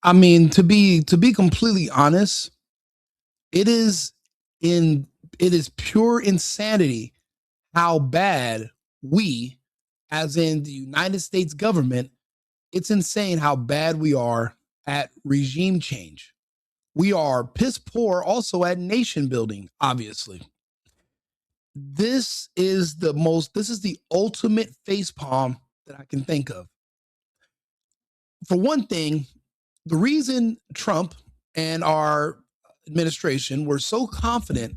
I mean, to be completely honest, it is in it is pure insanity how bad we, as in the United States government, it's insane how bad we are at regime change. We are piss poor also at nation building, obviously. This is the ultimate facepalm that I can think of. For one thing, the reason Trump and our administration were so confident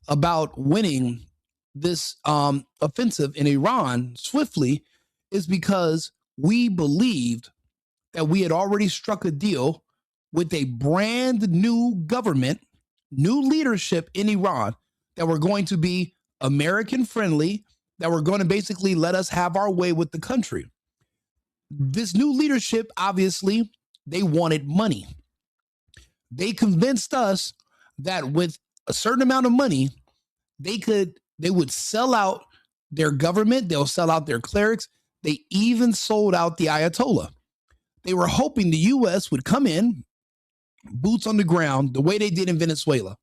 about winning this offensive in Iran swiftly is because we believed that we had already struck a deal with a brand new government, new leadership in Iran that were going to be American friendly, that were going to basically let us have our way with the country. This new leadership, obviously, they wanted money. They convinced us that with a certain amount of money, they would sell out their government, they'll sell out their clerics. They even sold out the Ayatollah. They were hoping the US would come in, boots on the ground, the way they did in Venezuela.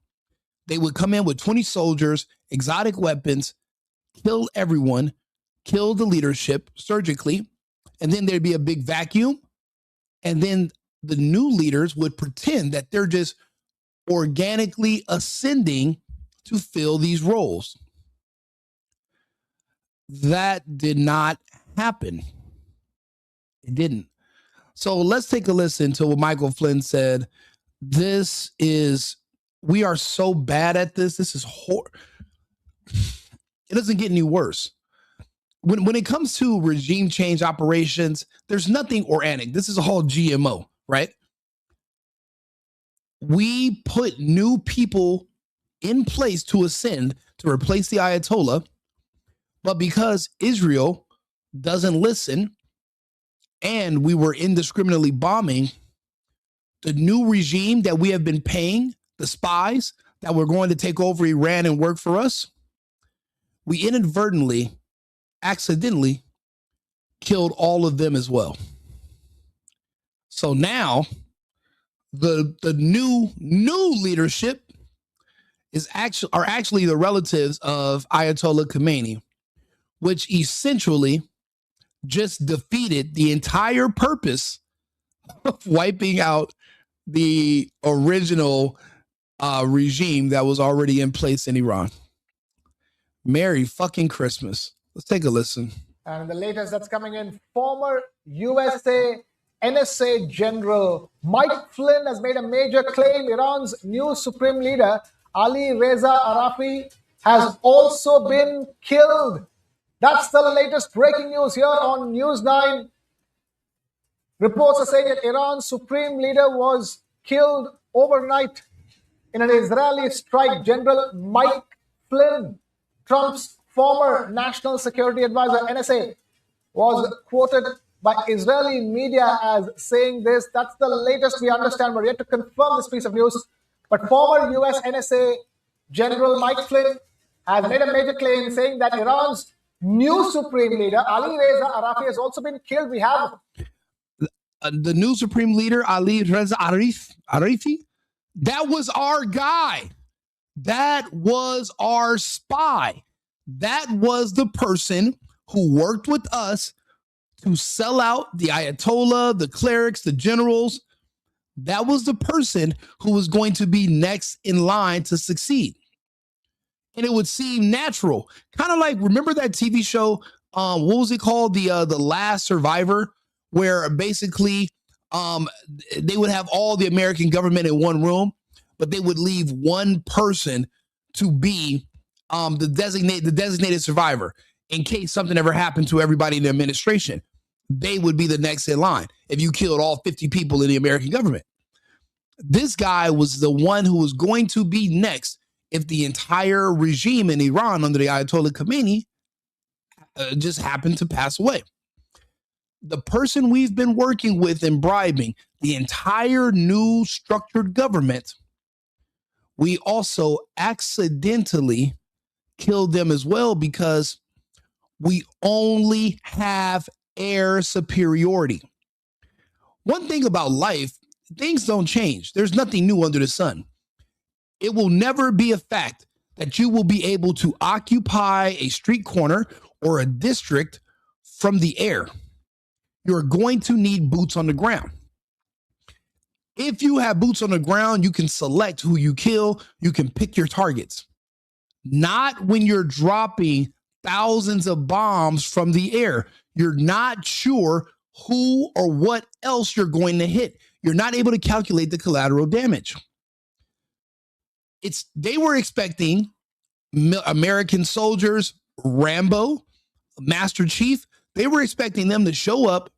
They would come in with 20 soldiers, exotic weapons, kill everyone, kill the leadership surgically, and then there'd be a big vacuum. And then the new leaders would pretend that they're just organically ascending to fill these roles. That did not happen. It didn't. So let's take a listen to what Michael Flynn said. We are so bad at this. This is horrible. It doesn't get any worse. When it comes to regime change operations, there's nothing organic. This is all GMO, right? We put new people in place to ascend to replace the Ayatollah, but because Israel doesn't listen and we were indiscriminately bombing, the new regime that we have been paying, the spies that were going to take over Iran and work for us, we inadvertently, accidentally killed all of them as well. So now the new leadership are actually the relatives of Ayatollah Khomeini, which essentially just defeated the entire purpose of wiping out the original regime that was already in place in Iran. Merry fucking Christmas. Let's take a listen. And the latest that's coming in, former USA NSA General Mike Flynn has made a major claim. Iran's new supreme leader, Ali Reza Arafi, has also been killed. That's the latest breaking news here on News 9. Reports are saying that Iran's supreme leader was killed overnight in an Israeli strike. General Mike Flynn, Trump's former national security advisor, NSA, was quoted by Israeli media as saying this. That's the latest we understand. We're yet to confirm this piece of news. But former US NSA General Mike Flynn has made a major claim saying that Iran's new supreme leader, Ali Reza Arafi, has also been killed. We have the new supreme leader, Ali Reza Arafi. That was our guy. That was our spy. That was the person who worked with us to sell out the Ayatollah, the clerics, the generals. That was the person who was going to be next in line to succeed. And it would seem natural. Kind of like, remember that TV show, what was it called? The Last Survivor, where basically they would have all the American government in one room, but they would leave one person to be the designated survivor in case something ever happened to everybody in the administration. They would be the next in line if you killed all 50 people in the American government. This guy was the one who was going to be next if the entire regime in Iran under the Ayatollah Khomeini just happened to pass away. The person we've been working with and bribing, the entire new structured government, we also accidentally killed them as well because we only have air superiority. One thing about life things don't change. There's nothing new under the sun. It will never be a fact that you will be able to occupy a street corner or a district from the air. You're going to need boots on the ground. If you have boots on the ground, you can select who you kill. You can pick your targets. Not when you're dropping thousands of bombs from the air. You're not sure who or what else you're going to hit. You're not able to calculate the collateral damage. They were expecting American soldiers, Rambo, Master Chief, they were expecting them to show up,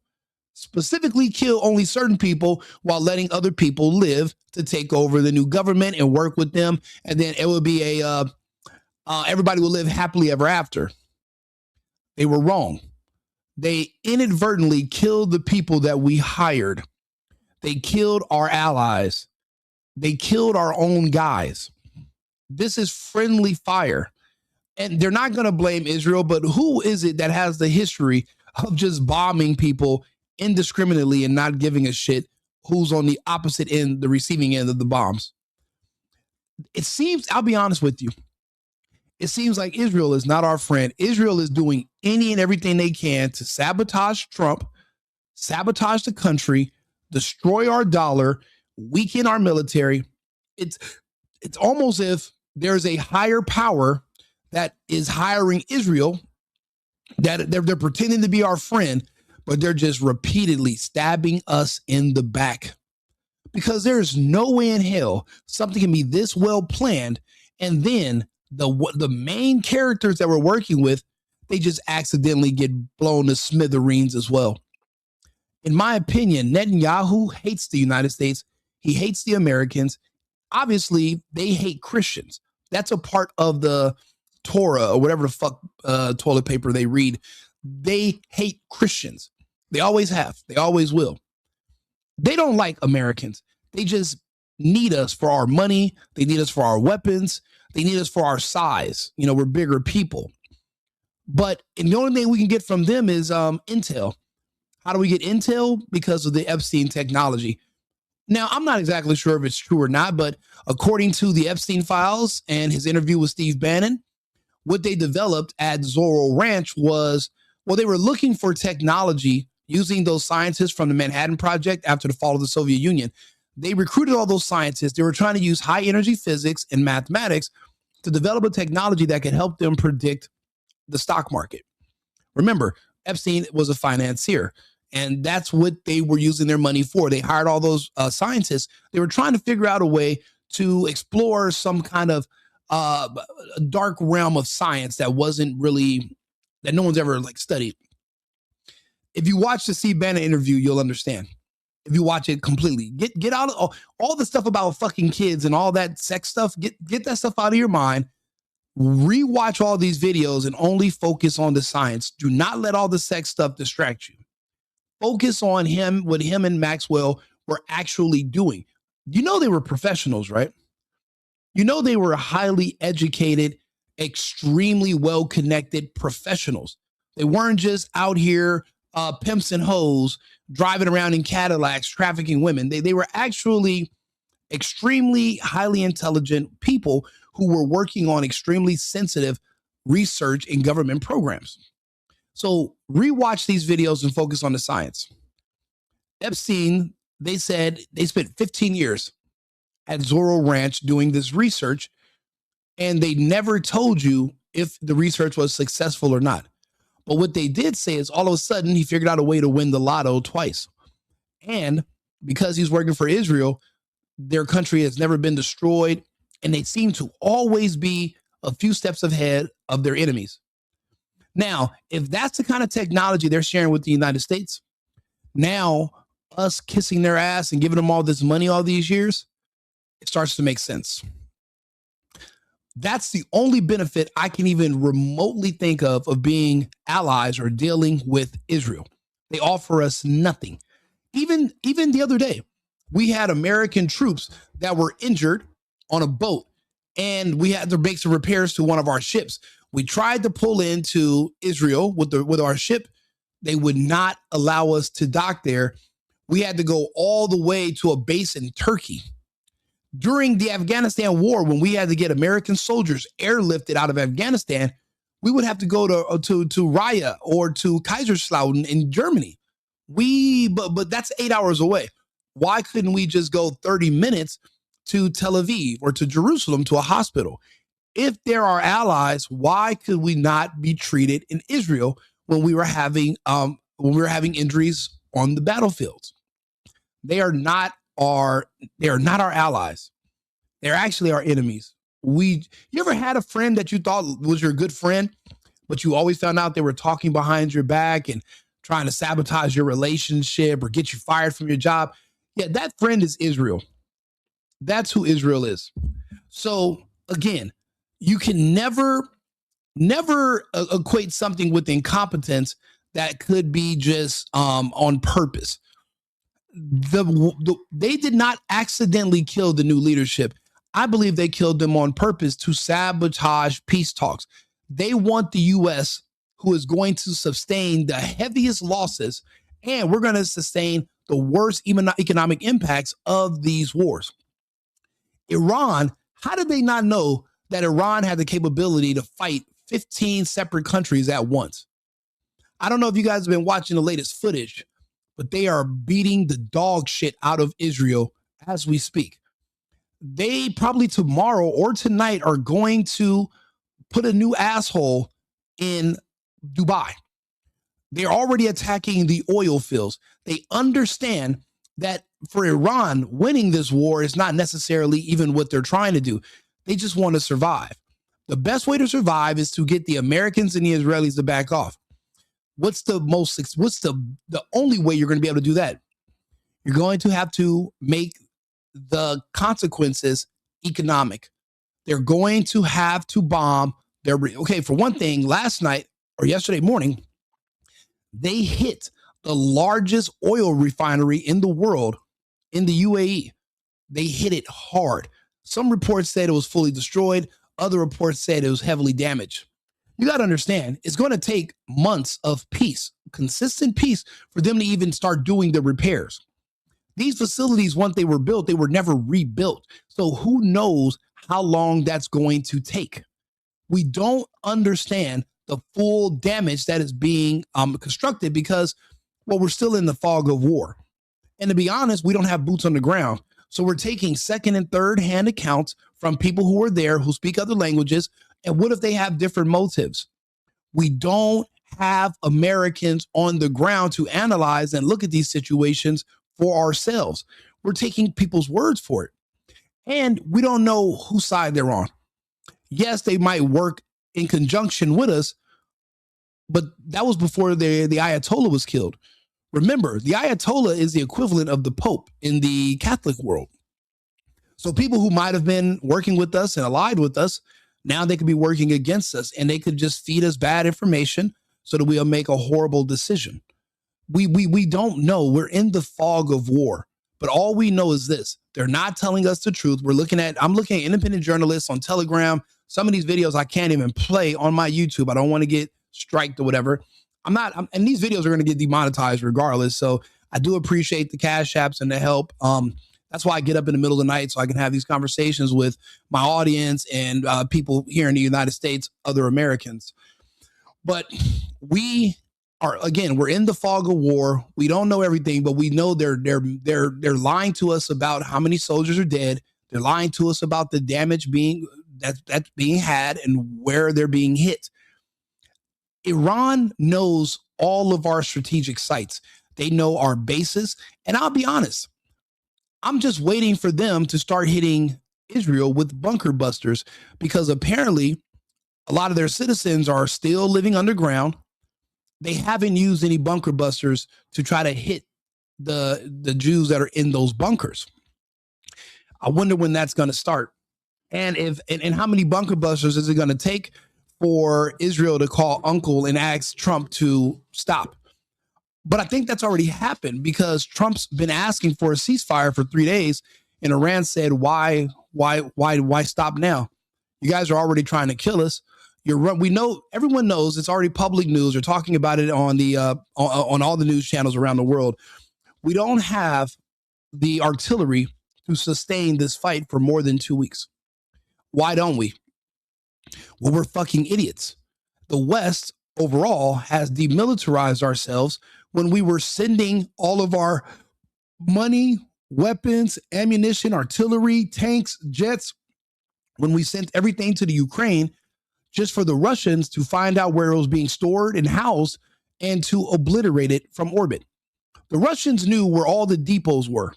specifically kill only certain people while letting other people live to take over the new government and work with them. And then it would be everybody will live happily ever after. They were wrong. They inadvertently killed the people that we hired. They killed our allies. They killed our own guys. This is friendly fire. And they're not going to blame Israel, but who is it that has the history of just bombing people indiscriminately and not giving a shit who's on the opposite end, the receiving end of the bombs? It seems, I'll be honest with you, it seems like Israel is not our friend. Israel is doing any and everything they can to sabotage Trump, sabotage the country, destroy our dollar, weaken our military. It's almost if there's a higher power that is hiring Israel, that they're pretending to be our friend, but they're just repeatedly stabbing us in the back. Because there's no way in hell something can be this well planned, and then the main characters that we're working with, they just accidentally get blown to smithereens as well. In my opinion, Netanyahu hates the United States. He hates the Americans. Obviously, they hate Christians. That's a part of the Torah or whatever the fuck toilet paper they read. They hate Christians. They always have. They always will. They don't like Americans. They just need us for our money. They need us for our weapons. They need us for our size. You know, we're bigger people. But the only thing we can get from them is intel. How do we get intel? Because of the Epstein technology. Now, I'm not exactly sure if it's true or not, but according to the Epstein files and his interview with Steve Bannon, what they developed at Zorro Ranch was, well, they were looking for technology using those scientists from the Manhattan Project after the fall of the Soviet Union. They recruited all those scientists. They were trying to use high energy physics and mathematics to develop a technology that could help them predict the stock market. Remember, Epstein was a financier, and that's what they were using their money for. They hired all those scientists. They were trying to figure out a way to explore some kind of dark realm of science that wasn't really, that no one's ever like studied. If you watch the Steve Bannon interview, you'll understand. If you watch it completely, get out of all the stuff about fucking kids and all that sex stuff. Get that stuff out of your mind. Rewatch all these videos and only focus on the science. Do not let all the sex stuff distract you. Focus on what him and Maxwell were actually doing. You know, they were professionals, right? You know, they were highly educated, extremely well-connected professionals. They weren't just out here pimps and hoes driving around in Cadillacs, trafficking women. They were actually extremely highly intelligent people who were working on extremely sensitive research in government programs. So rewatch these videos and focus on the science. Epstein, they said they spent 15 years at Zorro Ranch doing this research, and they never told you if the research was successful or not. But what they did say is all of a sudden he figured out a way to win the lotto twice. And because he's working for Israel, their country has never been destroyed, and they seem to always be a few steps ahead of their enemies. Now, if that's the kind of technology they're sharing with the United States, now us kissing their ass and giving them all this money all these years, it starts to make sense. That's the only benefit I can even remotely think of being allies or dealing with Israel. They offer us nothing. Even the other day, we had American troops that were injured on a boat, and we had to make some repairs to one of our ships. We tried to pull into Israel with our ship. They would not allow us to dock there. We had to go all the way to a base in Turkey. During the Afghanistan war, when we had to get American soldiers airlifted out of Afghanistan, we would have to go to Raya or to Kaiserslautern in Germany. But that's 8 hours away. Why couldn't we just go 30 minutes to Tel Aviv or to Jerusalem to a hospital? If they're our allies, why could we not be treated in Israel when we were having injuries on the battlefields? They are not our allies. They're actually our enemies. You ever had a friend that you thought was your good friend, but you always found out they were talking behind your back and trying to sabotage your relationship or get you fired from your job? Yeah, that friend is Israel. That's who Israel is. So again, you can never equate something with incompetence that could be just on purpose. They did not accidentally kill the new leadership. I believe they killed them on purpose to sabotage peace talks. They want the U.S., who is going to sustain the heaviest losses, and we're going to sustain the worst economic impacts of these wars. Iran, how did they not know that Iran had the capability to fight 15 separate countries at once? I don't know if you guys have been watching the latest footage, but they are beating the dog shit out of Israel as we speak. They probably tomorrow or tonight are going to put a new asshole in Dubai. They're already attacking the oil fields. They understand that for Iran, winning this war is not necessarily even what they're trying to do. They just want to survive. The best way to survive is to get the Americans and the Israelis to back off. What's the only way you're going to be able to do that? You're going to have to make the consequences economic. They're going to have to bomb okay, for one thing, last night or yesterday morning, they hit the largest oil refinery in the world in the UAE. They hit it hard. Some reports said it was fully destroyed. Other reports said it was heavily damaged. You got to understand, it's going to take months of peace, consistent peace, for them to even start doing the repairs. These facilities, once they were built, they were never rebuilt. So who knows how long that's going to take? We don't understand the full damage that is being constructed because, well, we're still in the fog of war. And to be honest, we don't have boots on the ground. So we're taking second and third hand accounts from people who are there, who speak other languages. And what if they have different motives? We don't have Americans on the ground to analyze and look at these situations for ourselves. We're taking people's words for it. And we don't know whose side they're on. Yes, they might work in conjunction with us, but that was before the Ayatollah was killed. Remember, the Ayatollah is the equivalent of the Pope in the Catholic world. So people who might have been working with us and allied with us, now they could be working against us, and they could just feed us bad information so that we'll make a horrible decision. We don't know. We're in the fog of war. But all we know is this: they're not telling us the truth. I'm looking at independent journalists on Telegram. Some of these videos I can't even play on my YouTube. I don't want to get striked or whatever. And these videos are going to get demonetized regardless. So I do appreciate the cash apps and the help. That's why I get up in the middle of the night so I can have these conversations with my audience and people here in the United States, other Americans. But we're in the fog of war. We don't know everything, but we know they're lying to us about how many soldiers are dead. They're lying to us about the damage that's being had and where they're being hit. Iran knows all of our strategic sites. They know our bases. And I'll be honest, I'm just waiting for them to start hitting Israel with bunker busters, because apparently a lot of their citizens are still living underground. They haven't used any bunker busters to try to hit the Jews that are in those bunkers. I wonder when that's going to start. And how many bunker busters is it going to take for Israel to call uncle and ask Trump to stop? But I think that's already happened, because Trump's been asking for a ceasefire for 3 days, and Iran said, why stop now? You guys are already trying to kill us. We know, everyone knows, it's already public news. They're talking about it on the on all the news channels around the world. We don't have the artillery to sustain this fight for more than 2 weeks. Why don't we? Well, we're fucking idiots. The West overall has demilitarized ourselves when we were sending all of our money, weapons, ammunition, artillery, tanks, jets, when we sent everything to the Ukraine just for the Russians to find out where it was being stored and housed and to obliterate it from orbit. The Russians knew where all the depots were.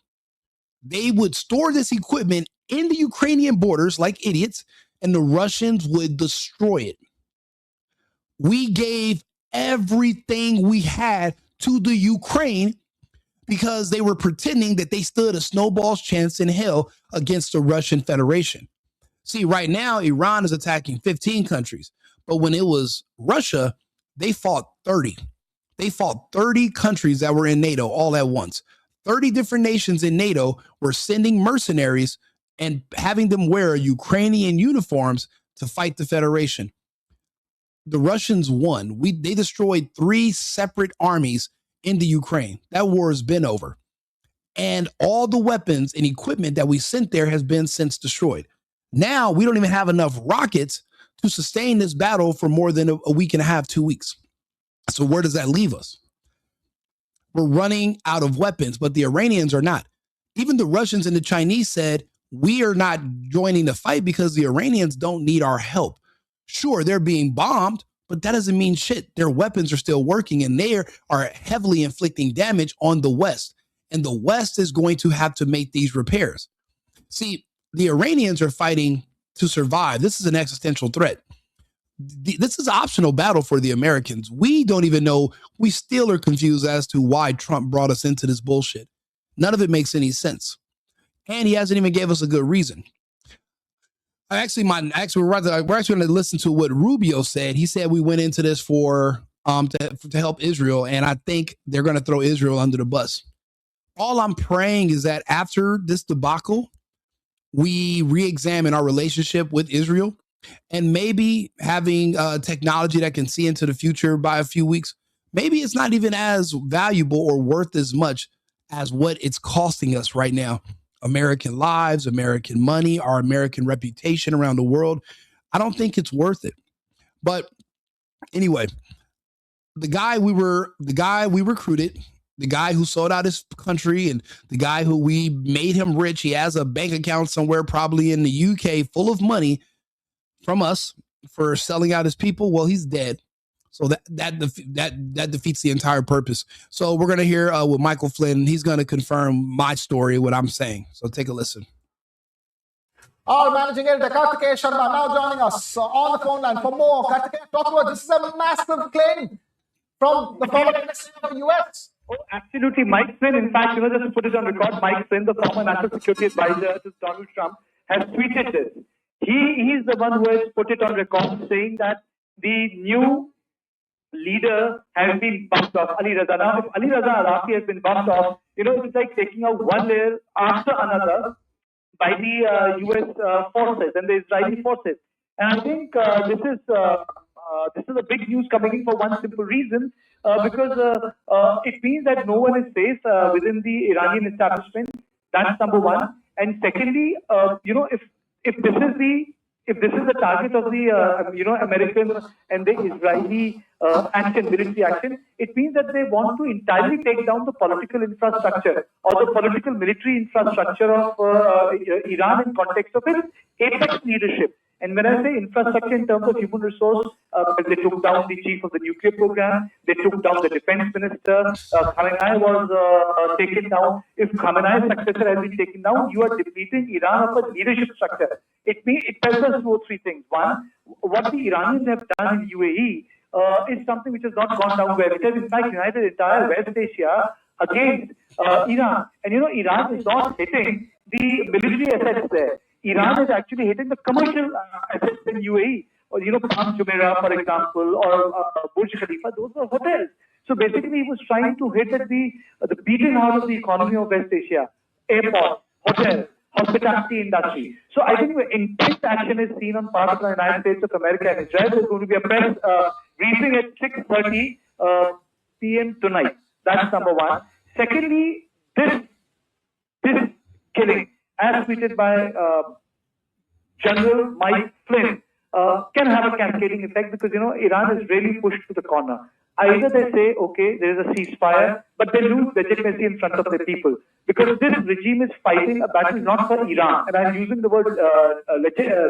They would store this equipment in the Ukrainian borders like idiots, and the Russians would destroy it. We gave everything we had to the Ukraine because they were pretending that they stood a snowball's chance in hell against the Russian Federation. See, right now, Iran is attacking 15 countries, but when it was Russia, they fought 30. They fought 30 countries that were in NATO all at once. 30 different nations in NATO were sending mercenaries and having them wear Ukrainian uniforms to fight the Federation. The Russians won. They destroyed 3 separate armies in the Ukraine. That war has been over. And all the weapons and equipment that we sent there has been since destroyed. Now we don't even have enough rockets to sustain this battle for more than a week and a half, 2 weeks. So where does that leave us? We're running out of weapons, but the Iranians are not. Even the Russians and the Chinese said, we are not joining the fight because the Iranians don't need our help. Sure, they're being bombed, but that doesn't mean shit. Their weapons are still working and they are heavily inflicting damage on the West. And the West is going to have to make these repairs. See, the Iranians are fighting to survive. This is an existential threat. This is an optional battle for the Americans. We don't even know. We still are confused as to why Trump brought us into this bullshit. None of it makes any sense. And he hasn't even gave us a good reason. We're actually going to listen to what Rubio said. He said we went into this to help Israel, and I think they're going to throw Israel under the bus. All I'm praying is that after this debacle, we re-examine our relationship with Israel, and maybe having technology that can see into the future by a few weeks, maybe it's not even as valuable or worth as much as what it's costing us right now. American lives, American money, our American reputation around the world. I don't think it's worth it. But anyway, the guy we recruited, the guy who sold out his country, and the guy who we made him rich, he has a bank account somewhere probably in the UK full of money from us for selling out his people. Well, he's dead. So that defeats the entire purpose. So we're going to hear with Michael Flynn. He's going to confirm my story, what I'm saying. So take a listen. Our managing editor, Kartikeya Sharma, now joining us on the phone line for more. Kartikeya, talk about this. Is a massive claim from the former Minister of the US. Oh, absolutely. Mike Flynn, in fact, just to put it on record, Mike Flynn, the former National Security Advisor to Donald Trump, has tweeted this. He's the one who has put it on record, saying that the new leader has been bumped off, Ali Raza. Now, if Ali Raza Arafi has been bumped off, it's like taking out one layer after another by the US forces and the Israeli forces. And I think this is a big news coming in for one simple reason, because it means that no one is safe within the Iranian establishment. That's number one. And secondly, if this is the target of the American and the Israeli military action, it means that they want to entirely take down the political infrastructure or the political military infrastructure of Iran in context of its apex leadership. And when I say infrastructure in terms of human resource, they took down the chief of the nuclear program, they took down the defense minister, Khamenei was taken down. If Khamenei's successor has been taken down, you are depleting Iran of a leadership structure. It tells us 2 or 3 things. One, what the Iranians have done in UAE is something which has not gone down well. It has in fact united entire West Asia against Iran. And Iran is not hitting the military assets there. Iran is actually hitting the commercial assets in UAE, or Palm Jumeirah, for example, or Burj Khalifa. Those were hotels. So basically, he was trying to hit at the beating heart of the economy of West Asia: airports, hotels, hospitality industry. So I think intense action is seen on part of the United States of America and Israel. There's going to be a press briefing at 6:30 p.m. tonight. That's number one. Secondly, this killing, as tweeted by General Mike Flynn, can have a cascading effect because, Iran is really pushed to the corner. Either they say, okay, there is a ceasefire, but they lose legitimacy in front of the people because this regime is fighting a battle not for Iran. And I'm using the word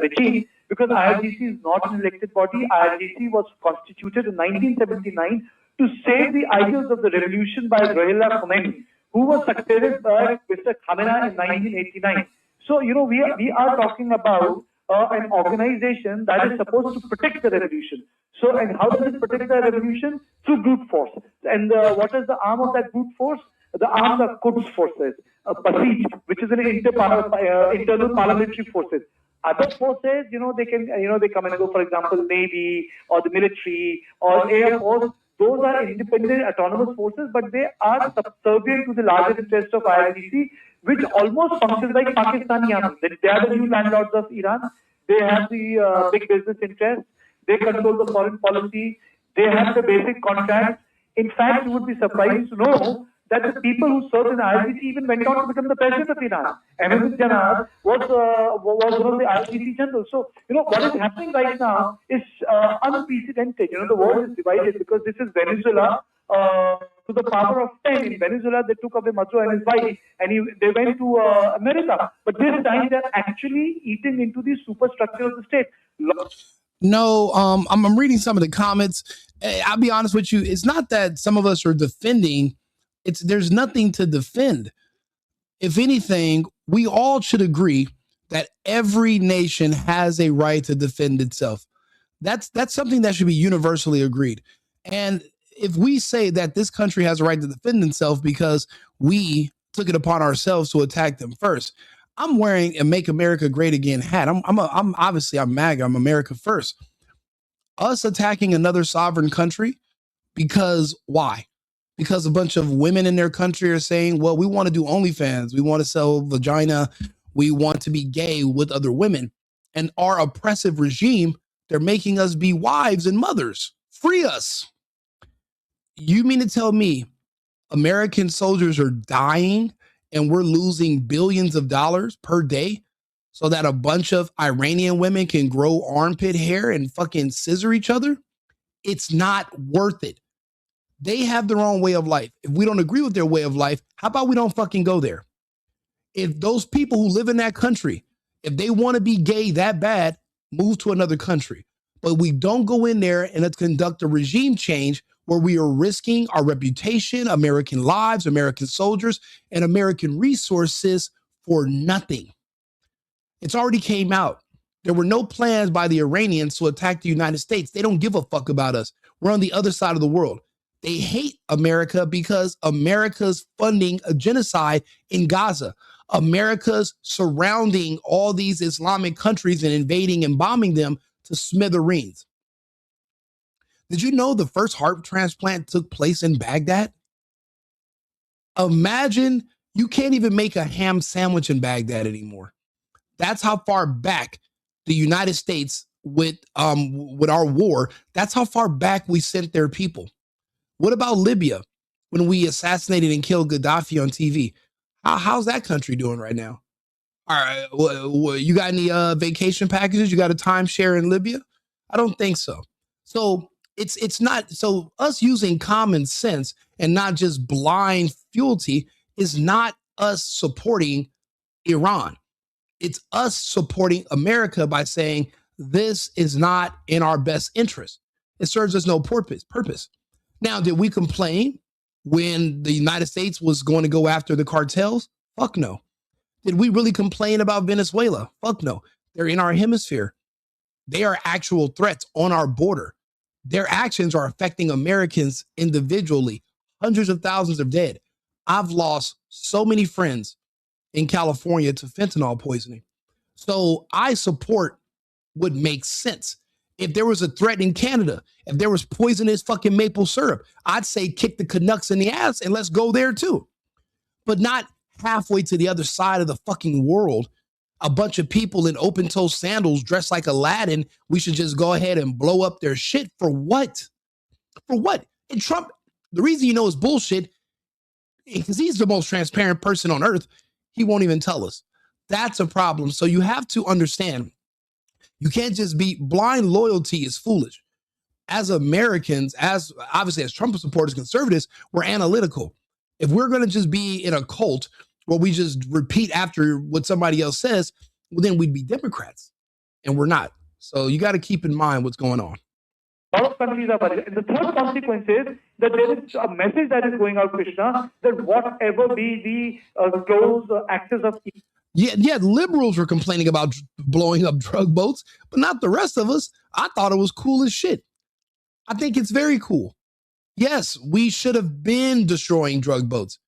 regime because IRGC is not an elected body. IRGC was constituted in 1979 to save the ideals of the revolution by Ruhollah Khomeini, who was succeeded by Mr. Khamenei in 1989. So, we are talking about an organization that is supposed to protect the revolution. So, and how does it protect the revolution? Through brute force. And what is the arm of that brute force? The arm of Quds forces, Basij, which is an internal paramilitary forces. Other forces, they can, they come and go, for example, Navy or the military or Air Force. Those are independent autonomous forces, but they are subservient to the larger interests of IRGC, which almost functions like Pakistani army. They are the new landlords of Iran. They have the big business interests. They control the foreign policy. They have the basic contracts. In fact, you would be surprised to know that the people who served in IRGC even went on to become the president of Iran. Ahmed Janad was one of the IRGC generals. So, what is happening right now is unprecedented. The world is divided because this is Venezuela to the power of 10. In Venezuela, they took away Maduro and his wife, and they went to America. But this time, they're actually eating into the superstructure of the state. No, I'm reading some of the comments. I'll be honest with you. It's not that some of us are defending. There's nothing to defend. If anything, we all should agree that every nation has a right to defend itself. That's something that should be universally agreed. And if we say that this country has a right to defend itself because we took it upon ourselves to attack them first, I'm wearing a "Make America Great Again" hat. I'm obviously I'm MAGA. I'm America first. Us attacking another sovereign country because why? Because a bunch of women in their country are saying, well, we want to do OnlyFans. We want to sell vagina. We want to be gay with other women. And our oppressive regime, they're making us be wives and mothers. Free us. You mean to tell me American soldiers are dying and we're losing billions of dollars per day so that a bunch of Iranian women can grow armpit hair and fucking scissor each other? It's not worth it. They have their own way of life. If we don't agree with their way of life, how about we don't fucking go there? If those people who live in that country, if they want to be gay that bad, move to another country. But we don't go in there and let's conduct a regime change where we are risking our reputation, American lives, American soldiers, and American resources for nothing. It's already came out. There were no plans by the Iranians to attack the United States. They don't give a fuck about us. We're on the other side of the world. They hate America because America's funding a genocide in Gaza. America's surrounding all these Islamic countries and invading and bombing them to smithereens. Did you know the first heart transplant took place in Baghdad? Imagine you can't even make a ham sandwich in Baghdad anymore. That's how far back the United States with our war, that's how far back we sent their people. What about Libya when we assassinated and killed Gaddafi on TV? How's that country doing right now? All right, you got any vacation packages? You got a timeshare in Libya? I don't think so. So it's not, so us using common sense and not just blind fealty is not us supporting Iran. It's us supporting America by saying this is not in our best interest. It serves us no purpose. Now, did we complain when the United States was going to go after the cartels? Fuck no. Did we really complain about Venezuela? Fuck no. They're in our hemisphere. They are actual threats on our border. Their actions are affecting Americans individually. Hundreds of thousands are dead. I've lost so many friends in California to fentanyl poisoning. So I support what makes sense. If there was a threat in Canada, if there was poisonous fucking maple syrup, I'd say kick the Canucks in the ass and let's go there too. But not halfway to the other side of the fucking world. A bunch of people in open-toe sandals dressed like Aladdin. We should just go ahead and blow up their shit. For what? For what? And Trump, the reason you know it's bullshit, because he's the most transparent person on earth. He won't even tell us. That's a problem. So you have to understand, you can't just be blind loyalty is foolish. As Americans, as obviously as Trump supporters, conservatives, we're analytical. If we're going to just be in a cult where we just repeat after what somebody else says, well, then we'd be Democrats, and we're not. So you got to keep in mind what's going on. A lot of countries are worried. And the third consequence is that there is a message that is going out, Krishna, that whatever be the close axis of. Yeah, liberals were complaining about blowing up drug boats, but not the rest of us. I thought it was cool as shit. I think it's very cool. Yes, we should have been destroying drug boats.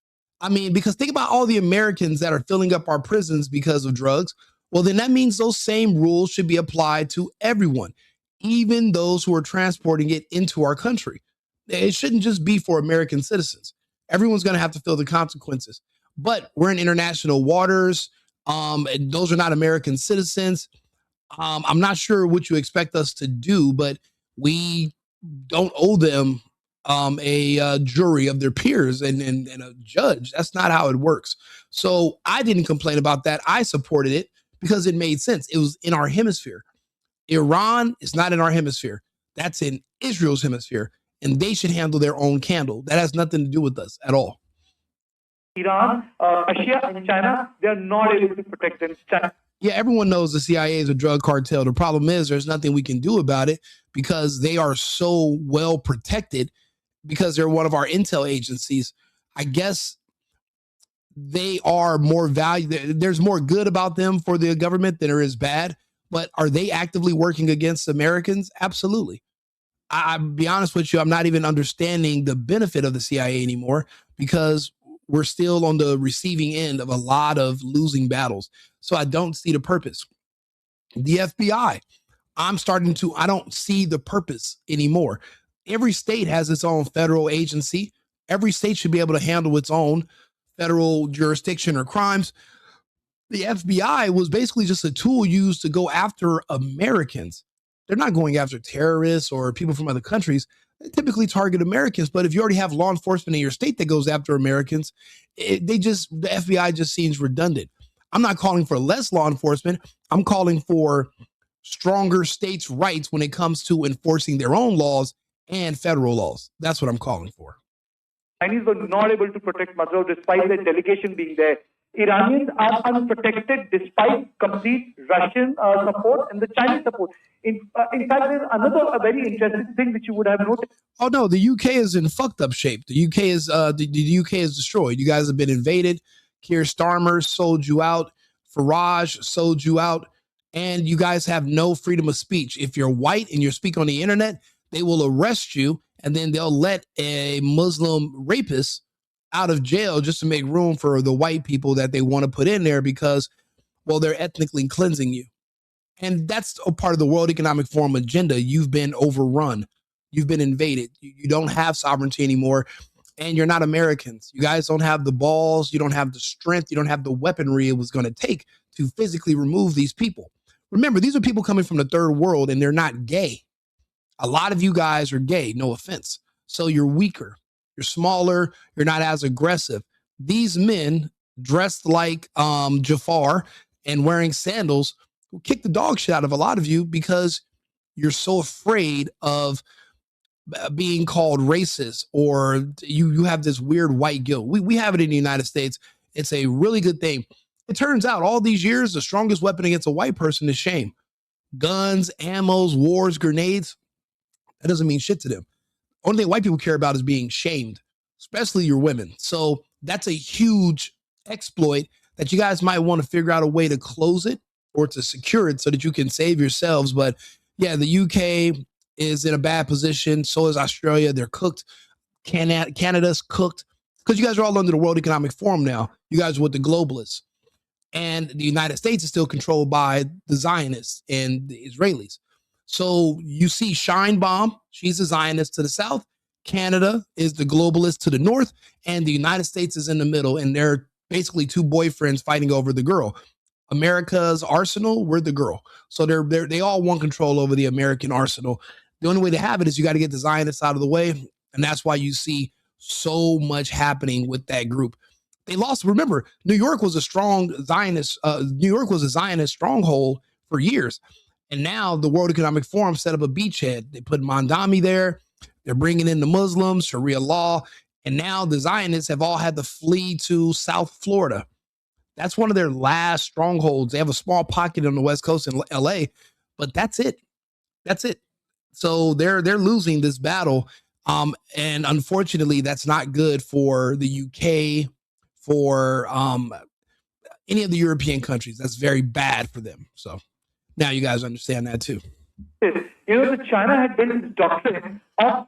I mean, because think about all the Americans that are filling up our prisons because of drugs. Well, then that means those same rules should be applied to everyone, even those who are transporting it into our country. It shouldn't just be for American citizens. Everyone's going to have to feel the consequences. But we're in international waters. And those are not American citizens. I'm not sure what you expect us to do, but we don't owe them a jury of their peers and a judge. That's not how it works. So I didn't complain about that. I supported it because it made sense. It was in our hemisphere. Iran is not in our hemisphere. That's in Israel's hemisphere, and they should handle their own candle. That has nothing to do with us at all. Iran, Russia, and China, they're not able to protect them. Yeah, everyone knows the CIA is a drug cartel. The problem is there's nothing we can do about it because they are so well protected because they're one of our intel agencies. I guess they are more valuable. There's more good about them for the government than there is bad. But are they actively working against Americans? Absolutely. I'll be honest with you, I'm not even understanding the benefit of the CIA anymore because we're still on the receiving end of a lot of losing battles. So I don't see the purpose. The FBI, I don't see the purpose anymore. Every state has its own federal agency. Every state should be able to handle its own federal jurisdiction or crimes. The FBI was basically just a tool used to go after Americans. They're not going after terrorists or people from other countries. They typically target Americans, but if you already have law enforcement in your state that goes after Americans, the FBI just seems redundant. I'm not calling for less law enforcement. I'm calling for stronger states' rights when it comes to enforcing their own laws and federal laws. That's what I'm calling for. Chinese were not able to protect Mazar despite their delegation being there. Iranians are unprotected despite complete Russian support and the Chinese support. In fact, there's a very interesting thing which you would have noticed. Oh no, the UK is in fucked up shape. The UK is the UK is destroyed. You guys have been invaded. Keir Starmer sold you out. Farage sold you out, and you guys have no freedom of speech. If you're white and you speak on the internet, they will arrest you, and then they'll let a Muslim rapist out of jail just to make room for the white people that they want to put in there because, well, they're ethnically cleansing you. And that's a part of the World Economic Forum agenda. You've been overrun. You've been invaded. You don't have sovereignty anymore, and you're not Americans. You guys don't have the balls. You don't have the strength. You don't have the weaponry it was going to take to physically remove these people. Remember, these are people coming from the third world, and they're not gay. A lot of you guys are gay, no offense. So you're weaker. You're smaller. You're not as aggressive. These men dressed like Jafar and wearing sandals will kick the dog shit out of a lot of you because you're so afraid of being called racist, or you have this weird white guilt. We have it in the United States. It's a really good thing. It turns out all these years, the strongest weapon against a white person is shame. Guns, ammos, wars, grenades. That doesn't mean shit to them. Only thing white people care about is being shamed, especially your women. So that's a huge exploit that you guys might want to figure out a way to close it or to secure it so that you can save yourselves. But yeah, the UK is in a bad position. So is Australia. They're cooked. Canada's cooked because you guys are all under the World Economic Forum now. You guys are with the globalists. And the United States is still controlled by the Zionists and the Israelis. So you see Sheinbaum, she's a Zionist to the south. Canada is the globalist to the north, and the United States is in the middle, and they're basically two boyfriends fighting over the girl. America's arsenal, we're the girl. So they all want control over the American arsenal. The only way to have it is you got to get the Zionists out of the way, and that's why you see so much happening with that group. They lost. Remember, New York was a strong Zionist. New York was a Zionist stronghold for years, and now the World Economic Forum set up a beachhead. They put Mandami there. They're bringing in the Muslims, Sharia law, and now the Zionists have all had to flee to South Florida. That's one of their last strongholds. They have a small pocket on the West Coast in LA, but that's it. That's it. So they're losing this battle. And unfortunately, that's not good for the UK, for any of the European countries. That's very bad for them. So now you guys understand that too. China had built this doctrine of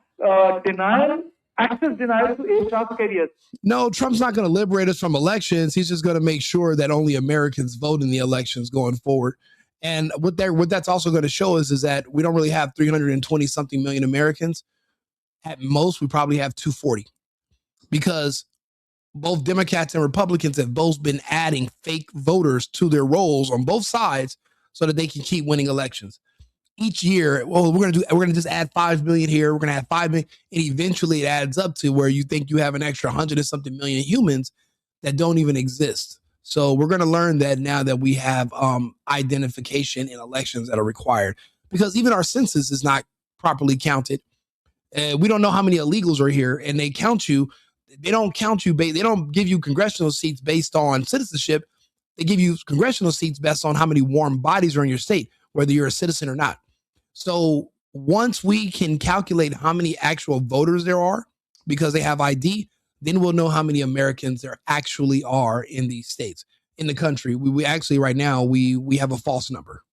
access denial to aircraft carriers. No, Trump's not going to liberate us from elections. He's just going to make sure that only Americans vote in the elections going forward. And what that's also going to show is that we don't really have 320 something million Americans. At most, we probably have 240, because both Democrats and Republicans have both been adding fake voters to their rolls on both sides so that they can keep winning elections. Each year, well, we're gonna just add 5 million here. We're gonna add 5 million, and eventually it adds up to where you think you have an extra 100 and something million humans that don't even exist. So we're gonna learn that now that we have identification in elections that are required, because even our census is not properly counted. We don't know how many illegals are here, and they count you. They don't count you. They don't give you congressional seats based on citizenship. They give you congressional seats based on how many warm bodies are in your state, whether you're a citizen or not. So once we can calculate how many actual voters there are because they have ID, then we'll know how many Americans there actually are in these states, in the country. We actually, right now, we have a false number.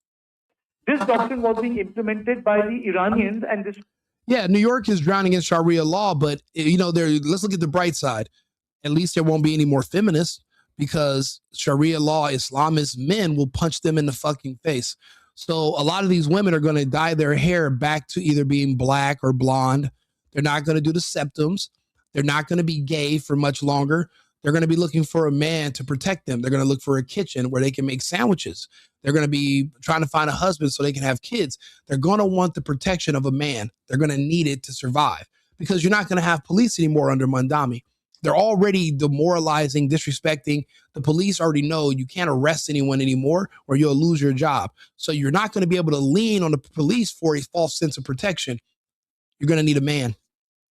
This doctrine was being implemented by the Iranians, and this. Yeah, New York is drowning in Sharia law, but let's look at the bright side. At least there won't be any more feminists, because Sharia law Islamist men will punch them in the fucking face. So a lot of these women are going to dye their hair back to either being black or blonde. They're not going to do the septums. They're not going to be gay for much longer. They're going to be looking for a man to protect them. They're going to look for a kitchen where they can make sandwiches. They're going to be trying to find a husband so they can have kids. They're going to want the protection of a man. They're going to need it to survive, because you're not going to have police anymore under Mandami. They're already demoralizing, disrespecting. The police already know you can't arrest anyone anymore or you'll lose your job. So you're not going to be able to lean on the police for a false sense of protection. You're going to need a man.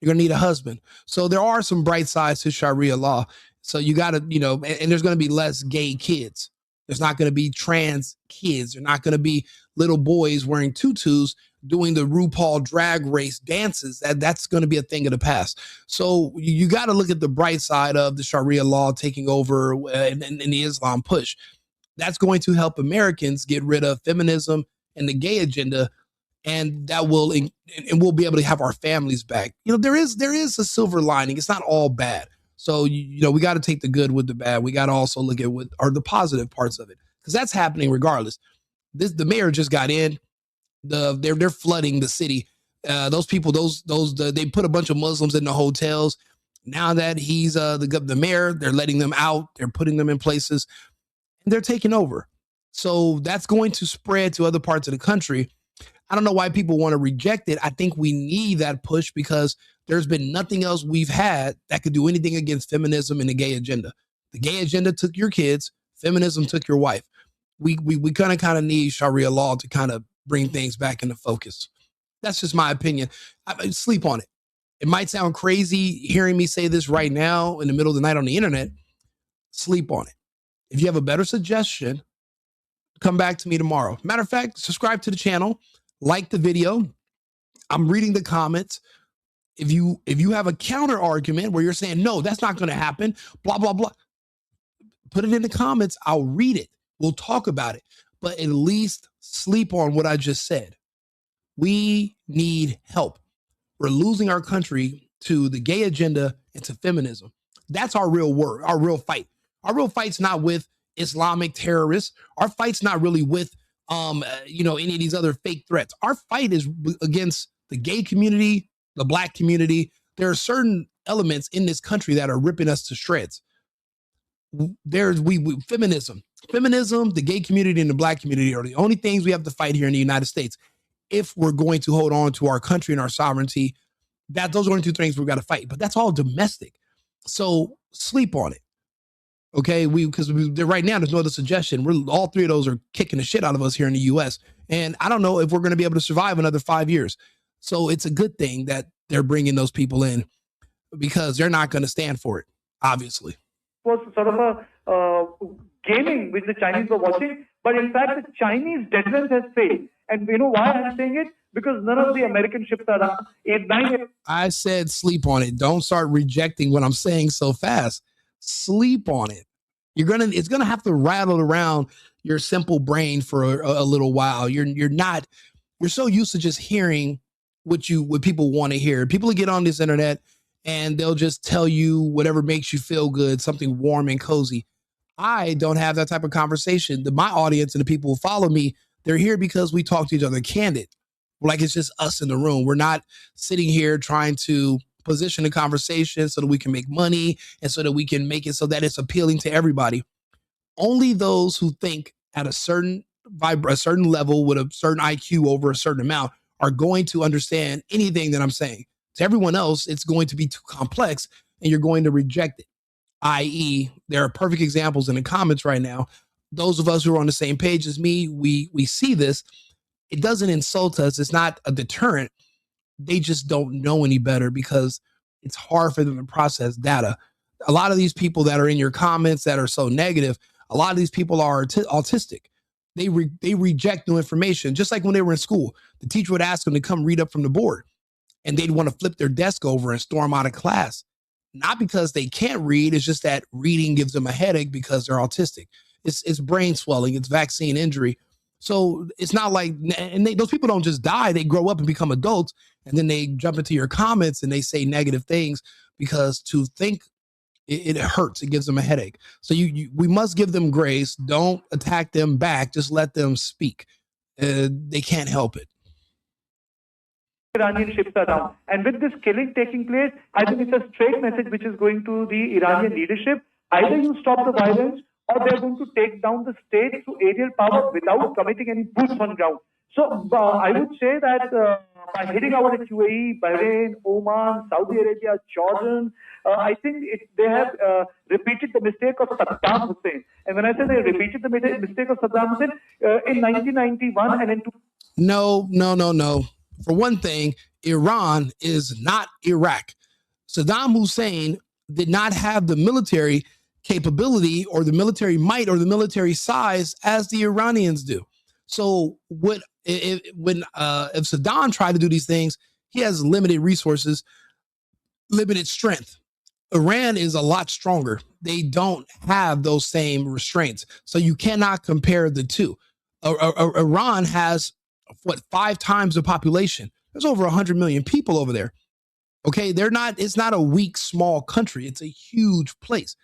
You're going to need a husband. So there are some bright sides to Sharia law. So you got to, and there's going to be less gay kids. There's not going to be trans kids. There's not going to be little boys wearing tutus doing the RuPaul drag race dances. That's going to be a thing of the past. So you got to look at the bright side of the Sharia law taking over in the Islam push. That's going to help Americans get rid of feminism and the gay agenda, and that will, and we'll be able to have our families back. There is a silver lining. It's not all bad. So, we got to take the good with the bad. We got to also look at what are the positive parts of it, because that's happening regardless. The mayor just got in. They're flooding the city. Those people, they put a bunch of Muslims in the hotels. Now that he's the mayor, they're letting them out. They're putting them in places, and they're taking over. So that's going to spread to other parts of the country. I don't know why people want to reject it. I think we need that push, because there's been nothing else we've had that could do anything against feminism and the gay agenda. The gay agenda took your kids. Feminism took your wife. We kind of need Sharia law to kind of bring things back into focus. That's just my opinion. I sleep on it. It might sound crazy hearing me say this right now in the middle of the night on the internet. Sleep on it. If you have a better suggestion, come back to me tomorrow. Matter of fact, subscribe to the channel, like the video. I'm reading the comments. If you have a counter argument where you're saying, no, that's not going to happen, blah, blah, blah, put it in the comments. I'll read it. We'll talk about it. But at least sleep on what I just said. We need help. We're losing our country to the gay agenda and to feminism. That's our real war, our real fight. Our real fight's not with Islamic terrorists. Our fight's not really with any of these other fake threats. Our fight is against the gay community, the black community. There are certain elements in this country that are ripping us to shreds. There's feminism, the gay community, and the black community are the only things we have to fight here in the United States if we're going to hold on to our country and our sovereignty Those are only two things we've got to fight, but that's all domestic. So sleep on it. Okay, because right now there's no other suggestion. All three of those are kicking the shit out of us here in the U.S. And I don't know if we're going to be able to survive another 5 years. So it's a good thing that they're bringing those people in because they're not going to stand for it, obviously. It was sort of a gaming which the Chinese were watching, but in fact the Chinese deterrence has failed. And you know why I'm saying it? Because none of the American ships are up. I said sleep on it. Don't start rejecting what I'm saying so fast. Sleep on it. It's gonna have to rattle around your simple brain for a little while. You're so used to just hearing what people want to hear. People get on this internet and they'll just tell you whatever makes you feel good, something warm and cozy. I don't have that type of conversation. My audience and the people who follow me, they're here because we talk to each other candid. Like it's just us in the room. We're not sitting here trying to position the conversation so that we can make money and so that we can make it so that it's appealing to everybody. Only those who think at a certain level with a certain IQ over a certain amount are going to understand anything that I'm saying. To everyone else, it's going to be too complex and you're going to reject it. I.e., there are perfect examples in the comments right now. Those of us who are on the same page as me, we see this. It doesn't insult us. It's not a deterrent. They just don't know any better because it's hard for them to process data. A lot of these people that are in your comments that are so negative, a lot of these people are autistic. They reject new information. Just like when they were in school, the teacher would ask them to come read up from the board and they'd want to flip their desk over and storm out of class. Not because they can't read. It's just that reading gives them a headache because they're autistic. It's brain swelling. It's vaccine injury. So it's not like, and those people don't just die. They grow up and become adults, and then they jump into your comments and they say negative things because to think it hurts. It gives them a headache. So we must give them grace. Don't attack them back. Just let them speak. They can't help it. Iranian ships are down. And with this killing taking place, I think it's a straight message which is going to the Iranian leadership. Either you stop the violence or they're going to take down the state through aerial power without committing any boots on ground. So I would say that by hitting our UAE, Bahrain, Oman, Saudi Arabia, Jordan, I think they have repeated the mistake of Saddam Hussein. And when I say they repeated the mistake of Saddam Hussein in 1991 and in... No. For one thing, Iran is not Iraq. Saddam Hussein did not have the military capability or the military might or the military size as the Iranians do. So if Saddam tried to do these things, he has limited resources, limited strength. Iran is a lot stronger. They don't have those same restraints. So you cannot compare the two. Iran has 5 times the population. There's over 100 million people over there. Okay, it's not a weak, small country. It's a huge place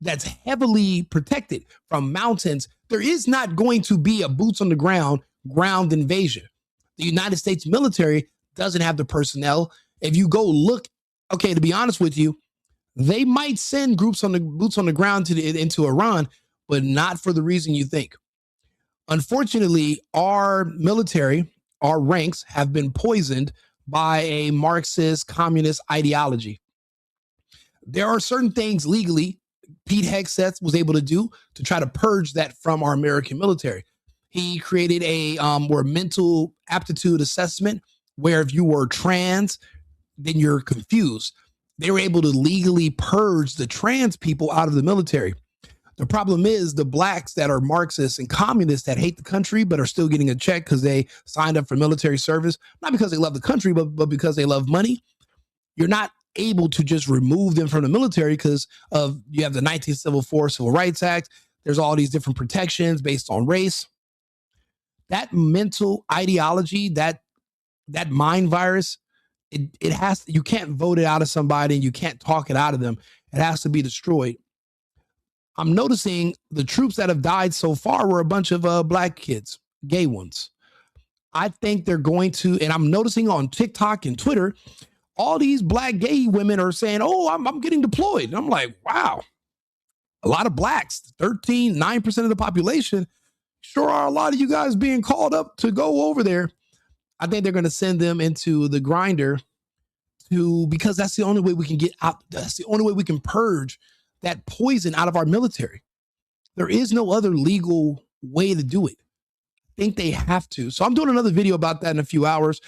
that's heavily protected from mountains. There is not going to be a boots on the ground invasion. The United States military doesn't have the personnel. If you go look, okay, to be honest with you, they might send boots on the ground into Iran, but not for the reason you think. Unfortunately, our military, our ranks have been poisoned by a Marxist communist ideology. There are certain things legally Pete Hegseth was able to do to try to purge that from our American military. He created a mental aptitude assessment where if you were trans, then you're confused. They were able to legally purge the trans people out of the military. The problem is the blacks that are Marxists and communists that hate the country but are still getting a check because they signed up for military service, not because they love the country, but because they love money. You're not able to just remove them from the military because you have the 1974 Civil Rights Act. There's all these different protections based on race. That mental ideology, that mind virus, you can't vote it out of somebody and you can't talk it out of them. It has to be destroyed. I'm noticing the troops that have died so far were a bunch of black kids, gay ones. I think they're going to, and I'm noticing on TikTok and Twitter, all these black gay women are saying, oh, I'm getting deployed. And I'm like, wow, a lot of blacks, 9% of the population. Sure are a lot of you guys being called up to go over there. I think they're going to send them into the grinder because that's the only way we can get out. That's the only way we can purge that poison out of our military. There is no other legal way to do it. I think they have to. So I'm doing another video about that in a few hours.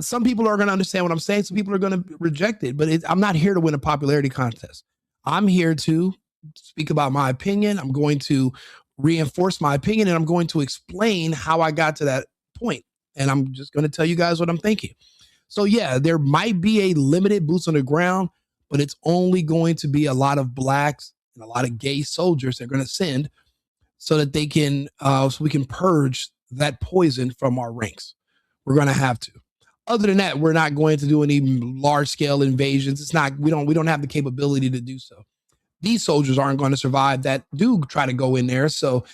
Some people are going to understand what I'm saying. Some people are going to reject it, but I'm not here to win a popularity contest. I'm here to speak about my opinion. I'm going to reinforce my opinion, and I'm going to explain how I got to that point. And I'm just going to tell you guys what I'm thinking. So yeah, there might be a limited boots on the ground, but it's only going to be a lot of blacks and a lot of gay soldiers they're going to send so that they can, so we can purge that poison from our ranks. We're going to have to. Other than that, we're not going to do any large scale invasions. It's not, we don't have the capability to do so. These soldiers aren't going to survive that do try to go in there. So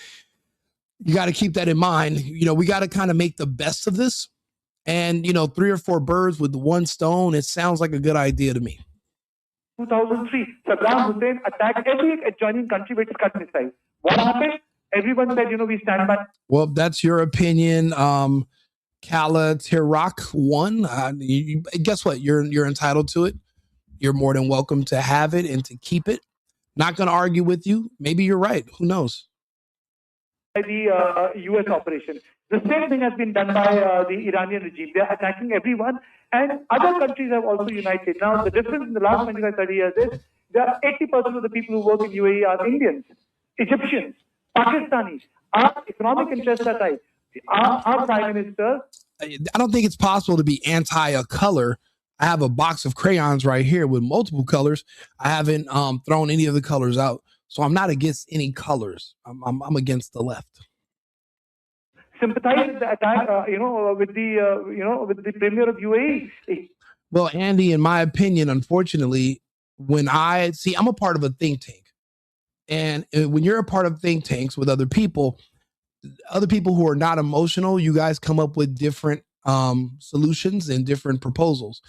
you got to keep that in mind. You know, we got to kind of make the best of this. And, you know, 3 or 4 birds with one stone, it sounds like a good idea to me. 2003, Saddam Hussein attacked every adjoining country with Scud missiles. What happened? Everyone said, you know, we stand by. Well, that's your opinion. Kala Tirak won. Guess what? You're entitled to it. You're more than welcome to have it and to keep it. Not going to argue with you. Maybe you're right. Who knows? The U.S. operation. The same thing has been done by the Iranian regime. They are attacking everyone, and other countries have also united. Now, the difference in the last 25, 30 years is that 80% of the people who work in UAE are Indians, Egyptians, Pakistanis. Our economic interests are tied. Our Prime Minister. I don't think it's possible to be anti a color. I have a box of crayons right here with multiple colors. I haven't thrown any of the colors out. So I'm not against any colors. I'm against the left. Sympathize with the attack, with the premier of UAE. Well, Andy, in my opinion, unfortunately, when I'm a part of a think tank, and when you're a part of think tanks with other people who are not emotional, you guys come up with different solutions and different proposals.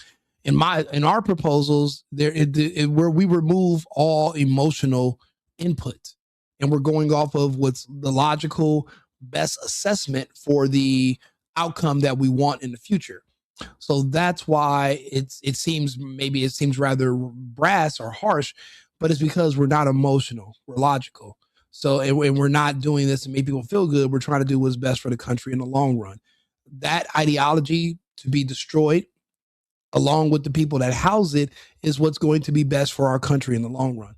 In our proposals, where we remove all emotional input, and we're going off of what's the logical best assessment for the outcome that we want in the future. So that's why it seems rather brass or harsh, but it's because we're not emotional, we're logical. So and we're not doing this to make people feel good. We're trying to do what's best for the country in the long run. That ideology to be destroyed, along with the people that house it, is what's going to be best for our country in the long run.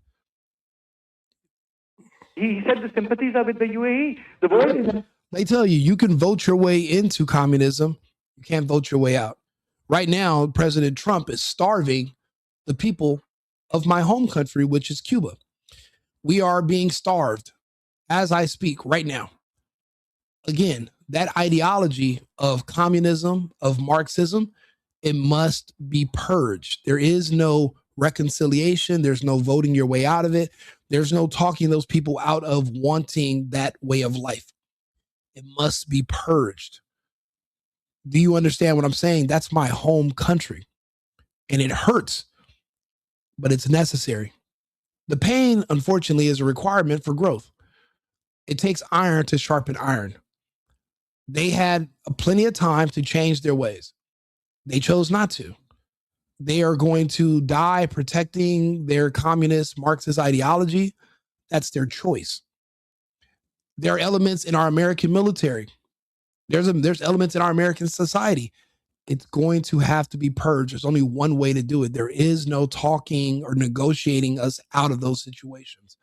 He said the sympathies are with the UAE. The world is. They tell you can vote your way into communism. You can't vote your way out. Right now, President Trump is starving the people of my home country, which is Cuba. We are being starved as I speak right now. Again, that ideology of communism, of Marxism, it must be purged. There is no reconciliation. There's no voting your way out of it. There's no talking those people out of wanting that way of life. It must be purged. Do you understand what I'm saying? That's my home country. And it hurts, but it's necessary. The pain, unfortunately, is a requirement for growth. It takes iron to sharpen iron. They had plenty of time to change their ways. They chose not to. They are going to die protecting their communist Marxist ideology. That's their choice. There are elements in our American military. There's elements in our American society. It's going to have to be purged. There's only one way to do it. There is no talking or negotiating us out of those situations,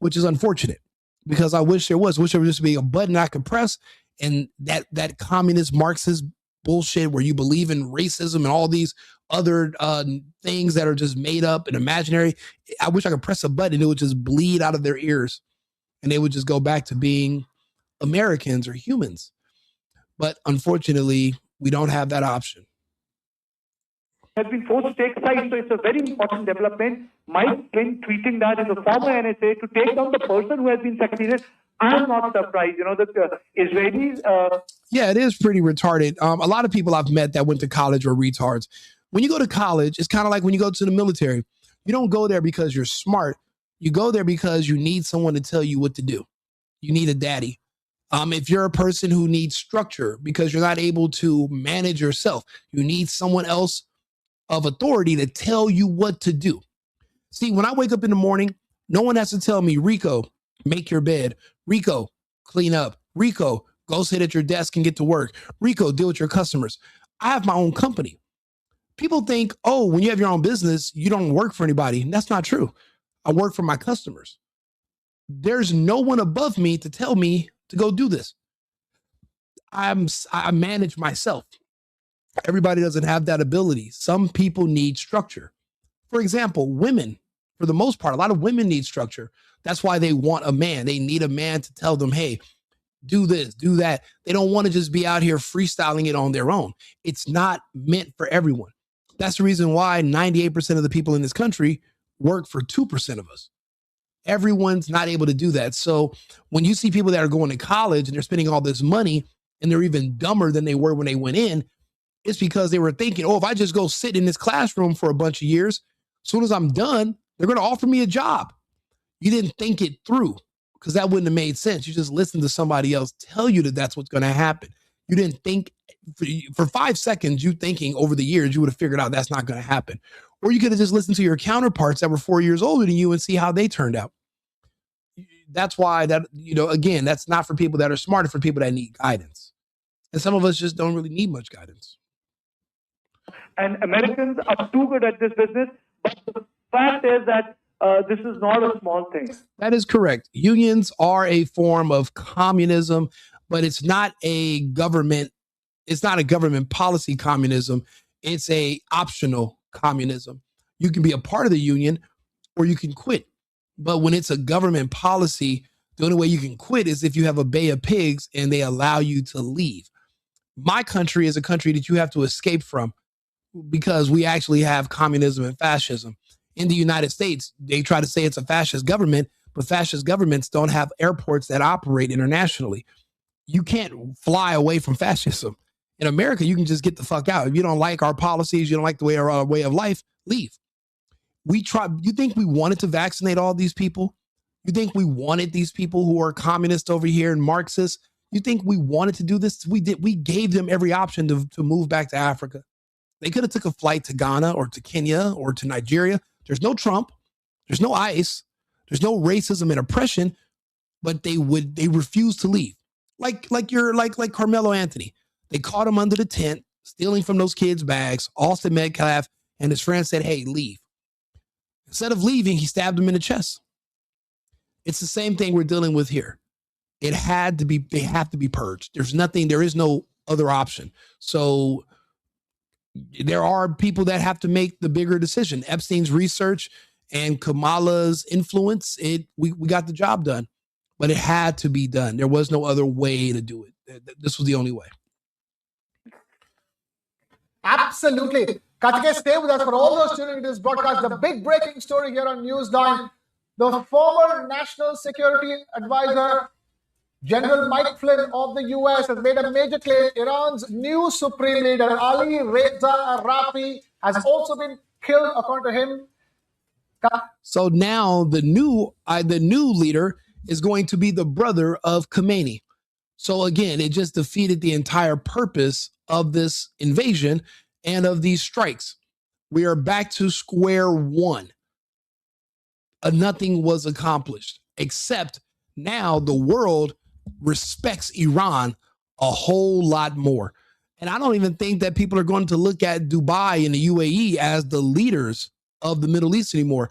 which is unfortunate because I wish there was. I wish there would just be a button I could press, and that communist Marxist bullshit where you believe in racism and all these other things that are just made up and imaginary. I wish I could press a button and it would just bleed out of their ears and they would just go back to being Americans or humans. But unfortunately, we don't have that option. Has been forced to take sides, so it's a very important development. Mike Flynn tweeting that as a former NSA to take down the person who has been succeeded. I'm not surprised. You know, the Israelis. Yeah, it is pretty retarded. A lot of people I've met that went to college were retards. When you go to college, it's kind of like when you go to the military. You don't go there because you're smart. You go there because you need someone to tell you what to do. You need a daddy. If you're a person who needs structure because you're not able to manage yourself, you need someone else of authority to tell you what to do. See, when I wake up in the morning, no one has to tell me, Rico, make your bed. Rico, clean up. Rico, go sit at your desk and get to work. Rico, deal with your customers. I have my own company. People think, oh, when you have your own business, you don't work for anybody. And that's not true. I work for my customers. There's no one above me to tell me to go do this. I manage myself. Everybody doesn't have that ability. Some people need structure. For example, women, for the most part, a lot of women need structure. That's why they want a man. They need a man to tell them, hey, do this, do that. They don't want to just be out here freestyling it on their own. It's not meant for everyone. That's the reason why 98% of the people in this country work for 2% of us. Everyone's not able to do that. So when you see people that are going to college and they're spending all this money and they're even dumber than they were when they went in, it's because they were thinking, oh, if I just go sit in this classroom for a bunch of years, as soon as I'm done, they're going to offer me a job. You didn't think it through because that wouldn't have made sense. You just listened to somebody else tell you that that's what's going to happen. You didn't think for 5 seconds, you thinking over the years, you would have figured out that's not going to happen. Or you could have just listened to your counterparts that were 4 years older than you and see how they turned out. That's why that, again, that's not for people that are smart, it's for people that need guidance. And some of us just don't really need much guidance. And Americans are too good at this business. But the fact is that this is not a small thing. That is correct. Unions are a form of communism, but it's not a government. It's not a government policy communism. It's a optional communism. You can be a part of the union or you can quit. But when it's a government policy, the only way you can quit is if you have a bay of pigs and they allow you to leave. My country is a country that you have to escape from because we actually have communism and fascism. In the United States, they try to say it's a fascist government, but fascist governments don't have airports that operate internationally. You can't fly away from fascism. In America, you can just get the fuck out. If you don't like our policies, you don't like the way our way of life, leave. You think we wanted to vaccinate all these people? You think we wanted these people who are communists over here and Marxists? You think we wanted to do this? We did. We gave them every option to move back to Africa. They could have took a flight to Ghana or to Kenya or to Nigeria. There's no Trump. There's no ICE. There's no racism and oppression, but they refuse to leave. Like Carmelo Anthony. They caught him under the tent, stealing from those kids' bags. Austin Metcalf and his friend said, hey, leave. Instead of leaving, he stabbed him in the chest. It's the same thing we're dealing with here. They have to be purged. There is no other option. So there are people that have to make the bigger decision. Epstein's research and Kamala's influence, we got the job done, but it had to be done. There was no other way to do it. This was the only way. Absolutely. Kartikeya, stay with us for all those tuning into this broadcast. The big breaking story here on Newsline. The former National Security Advisor, General Mike Flynn of the U.S. has made a major claim. Iran's new supreme leader, Ali Reza Arafi, has also been killed, according to him. So now the new leader is going to be the brother of Khomeini. So again, it just defeated the entire purpose of this invasion and of these strikes. We are back to square one. Nothing was accomplished, except now the world respects Iran a whole lot more. And I don't even think that people are going to look at Dubai and the UAE as the leaders of the Middle East anymore.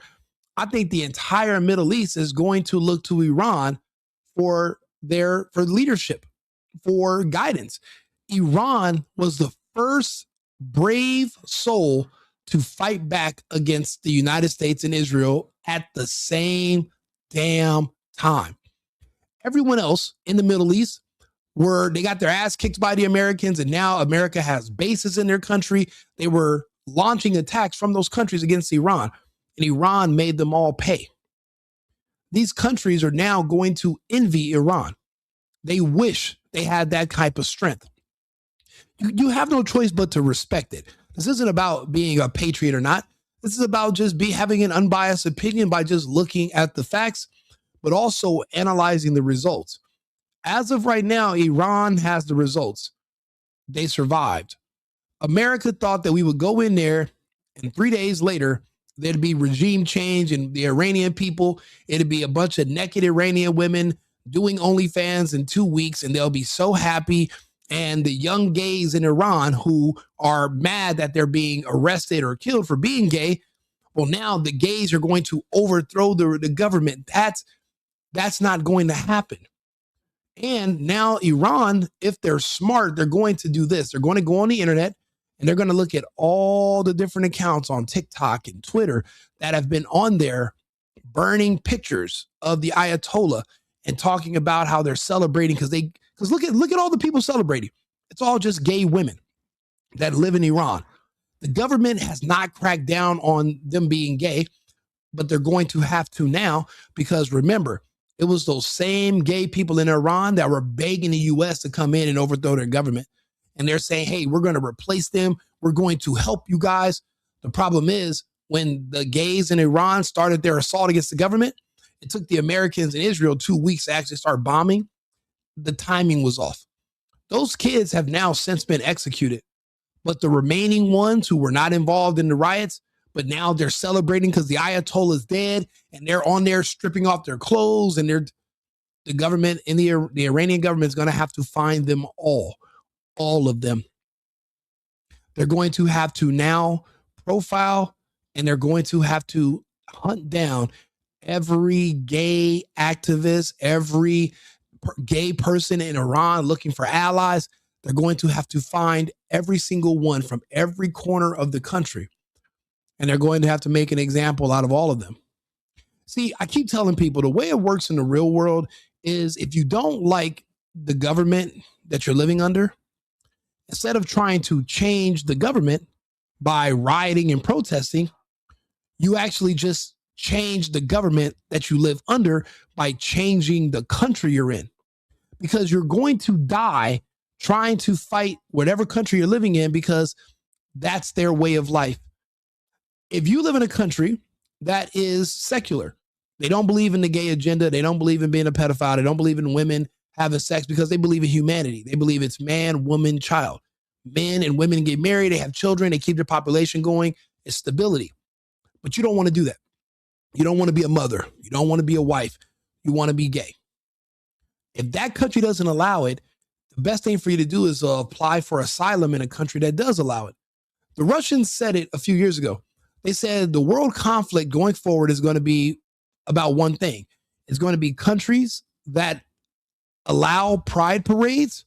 I think the entire Middle East is going to look to Iran for leadership, for guidance. Iran was the first brave soul to fight back against the United States and Israel at the same damn time. Everyone else in the Middle East they got their ass kicked by the Americans, and now America has bases in their country. They were launching attacks from those countries against Iran, and Iran made them all pay. These countries are now going to envy Iran. They wish they had that type of strength. You have no choice but to respect it. This isn't about being a patriot or not. This is about just having an unbiased opinion by just looking at the facts, but also analyzing the results. As of right now, Iran has the results. They survived. America thought that we would go in there And 3 days later, there'd be regime change and the Iranian people, it'd be a bunch of naked Iranian women doing OnlyFans in 2 weeks, and they'll be so happy. And the young gays in Iran who are mad that they're being arrested or killed for being gay, well, now the gays are going to overthrow the government. That's not going to happen. And now Iran, if they're smart, they're going to do this. They're going to go on the internet and they're going to look at all the different accounts on TikTok and Twitter that have been on there burning pictures of the Ayatollah and talking about how they're celebrating because look at all the people celebrating. It's all just gay women that live in Iran. The government has not cracked down on them being gay, but they're going to have to now because remember, it was those same gay people in Iran that were begging the U.S. to come in and overthrow their government. And they're saying, hey, we're going to replace them. We're going to help you guys. The problem is when the gays in Iran started their assault against the government, it took the Americans in Israel 2 weeks to actually start bombing. The timing was off. Those kids have now since been executed. But the remaining ones who were not involved in the riots, but now they're celebrating because the Ayatollah is dead and they're on there stripping off their clothes and the government and the Iranian government is going to have to find them all of them. They're going to have to now profile and they're going to have to hunt down every gay activist, every gay person in Iran looking for allies. They're going to have to find every single one from every corner of the country. And they're going to have to make an example out of all of them. See, I keep telling people the way it works in the real world is if you don't like the government that you're living under, instead of trying to change the government by rioting and protesting, you actually just change the government that you live under by changing the country you're in. Because you're going to die trying to fight whatever country you're living in because that's their way of life. If you live in a country that is secular, they don't believe in the gay agenda. They don't believe in being a pedophile. They don't believe in women having sex because they believe in humanity. They believe it's man, woman, child. Men and women get married. They have children. They keep their population going. It's stability. But you don't want to do that. You don't want to be a mother. You don't want to be a wife. You want to be gay. If that country doesn't allow it, the best thing for you to do is apply for asylum in a country that does allow it. The Russians said it a few years ago. They said the world conflict going forward is going to be about one thing. It's going to be countries that allow pride parades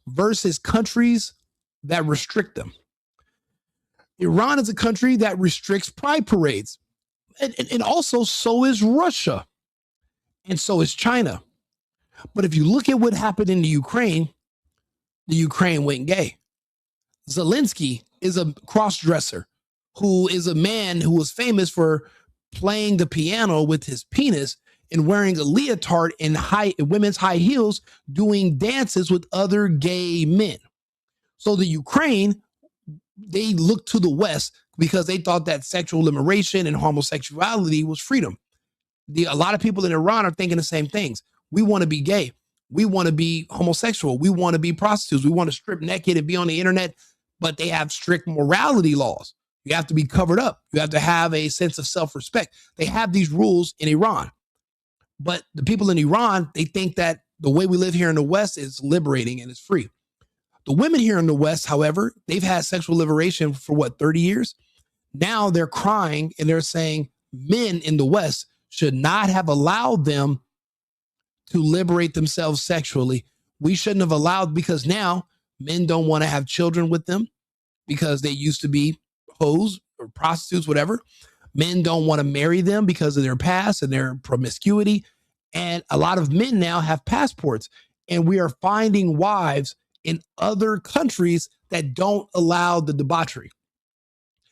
versus countries that restrict them. Iran is a country that restricts pride parades. And also so is Russia. And so is China. But if you look at what happened in the Ukraine went gay. Zelensky is a cross-dresser who is a man who was famous for playing the piano with his penis and wearing a leotard and women's high heels doing dances with other gay men. So the Ukraine, they looked to the West because they thought that sexual liberation and homosexuality was freedom. A lot of people in Iran are thinking the same things. We want to be gay. We want to be homosexual. We want to be prostitutes. We want to strip naked and be on the internet, but they have strict morality laws. You have to be covered up. You have to have a sense of self-respect. They have these rules in Iran. But the people in Iran, they think that the way we live here in the West is liberating and it's free. The women here in the West, however, they've had sexual liberation for 30 years? Now they're crying and they're saying men in the West should not have allowed them to liberate themselves sexually. We shouldn't have allowed, because now men don't want to have children with them because they used to be hoes or prostitutes, whatever. Men don't want to marry them because of their past and their promiscuity. And a lot of men now have passports, and we are finding wives in other countries that don't allow the debauchery.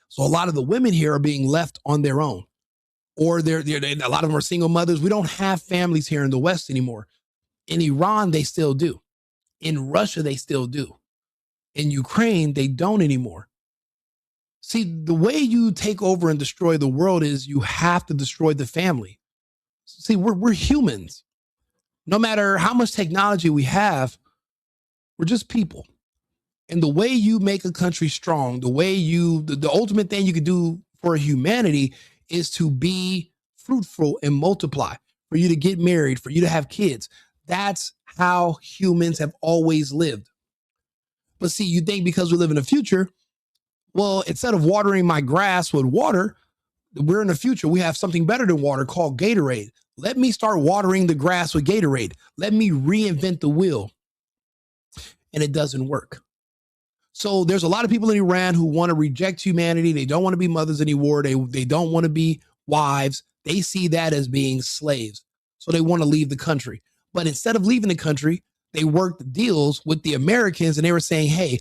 So a lot of the women here are being left on their own, or a lot of them are single mothers. We don't have families here in the West anymore. In Iran, they still do. In Russia, they still do. In Ukraine, they don't anymore. See, the way you take over and destroy the world is you have to destroy the family. See, we're humans. No matter how much technology we have, we're just people. And the way you make a country strong, the ultimate thing you could do for humanity is to be fruitful and multiply, for you to get married, for you to have kids. That's how humans have always lived. But see, you think because we live in the future, well, instead of watering my grass with water, we're in the future. We have something better than water called Gatorade. Let me start watering the grass with Gatorade. Let me reinvent the wheel. And it doesn't work. So there's a lot of people in Iran who want to reject humanity. They don't want to be mothers anymore. They don't want to be wives. They see that as being slaves. So they want to leave the country. But instead of leaving the country, they worked deals with the Americans, and they were saying, hey,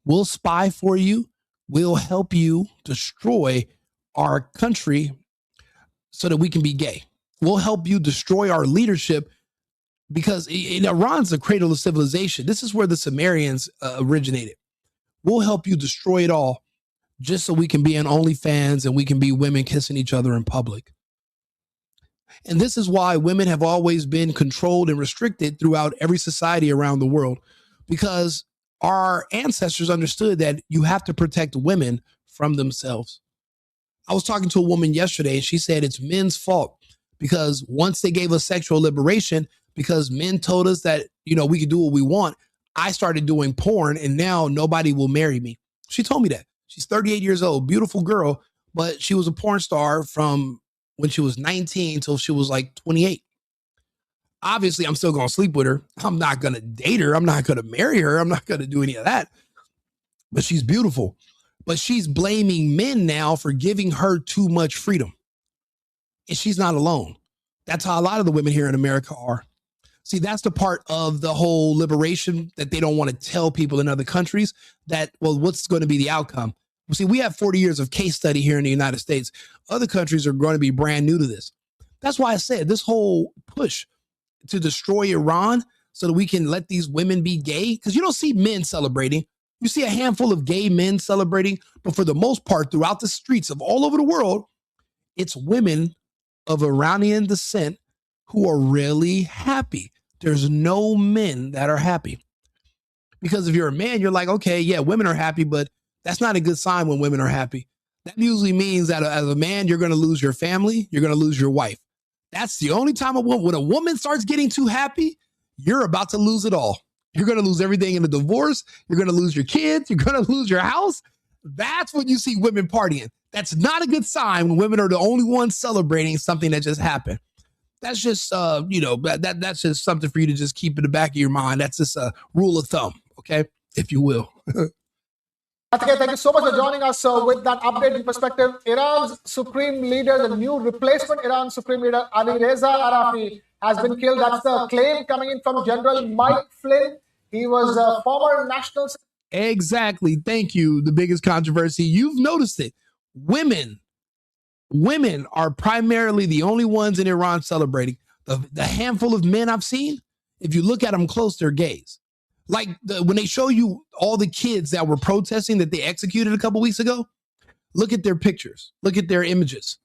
we'll spy for you. We'll help you destroy our country so that we can be gay. We'll help you destroy our leadership, because in Iran's the cradle of civilization. This is where the Sumerians originated. We'll help you destroy it all just so we can be on OnlyFans and we can be women kissing each other in public. And this is why women have always been controlled and restricted throughout every society around the world, because our ancestors understood that you have to protect women from themselves. I was talking to a woman yesterday, and she said it's men's fault, because once they gave us sexual liberation, because men told us that, we could do what we want, I started doing porn, and now nobody will marry me. She told me that. She's 38 years old, beautiful girl, but she was a porn star from when she was 19 till she was like 28. Obviously, I'm still going to sleep with her. I'm not going to date her. I'm not going to marry her. I'm not going to do any of that. But she's beautiful. But she's blaming men now for giving her too much freedom. And she's not alone. That's how a lot of the women here in America are. See, that's the part of the whole liberation that they don't want to tell people in other countries that, well, what's going to be the outcome? Well, see, we have 40 years of case study here in the United States. Other countries are going to be brand new to this. That's why I said this whole push to destroy Iran so that we can let these women be gay, because you don't see men celebrating. You see a handful of gay men celebrating, but for the most part, throughout the streets of all over the world, it's women of Iranian descent who are really happy. There's no men that are happy. Because if you're a man, you're like, okay, yeah, women are happy, but that's not a good sign when women are happy. That usually means that as a man, you're going to lose your family, you're going to lose your wife. That's the only time when a woman starts getting too happy, you're about to lose it all. You're going to lose everything in a divorce. You're going to lose your kids. You're going to lose your house. That's when you see women partying. That's not a good sign when women are the only ones celebrating something that just happened. That's just, that's just something for you to just keep in the back of your mind. That's just a rule of thumb, okay, if you will. Okay, thank you so much for joining us. So with that update in perspective, Iran's supreme leader, the new replacement Iran supreme leader, Ali Reza Arafi, has been killed. That's the claim coming in from General Mike Flynn. He was a former national... Exactly. Thank you. The biggest controversy. You've noticed it. Women are primarily the only ones in Iran celebrating. The handful of men I've seen, if you look at them close, they're gays. Like when they show you all the kids that were protesting that they executed a couple weeks ago, look at their pictures. Look at their images.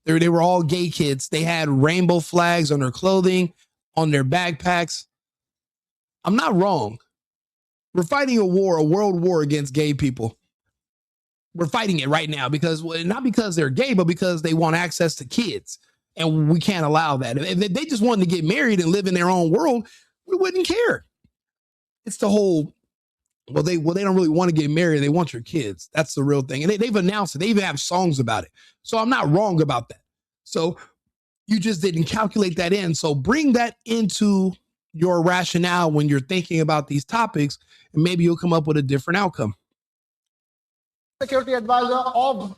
They were all gay kids. They had rainbow flags on their clothing, on their backpacks. I'm not wrong. We're fighting a world war against gay people. We're fighting it right now because, not because they're gay, but because they want access to kids. And we can't allow that. If they just wanted to get married and live in their own world, we wouldn't care. It's the whole, they don't really want to get married. They want your kids. That's the real thing. And they've announced it. They even have songs about it. So I'm not wrong about that. So you just didn't calculate that in. So bring that into your rationale when you're thinking about these topics, and maybe you'll come up with a different outcome. Security advisor of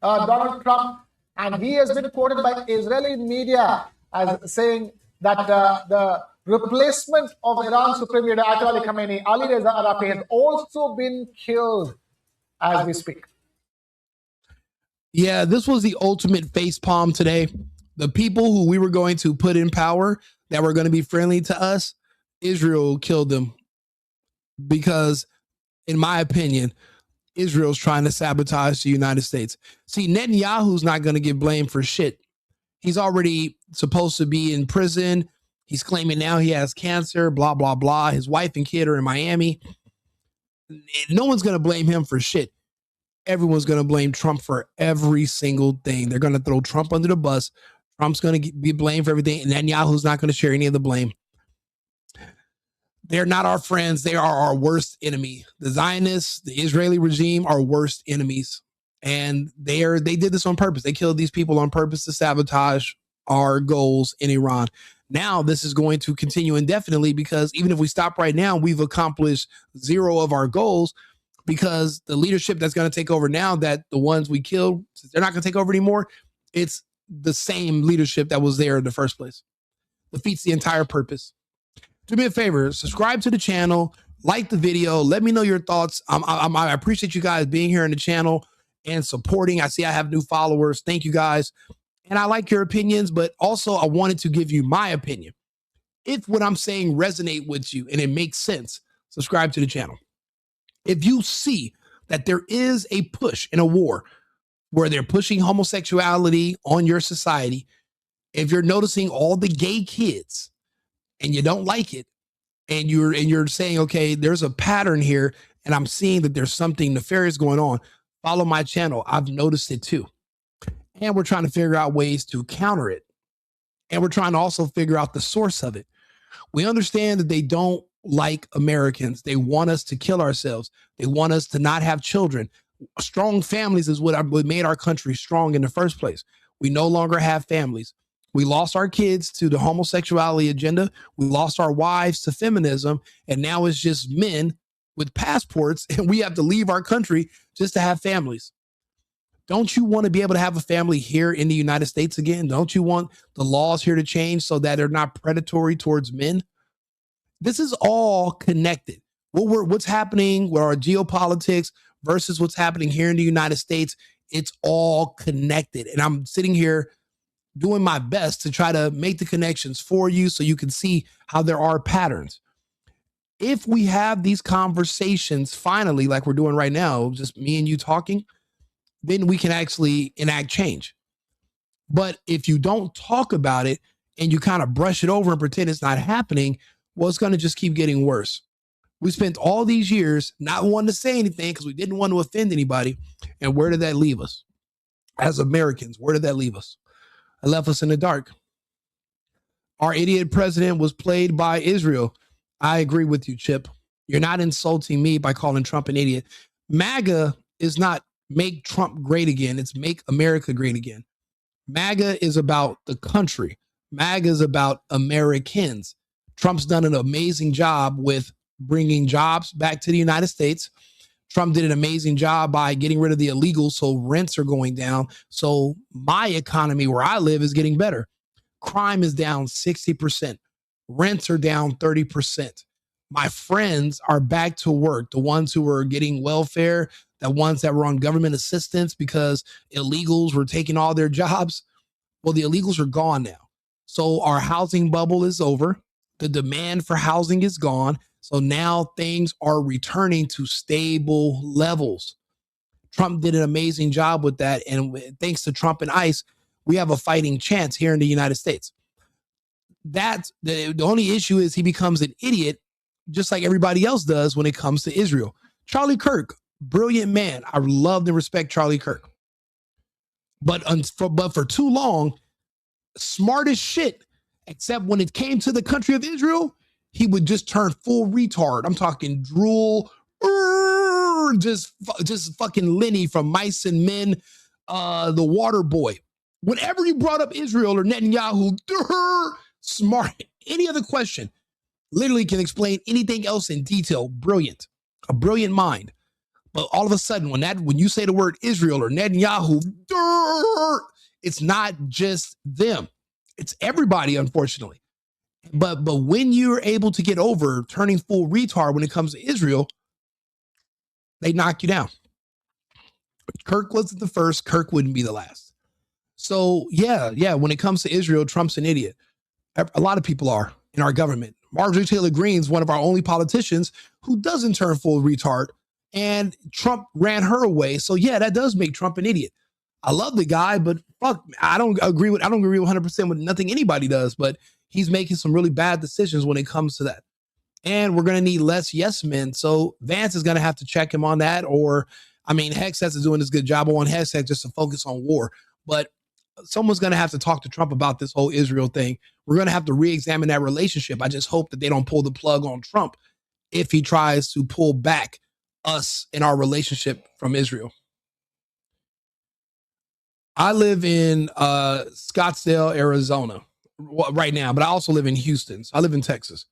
Donald Trump, and he has been quoted by Israeli media as saying that the replacement of Iran's supreme leader Ayatollah Ali Khamenei, Ali Reza Arafi, has also been killed as we speak. Yeah, this was the ultimate facepalm today. The people who we were going to put in power that were going to be friendly to us, Israel killed them because, in my opinion, Israel's trying to sabotage the United States. See, Netanyahu's not going to get blamed for shit. He's already supposed to be in prison. He's claiming now he has cancer, blah, blah, blah. His wife and kid are in Miami. No one's going to blame him for shit. everyone's going to blame Trump for every single thing. They're going to throw Trump under the bus. Trump's going to be blamed for everything, and Netanyahu's not going to share any of the blame. They're not our friends. They are our worst enemy. The Zionists, the Israeli regime, are worst enemies. And they did this on purpose. They killed these people on purpose to sabotage our goals in Iran. Now this is going to continue indefinitely, because even if we stop right now, we've accomplished zero of our goals, because the leadership that's going to take over now, that the ones we killed, they're not going to take over anymore. It's the same leadership that was there in the first place. Defeats the entire purpose. Do me a favor, subscribe to the channel, like the video, let me know your thoughts. I appreciate you guys being here on the channel and supporting. I see I have new followers. Thank you guys. And I like your opinions, but also I wanted to give you my opinion. If what I'm saying resonate with you and it makes sense, subscribe to the channel. If you see that there is a push in a war where they're pushing homosexuality on your society, if you're noticing all the gay kids and you don't like it, and you're saying, okay, there's a pattern here, and I'm seeing that there's something nefarious going on, follow my channel. I've noticed it too. And we're trying to figure out ways to counter it. And we're trying to also figure out the source of it. We understand that they don't like Americans. They want us to kill ourselves. They want us to not have children. Strong families is what made our country strong in the first place. We no longer have families. We lost our kids to the homosexuality agenda. We lost our wives to feminism. And now it's just men with passports, and we have to leave our country just to have families. Don't you want to be able to have a family here in the United States again? Don't you want the laws here to change so that they're not predatory towards men? This is all connected. What's happening with our geopolitics versus what's happening here in the United States, it's all connected. And I'm sitting here doing my best to try to make the connections for you so you can see how there are patterns. If we have these conversations finally, like we're doing right now, just me and you talking, then we can actually enact change. But if you don't talk about it and you kind of brush it over and pretend it's not happening, well, it's going to just keep getting worse. We spent all these years not wanting to say anything because we didn't want to offend anybody. And where did that leave us? As Americans, where did that leave us? It left us in the dark. Our idiot president was played by Israel. I agree with you, Chip. You're not insulting me by calling Trump an idiot. MAGA is not make Trump great again. It's make America great again. MAGA is about the country. MAGA is about Americans. Trump's done an amazing job with bringing jobs back to the United States. Trump did an amazing job by getting rid of the illegals, so rents are going down. So my economy where I live is getting better. Crime is down 60%. Rents are down 30%. My friends are back to work. The ones who were getting welfare, the ones that were on government assistance because illegals were taking all their jobs. Well, the illegals are gone now. So our housing bubble is over. The demand for housing is gone. So now things are returning to stable levels. Trump did an amazing job with that. And thanks to Trump and ICE, we have a fighting chance here in the United States. That's the only issue is he becomes an idiot, just like everybody else does when it comes to Israel. Charlie Kirk, brilliant man. I love and respect Charlie Kirk. But for too long, smart as shit, except when it came to the country of Israel, he would just turn full retard. I'm talking drool, just fucking Lenny from Mice and Men, the water boy. Whenever you brought up Israel or Netanyahu, smart. Any other question, literally can explain anything else in detail. Brilliant, a brilliant mind. But all of a sudden, when you say the word Israel or Netanyahu, it's not just them. It's everybody, unfortunately. But when you're able to get over turning full retard when it comes to Israel, they knock you down. Kirk wasn't the first. Kirk wouldn't be the last. So yeah. When it comes to Israel, Trump's an idiot. A lot of people are in our government. Marjorie Taylor Greene's one of our only politicians who doesn't turn full retard, and Trump ran her away. So yeah, that does make Trump an idiot. I love the guy, but fuck, I don't agree with 100% with nothing anybody does, but he's making some really bad decisions when it comes to that. And we're going to need less yes men. So Vance is going to have to check him on that, or I mean, Hexet is doing this good job. I want Hexet just to focus on war. But someone's going to have to talk to Trump about this whole Israel thing. We're going to have to re-examine that relationship. I just hope that they don't pull the plug on Trump if he tries to pull back us in our relationship from Israel. I live in Scottsdale, Arizona right now, but I also live in Houston. So I live in Texas.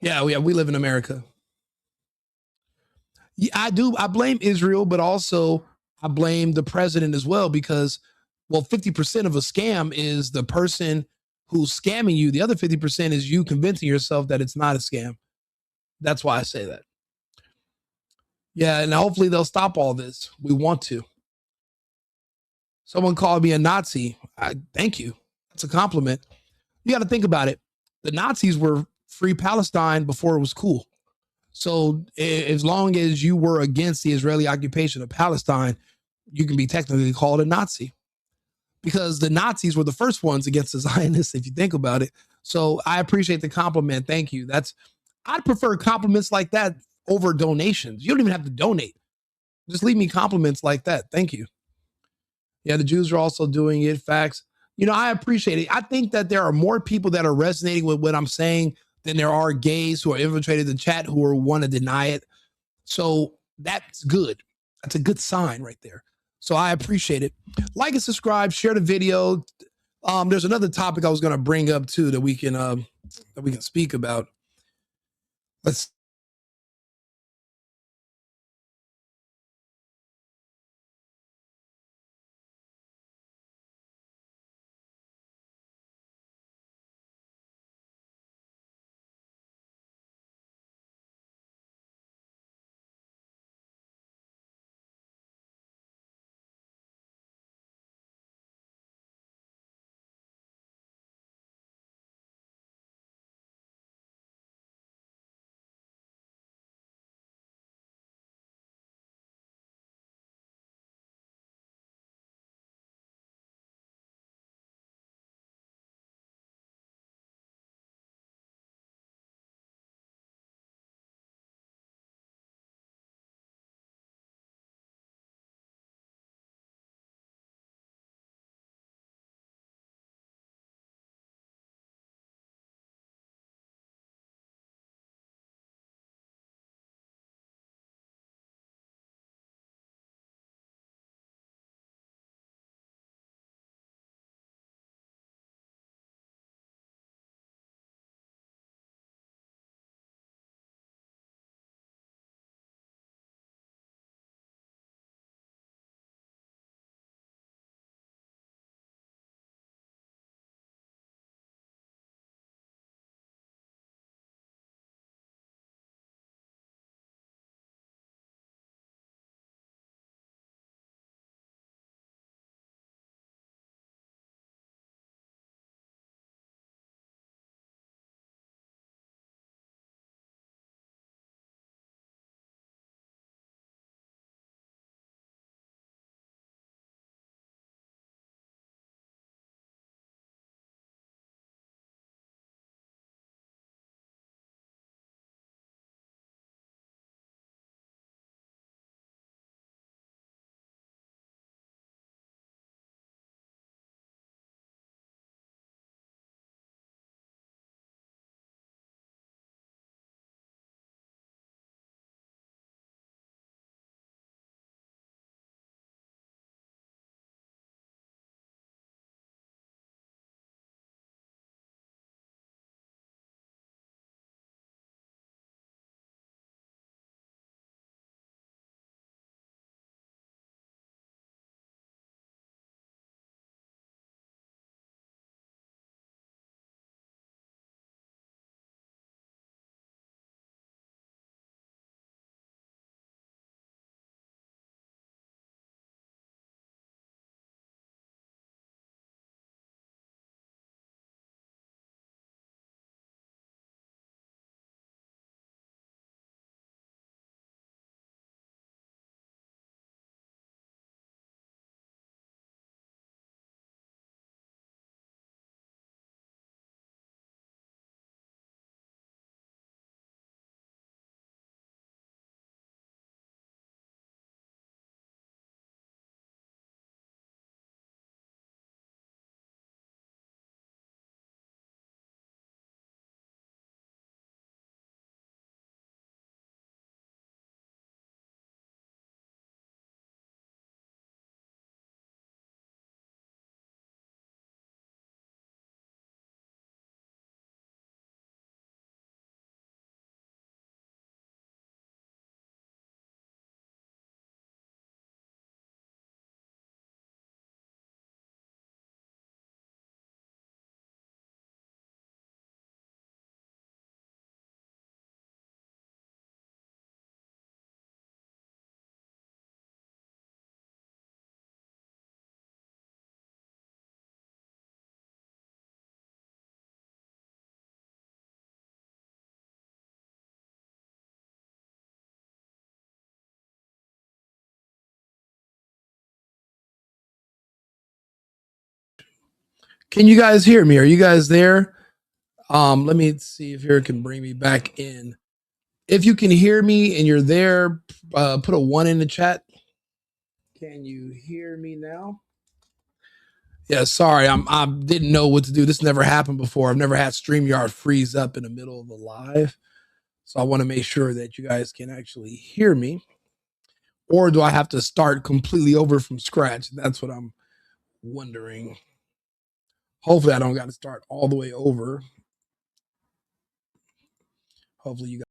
Yeah, we live in America. Yeah, I do. I blame Israel, but also I blame the president as well because, well, 50% of a scam is the person who's scamming you. The other 50% is you convincing yourself that it's not a scam. That's why I say that. Yeah, and hopefully they'll stop all this. We want to. Someone called me a Nazi. Thank you. That's a compliment. You got to think about it. The Nazis were free Palestine before it was cool. So as long as you were against the Israeli occupation of Palestine, you can be technically called a Nazi because the Nazis were the first ones against the Zionists, if you think about it. So I appreciate the compliment. Thank you. I'd prefer compliments like that over donations. You don't even have to donate. Just leave me compliments like that. Thank you. Yeah, the Jews are also doing it. Facts. I appreciate it. I think that there are more people that are resonating with what I'm saying than there are gays who are infiltrated the chat who want to deny it. So that's good. That's a good sign right there. So I appreciate it. Like and subscribe, share the video. There's another topic I was going to bring up too that we can speak about. Let's Can you guys hear me? Are you guys there? Let me see if here can bring me back in. If you can hear me and you're there, put a 1 in the chat. Can you hear me now? Yeah, sorry, I didn't know what to do. This never happened before. I've never had StreamYard freeze up in the middle of a live. So I want to make sure that you guys can actually hear me. Or do I have to start completely over from scratch? That's what I'm wondering. Hopefully I don't got to start all the way over. Hopefully you guys.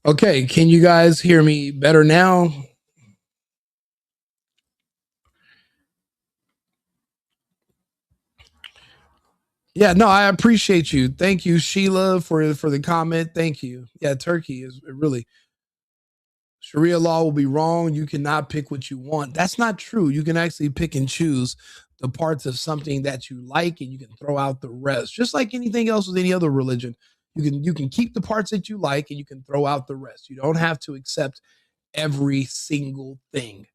Okay, can you guys hear me better now? Yeah, no, I appreciate you. Thank you, Sheila, for the comment. Thank you. Yeah, Turkey is really Sharia law will be wrong. You cannot pick what you want. That's not true. You can actually pick and choose the parts of something that you like, and you can throw out the rest. Just like anything else with any other religion, you can keep the parts that you like, and you can throw out the rest. You don't have to accept every single thing.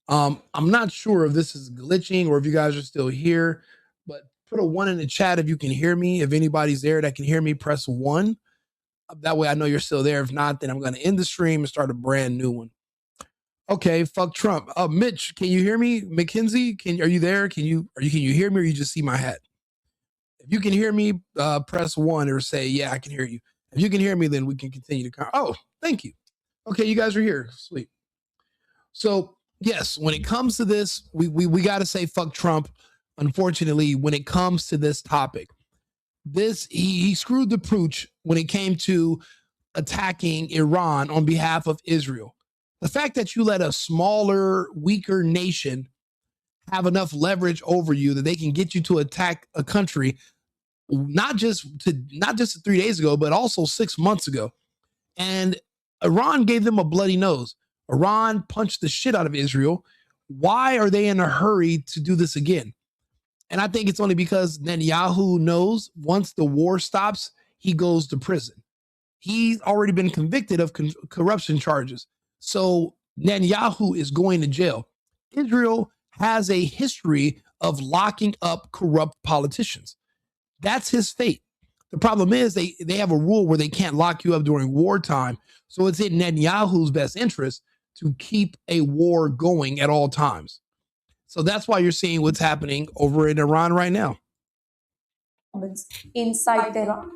I'm not sure if this is glitching or if you guys are still here, but put a 1 in the chat if you can hear me. If anybody's there that can hear me, press 1. That way I know you're still there. If not, then I'm going to end the stream and start a brand new one. Okay, fuck Trump. Mitch, can you hear me? Mackenzie, are you there? Can you hear me, or you just see my hat? If you can hear me, press 1 or say, yeah, I can hear you. If you can hear me, then we can continue to oh, thank you. Okay, you guys are here. Sweet. So yes, when it comes to this, we got to say fuck Trump. Unfortunately, when it comes to this topic, he screwed the pooch when it came to attacking Iran on behalf of Israel. The fact that you let a smaller, weaker nation have enough leverage over you that they can get you to attack a country, not just 3 days ago, but also 6 months ago. And Iran gave them a bloody nose. Iran punched the shit out of Israel. Why are they in a hurry to do this again? And I think it's only because Netanyahu knows once the war stops, he goes to prison. He's already been convicted of corruption charges. So Netanyahu is going to jail. Israel has a history of locking up corrupt politicians. That's his fate. The problem is they have a rule where they can't lock you up during wartime. So it's in Netanyahu's best interest to keep a war going at all times. So that's why you're seeing what's happening over in Iran right now. Inside Tehran.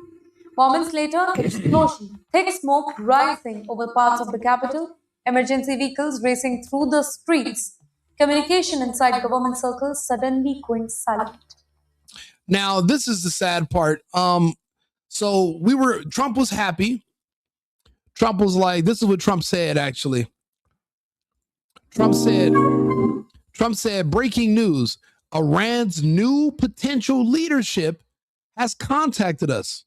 Moments later, explosion, thick smoke rising over parts of the capital, emergency vehicles racing through the streets, communication inside government circles suddenly going silent. Now, this is the sad part. So Trump was happy. Trump was like, this is what Trump said, actually. Trump said, breaking news, Iran's new potential leadership has contacted us.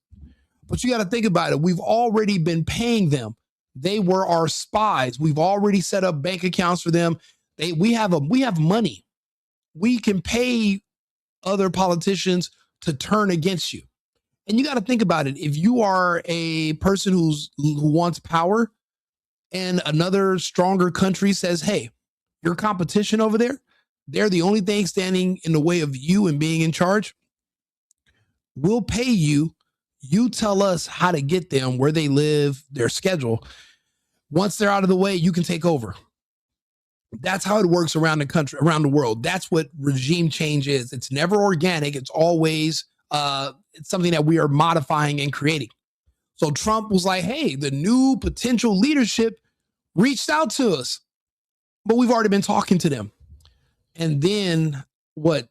But you got to think about it. We've already been paying them. They were our spies. We've already set up bank accounts for them. We have money. We can pay other politicians to turn against you. And you got to think about it. If you are a person who wants power and another stronger country says, hey, your competition over there, they're the only thing standing in the way of you and being in charge. We'll pay you. You tell us how to get them, where they live, their schedule. Once they're out of the way, you can take over. That's how it works around the country, around the world. That's what regime change is. It's never organic. It's always it's something that we are modifying and creating. So Trump was like, hey, the new potential leadership reached out to us, but we've already been talking to them. And then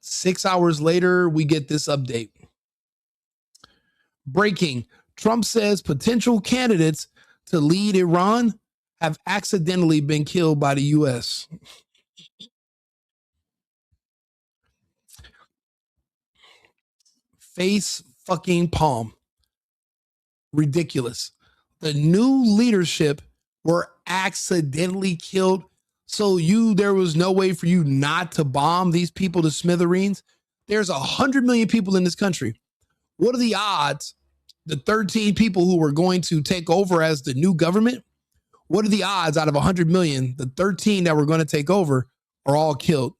6 hours later, we get this update. Breaking. Trump says potential candidates to lead Iran have accidentally been killed by the U.S. Face fucking palm. Ridiculous. The new leadership were accidentally killed. So there was no way for you not to bomb these people to smithereens. There's 100 million people in this country. What are the odds? The 13 people who were going to take over as the new government, what are the odds out of 100 million, the 13 that were going to take over are all killed?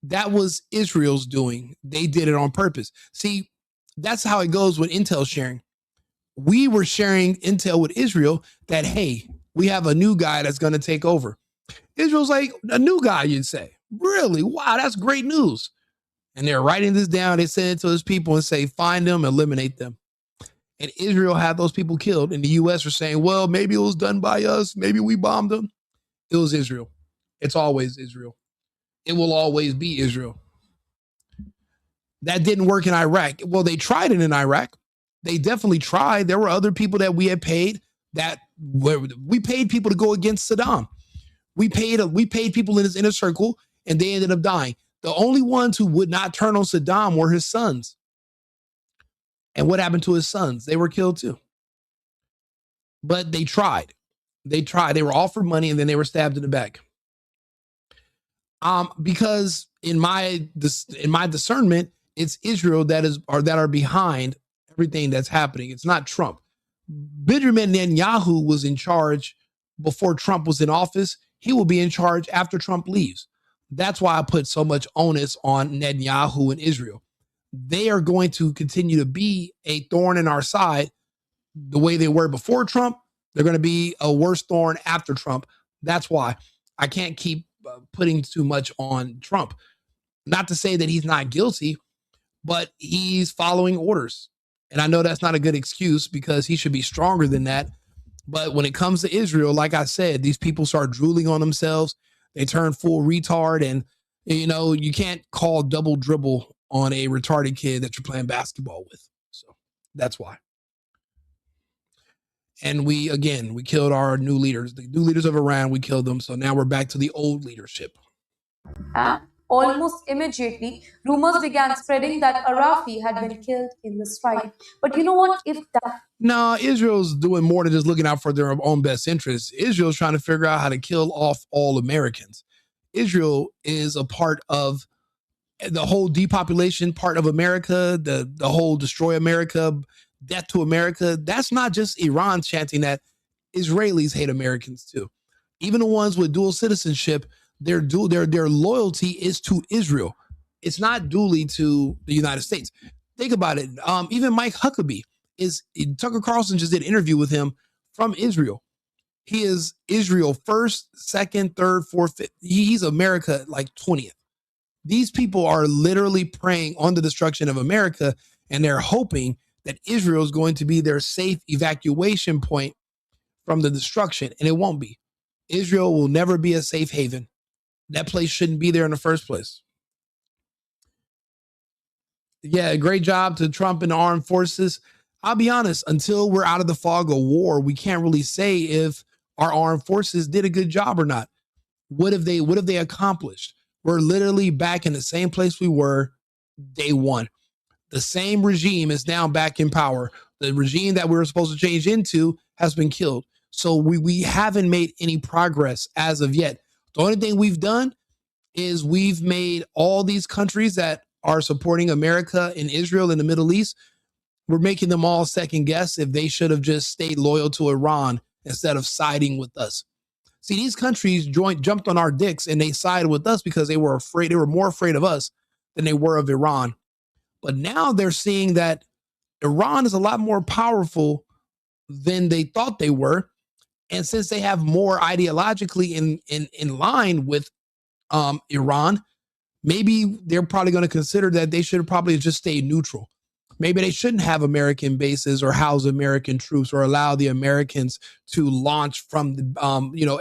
That was Israel's doing. They did it on purpose. See, that's how it goes with intel sharing. We were sharing intel with Israel that, hey, we have a new guy that's going to take over. Israel's like, a new guy, you'd say. Really? Wow, that's great news. And they're writing this down. They send it to his people and say, find them, eliminate them. And Israel had those people killed. And the U.S. were saying, well, maybe it was done by us. Maybe we bombed them. It was Israel. It's always Israel. It will always be Israel. That didn't work in Iraq. Well, they tried it in Iraq. They definitely tried. There were other people that we had paid we paid people to go against Saddam. We paid people in his inner circle, and they ended up dying. The only ones who would not turn on Saddam were his sons. And what happened to his sons? They were killed too. But they tried. They were offered money, and then they were stabbed in the back. Because in my discernment, it's Israel that are behind everything that's happening. It's not Trump. Benjamin Netanyahu was in charge before Trump was in office. He will be in charge after Trump leaves. That's why I put so much onus on Netanyahu and Israel. They are going to continue to be a thorn in our side the way they were before Trump. They're going to be a worse thorn after Trump. That's why I can't keep putting too much on Trump. Not to say that he's not guilty, but he's following orders. And I know that's not a good excuse because he should be stronger than that. But when it comes to Israel, like I said, these people start drooling on themselves. They turn full retard. And, you can't call double dribble on a retarded kid that you're playing basketball with. So that's why. And we killed our new leaders. The new leaders of Iran, we killed them. So now we're back to the old leadership. Almost immediately, rumors began spreading that Arafi had been killed in the strike. But you know what? No, Israel's doing more than just looking out for their own best interests. Israel's trying to figure out how to kill off all Americans. Israel is a part of the whole depopulation part of America, the whole destroy America, death to America. That's not just Iran chanting that. Israelis hate Americans too. Even the ones with dual citizenship, their loyalty is to Israel. It's not duly to the United States. Think about it. Even Mike Huckabee Tucker Carlson just did an interview with him from Israel. He is Israel first, second, third, fourth, fifth. He's America like 20th. These people are literally preying on the destruction of America, and they're hoping that Israel is going to be their safe evacuation point from the destruction, and it won't be. Israel will never be a safe haven. That place shouldn't be there in the first place. Yeah, great job to Trump and the armed forces. I'll be honest, until we're out of the fog of war, we can't really say if our armed forces did a good job or not. What have they accomplished? We're literally back in the same place we were day one. The same regime is now back in power. The regime that we were supposed to change into has been killed. So we haven't made any progress as of yet. The only thing we've done is we've made all these countries that are supporting America and Israel in the Middle East, we're making them all second guess if they should have just stayed loyal to Iran instead of siding with us. See, these countries jumped on our dicks and they sided with us because they were afraid. They were more afraid of us than they were of Iran. But now they're seeing that Iran is a lot more powerful than they thought they were. And since they have more ideologically in line with Iran, maybe they're probably going to consider that they should probably just stay neutral. Maybe they shouldn't have American bases or house American troops or allow the Americans to launch from the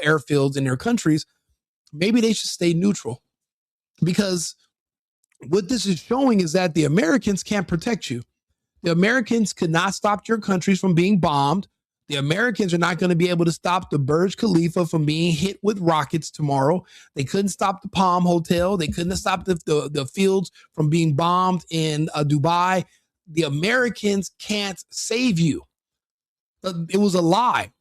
airfields in their countries. Maybe they should stay neutral, because what this is showing is that the Americans can't protect you. The Americans could not stop your countries from being bombed. The Americans are not going to be able to stop the Burj Khalifa from being hit with rockets tomorrow. They couldn't stop the Palm Hotel. They couldn't stop the fields from being bombed in Dubai. The Americans can't save you. It was a lie.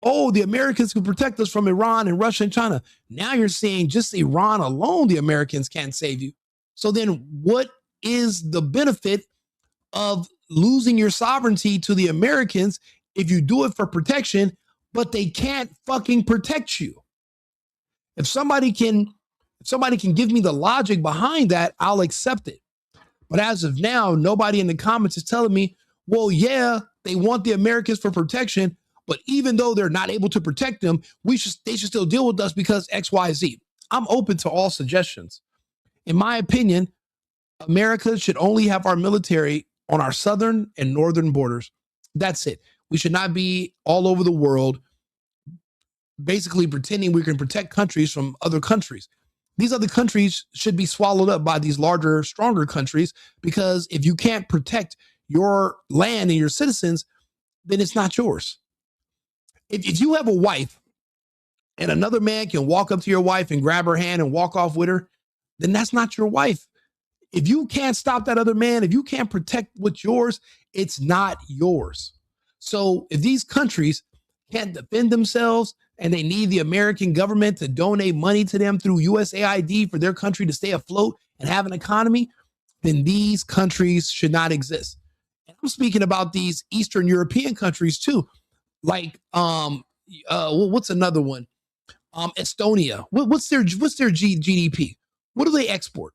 Oh, the Americans can protect us from Iran and Russia and China. Now you're saying just Iran alone, the Americans can't save you. So then what is the benefit of losing your sovereignty to the Americans if you do it for protection, but they can't fucking protect you? If somebody can give me the logic behind that, I'll accept it. But as of now, nobody in the comments is telling me, well, yeah, they want the Americans for protection, but even though they're not able to protect them, they should still deal with us because X, Y, Z. I'm open to all suggestions. In my opinion, America should only have our military on our southern and northern borders. That's it. We should not be all over the world basically pretending we can protect countries from other countries. These other countries should be swallowed up by these larger, stronger countries, because if you can't protect your land and your citizens, then it's not yours. If you have a wife and another man can walk up to your wife and grab her hand and walk off with her, then that's not your wife. If you can't stop that other man, if you can't protect what's yours, it's not yours. So if these countries can't defend themselves and they need the American government to donate money to them through USAID for their country to stay afloat and have an economy, then these countries should not exist. And I'm speaking about these Eastern European countries too. Like, what's another one? Estonia. What's their GDP? What do they export?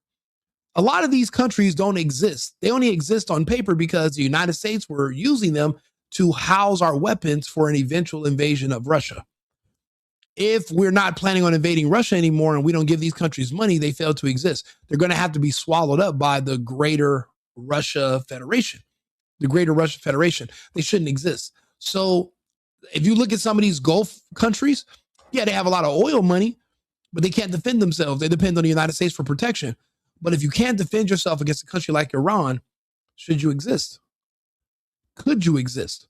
A lot of these countries don't exist. They only exist on paper because the United States were using them to house our weapons for an eventual invasion of Russia. If we're not planning on invading Russia anymore and we don't give these countries money, they fail to exist. They're going to have to be swallowed up by the Greater Russia Federation. The Greater Russia Federation. They shouldn't exist. So if you look at some of these Gulf countries, yeah, they have a lot of oil money, but they can't defend themselves. They depend on the United States for protection. But if you can't defend yourself against a country like Iran, should you exist? Could you exist?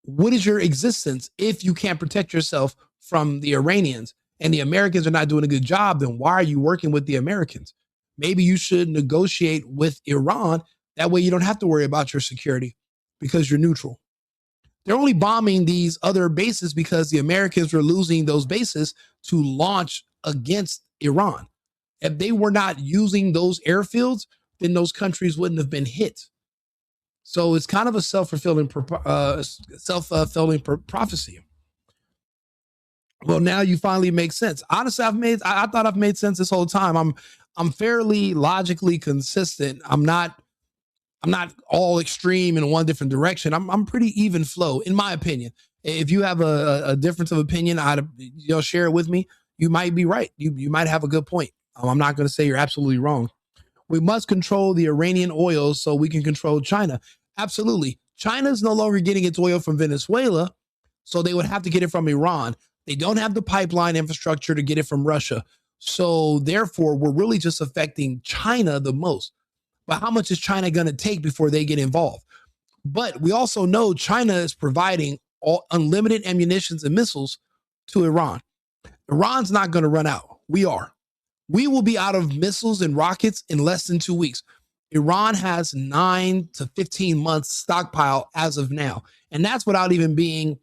What is your existence if you can't protect yourself from the Iranians and the Americans are not doing a good job? Then why are you working with the Americans? Maybe you should negotiate with Iran. That way you don't have to worry about your security because you're neutral. They're only bombing these other bases because the Americans were losing those bases to launch against Iran. If they were not using those airfields, then those countries wouldn't have been hit. So it's kind of a self-fulfilling prophecy. Well, now you finally make sense. Honestly, I thought I've made sense this whole time. I'm fairly logically consistent. I'm not all extreme in one different direction. I'm pretty even flow, in my opinion. If you have a difference of opinion, you'll share it with me. You might be right. You might have a good point. I'm not going to say you're absolutely wrong. We must control the Iranian oil so we can control China. Absolutely. China's no longer getting its oil from Venezuela, so they would have to get it from Iran. They don't have the pipeline infrastructure to get it from Russia. So therefore, we're really just affecting China the most. But how much is China going to take before they get involved? But we also know China is providing unlimited ammunitions and missiles to Iran. Iran's not going to run out. We are. We will be out of missiles and rockets in less than 2 weeks. Iran has 9 to 15 months stockpile as of now. And that's without even being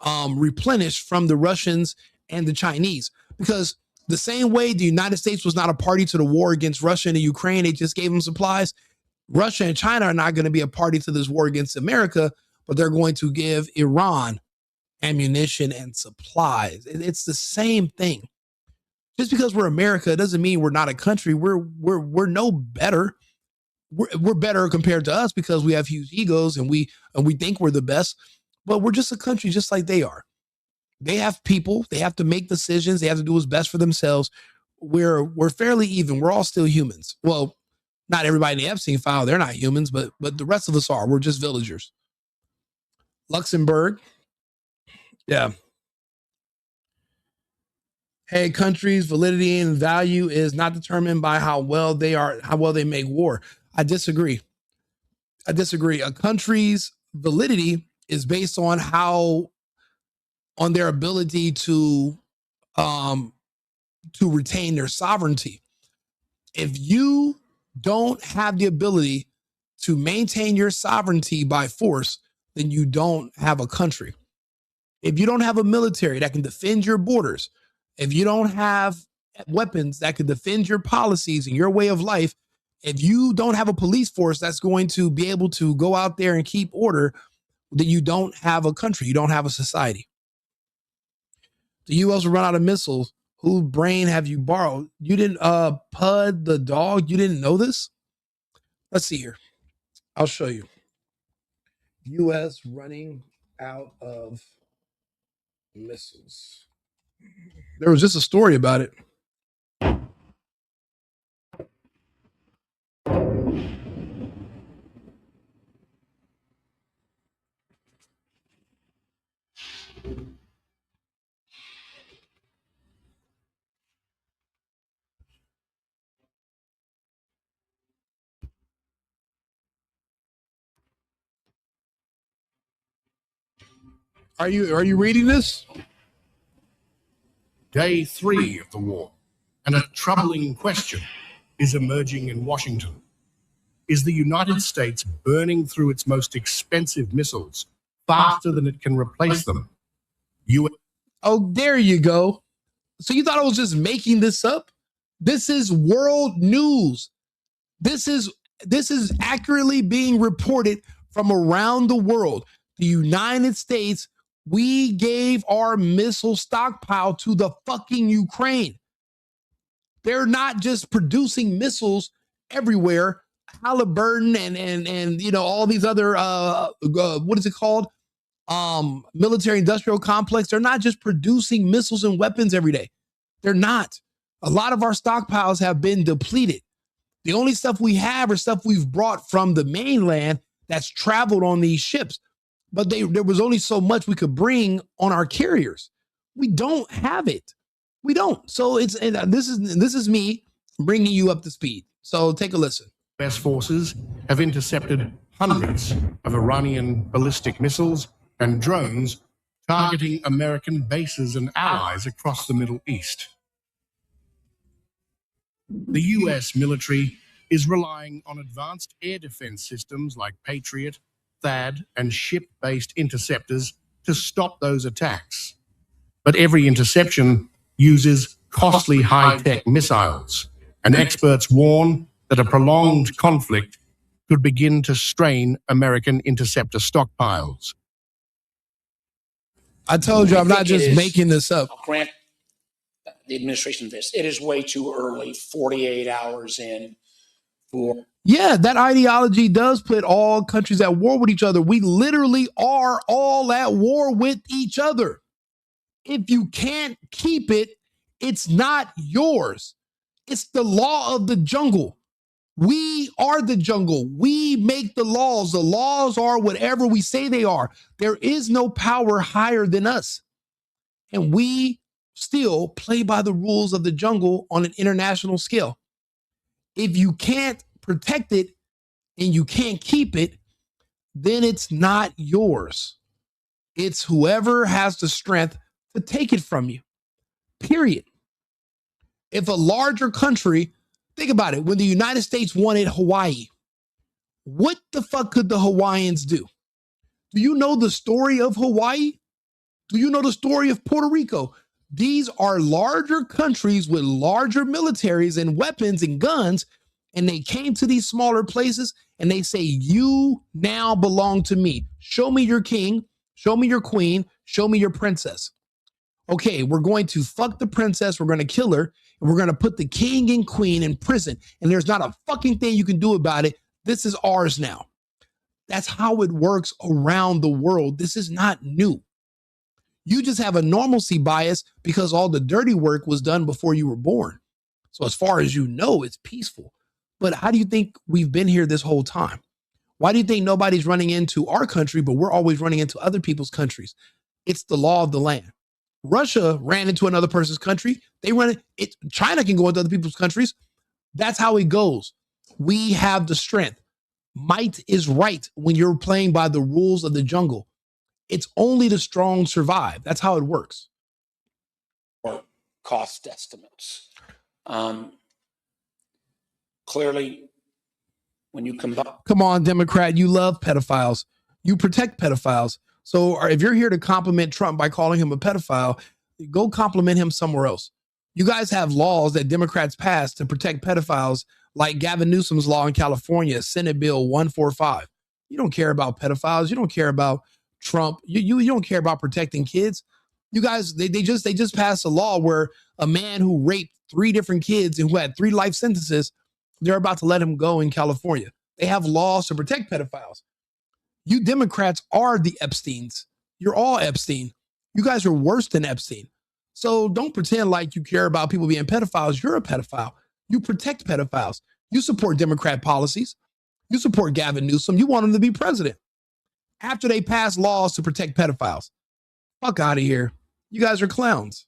replenished from the Russians and the Chinese. Because the same way the United States was not a party to the war against Russia and the Ukraine, they just gave them supplies. Russia and China are not going to be a party to this war against America, but they're going to give Iran ammunition and supplies. It's the same thing. Just because we're America doesn't mean we're not a country. We're no better. We're better compared to us because we have huge egos and we think we're the best, but we're just a country just like they are. They have people. They have to make decisions. They have to do what's best for themselves. We're fairly even. We're all still humans. Well, not everybody in the Epstein file. They're not humans, but the rest of us are. We're just villagers. Luxembourg. Yeah. Hey, countries' validity and value is not determined by how well they make war. I disagree. A country's validity is based on their ability to retain their sovereignty. If you don't have the ability to maintain your sovereignty by force, then you don't have a country. if you don't have a military that can defend your borders, if you don't have weapons that can defend your policies and your way of life, if you don't have a police force that's going to be able to go out there and keep order, then you don't have a country. You don't have a society. The U.S. will run out of missiles. Whose brain have you borrowed? You didn't Pud the dog? You didn't know this? Let's see here. I'll show you. U.S. running out of missiles. There was just a story about it. Are you reading this? Day 3 of the war, and a troubling question is emerging in Washington. Is the United States burning through its most expensive missiles faster than it can replace them? Oh, there you go. So you thought I was just making this up? This is world news. This is accurately being reported from around the world. The United States, we gave our missile stockpile to the fucking Ukraine. They're not just producing missiles everywhere. Halliburton and you know all these other what is it called? Military industrial complex. They're not just producing missiles and weapons every day. They're not. A lot of our stockpiles have been depleted. The only stuff we have are stuff we've brought from the mainland that's traveled on these ships. But there was only so much we could bring on our carriers. We don't have it. We don't. So this is me bringing you up to speed. So take a listen. U.S. forces have intercepted hundreds of Iranian ballistic missiles and drones targeting American bases and allies across the Middle East. The U.S. military is relying on advanced air defense systems like Patriot, THAAD, and ship-based interceptors to stop those attacks. But every interception uses costly high-tech missiles, and experts warn that a prolonged conflict could begin to strain American interceptor stockpiles. I told you I'm not just making this up. I'll grant the administration this. It is way too early, 48 hours in. Yeah, that ideology does put all countries at war with each other. We literally are all at war with each other. If you can't keep it, it's not yours. It's the law of the jungle. We are the jungle. We make the laws. The laws are whatever we say they are. There is no power higher than us. And we still play by the rules of the jungle on an international scale. If you can't protect it and you can't keep it, then it's not yours. It's whoever has the strength to take it from you. Period. If a larger country, think about it, when the United States wanted Hawaii, what the fuck could the Hawaiians do? Do you know the story of Hawaii? Do you know the story of Puerto Rico? These are larger countries with larger militaries and weapons and guns, and they came to these smaller places and they say, you now belong to me. Show me your king, show me your queen, show me your princess. Okay, we're going to fuck the princess, we're going to kill her, and we're going to put the king and queen in prison, and there's not a fucking thing you can do about it. This is ours now. That's how it works around the world. This is not new. You just have a normalcy bias because all the dirty work was done before you were born. So as far as you know, it's peaceful. But how do you think we've been here this whole time? Why do you think nobody's running into our country, but we're always running into other people's countries? It's the law of the land. Russia ran into another person's country. They run it. China can go into other people's countries. That's how it goes. We have the strength. Might is right when you're playing by the rules of the jungle. It's only the strong survive. That's how it works. Cost estimates. Clearly, when you combine. Come on, Democrat, you love pedophiles. You protect pedophiles. So if you're here to compliment Trump by calling him a pedophile, go compliment him somewhere else. You guys have laws that Democrats passed to protect pedophiles, like Gavin Newsom's law in California, Senate Bill 145. You don't care about pedophiles. You don't care about Trump. You don't care about protecting kids. You guys, they just passed a law where a man who raped 3 different kids and who had 3 life sentences, they're about to let him go in California. They have laws to protect pedophiles. You Democrats are the Epsteins. You're all Epstein. You guys are worse than Epstein. So don't pretend like you care about people being pedophiles. You're a pedophile. You protect pedophiles. You support Democrat policies. You support Gavin Newsom. You want him to be president. After they pass laws to protect pedophiles. Fuck out of here. You guys are clowns.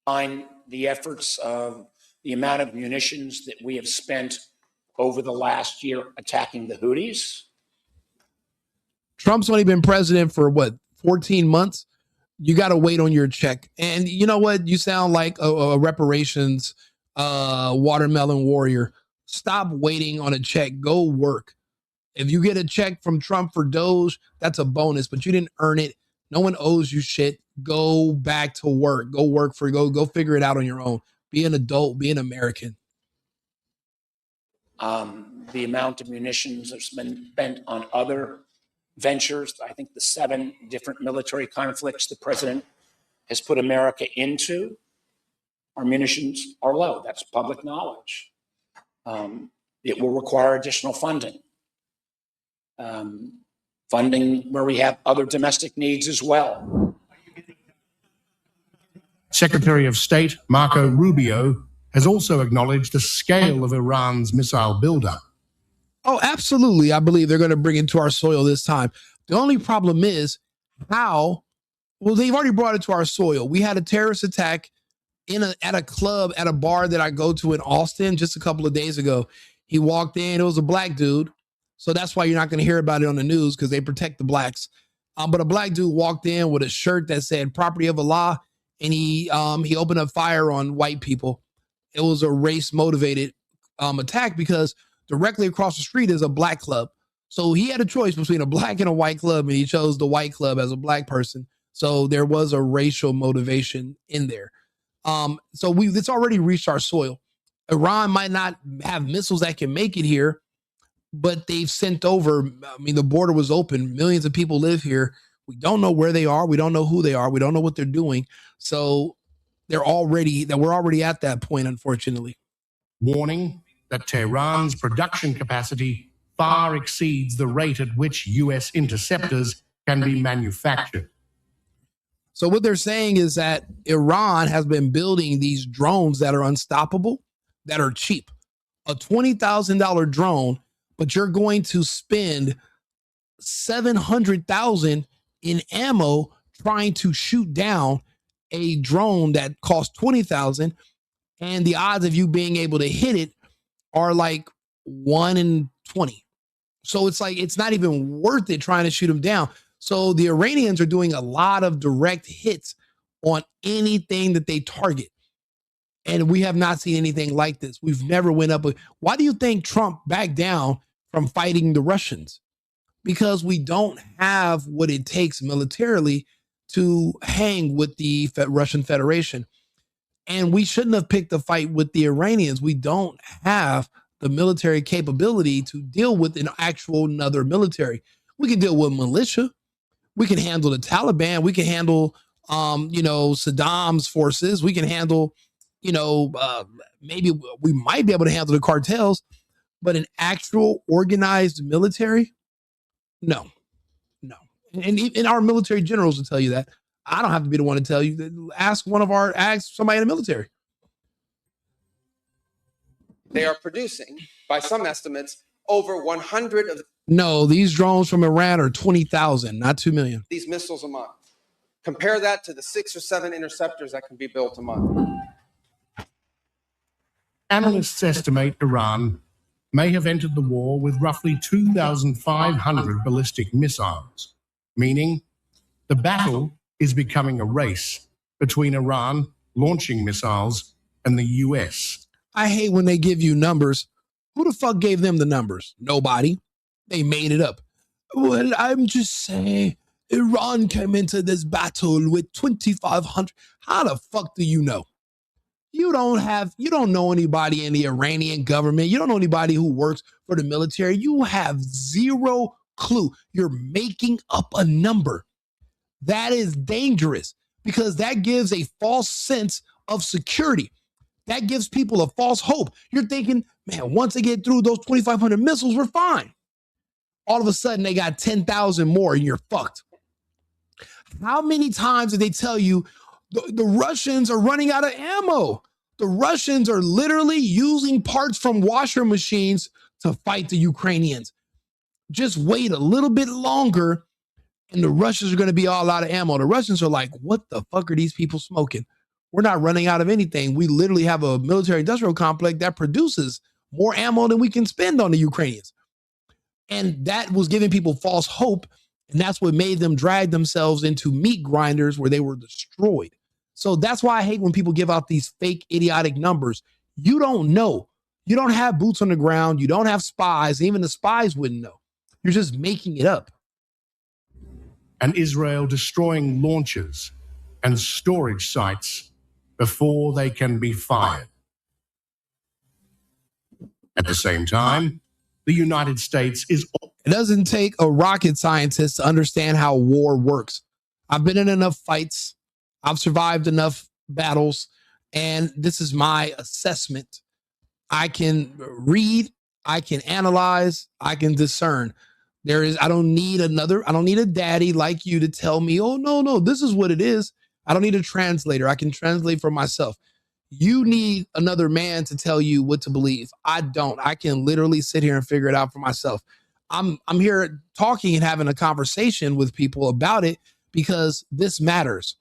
Find the efforts of the amount of munitions that we have spent over the last year attacking the Houthis. Trump's only been president for 14 months? You got to wait on your check. And you know what? You sound like a reparations watermelon warrior. Stop waiting on a check. Go work. If you get a check from Trump for Doge, that's a bonus, but you didn't earn it. No one owes you shit. Go back to work. Go figure it out on your own. Be an adult. Be an American. The amount of munitions that's been spent on other ventures, I think the 7 different military conflicts the president has put America into, our munitions are low. That's public knowledge. It will require additional funding. Funding where we have other domestic needs as well. Secretary of State Marco Rubio has also acknowledged the scale of Iran's missile buildup. Oh, absolutely. I believe they're going to bring it to our soil this time. The only problem is how, well, they've already brought it to our soil. We had a terrorist attack at a club, at a bar that I go to in Austin just a couple of days ago. He walked in, it was a black dude. So that's why you're not going to hear about it on the news, because they protect the blacks. But a black dude walked in with a shirt that said property of Allah, and he opened up fire on white people. It was a race motivated attack because directly across the street is a black club. So he had a choice between a black and a white club, and he chose the white club as a black person. So there was a racial motivation in there. So it's already reached our soil. Iran might not have missiles that can make it here, but they've sent over, the border was open. Millions of people live here. We don't know where they are. We don't know who they are. We don't know what they're doing. So we're already at that point, unfortunately. Warning that Tehran's production capacity far exceeds the rate at which U.S. interceptors can be manufactured. So what they're saying is that Iran has been building these drones that are unstoppable, that are cheap. A $20,000 drone, but you're going to spend $700,000 in ammo trying to shoot down a drone that costs $20,000, and the odds of you being able to hit it are like 1 in 20. So it's like it's not even worth it trying to shoot them down. So the Iranians are doing a lot of direct hits on anything that they target. And we have not seen anything like this. We've never went up. Why do you think Trump backed down from fighting the Russians? Because we don't have what it takes militarily to hang with the Russian Federation. And we shouldn't have picked a fight with the Iranians. We don't have the military capability to deal with another military. We can deal with militia. We can handle the Taliban. We can handle, Saddam's forces. We can handle, maybe we might be able to handle the cartels, but an actual organized military, no. And our military generals will tell you that. I don't have to be the one to tell you. Ask somebody in the military. They are producing, by some estimates, over 100 of No, these drones from Iran are 20,000, not 2 million. these missiles a month. Compare that to the 6 or 7 interceptors that can be built a month. Analysts estimate Iran may have entered the war with roughly 2,500 ballistic missiles, meaning the battle is becoming a race between Iran launching missiles and the US. I hate when they give you numbers. Who the fuck gave them the numbers? Nobody. They made it up. Well, I'm just saying Iran came into this battle with 2,500. How the fuck do you know? You don't know anybody in the Iranian government. You don't know anybody who works for the military. You have zero clue. You're making up a number. That is dangerous because that gives a false sense of security. That gives people a false hope. You're thinking, man, once they get through those 2,500 missiles, we're fine. All of a sudden, they got 10,000 more and you're fucked. How many times did they tell you the Russians are running out of ammo? The Russians are literally using parts from washer machines to fight the Ukrainians. Just wait a little bit longer and the Russians are going to be all out of ammo. The Russians are like, what the fuck are these people smoking? We're not running out of anything. We literally have a military industrial complex that produces more ammo than we can spend on the Ukrainians. And that was giving people false hope. And that's what made them drag themselves into meat grinders where they were destroyed. So that's why I hate when people give out these fake idiotic numbers. You don't know. You don't have boots on the ground. You don't have spies. Even the spies wouldn't know. You're just making it up. And Israel destroying launchers and storage sites before they can be fired. At the same time, the United States is... It doesn't take a rocket scientist to understand how war works. I've been in enough fights. I've survived enough battles. And this is my assessment. I can read, I can analyze, I can discern. I don't need a daddy like you to tell me, oh, no, this is what it is. I don't need a translator. I can translate for myself. You need another man to tell you what to believe. I don't. I can literally sit here and figure it out for myself. I'm here talking and having a conversation with people about it because this matters.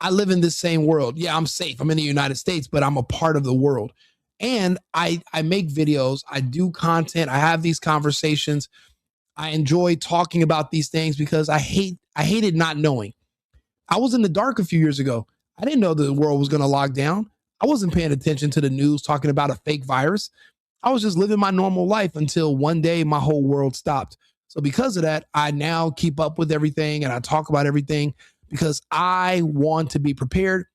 I live in this same world. Yeah, I'm safe. I'm in the United States, but I'm a part of the world. And I make videos. I do content. I have these conversations. I enjoy talking about these things because I hated not knowing. I was in the dark a few years ago. I didn't know the world was going to lock down. I wasn't paying attention to the news talking about a fake virus. I was just living my normal life until one day my whole world stopped. So because of that, I now keep up with everything and I talk about everything because I want to be prepared.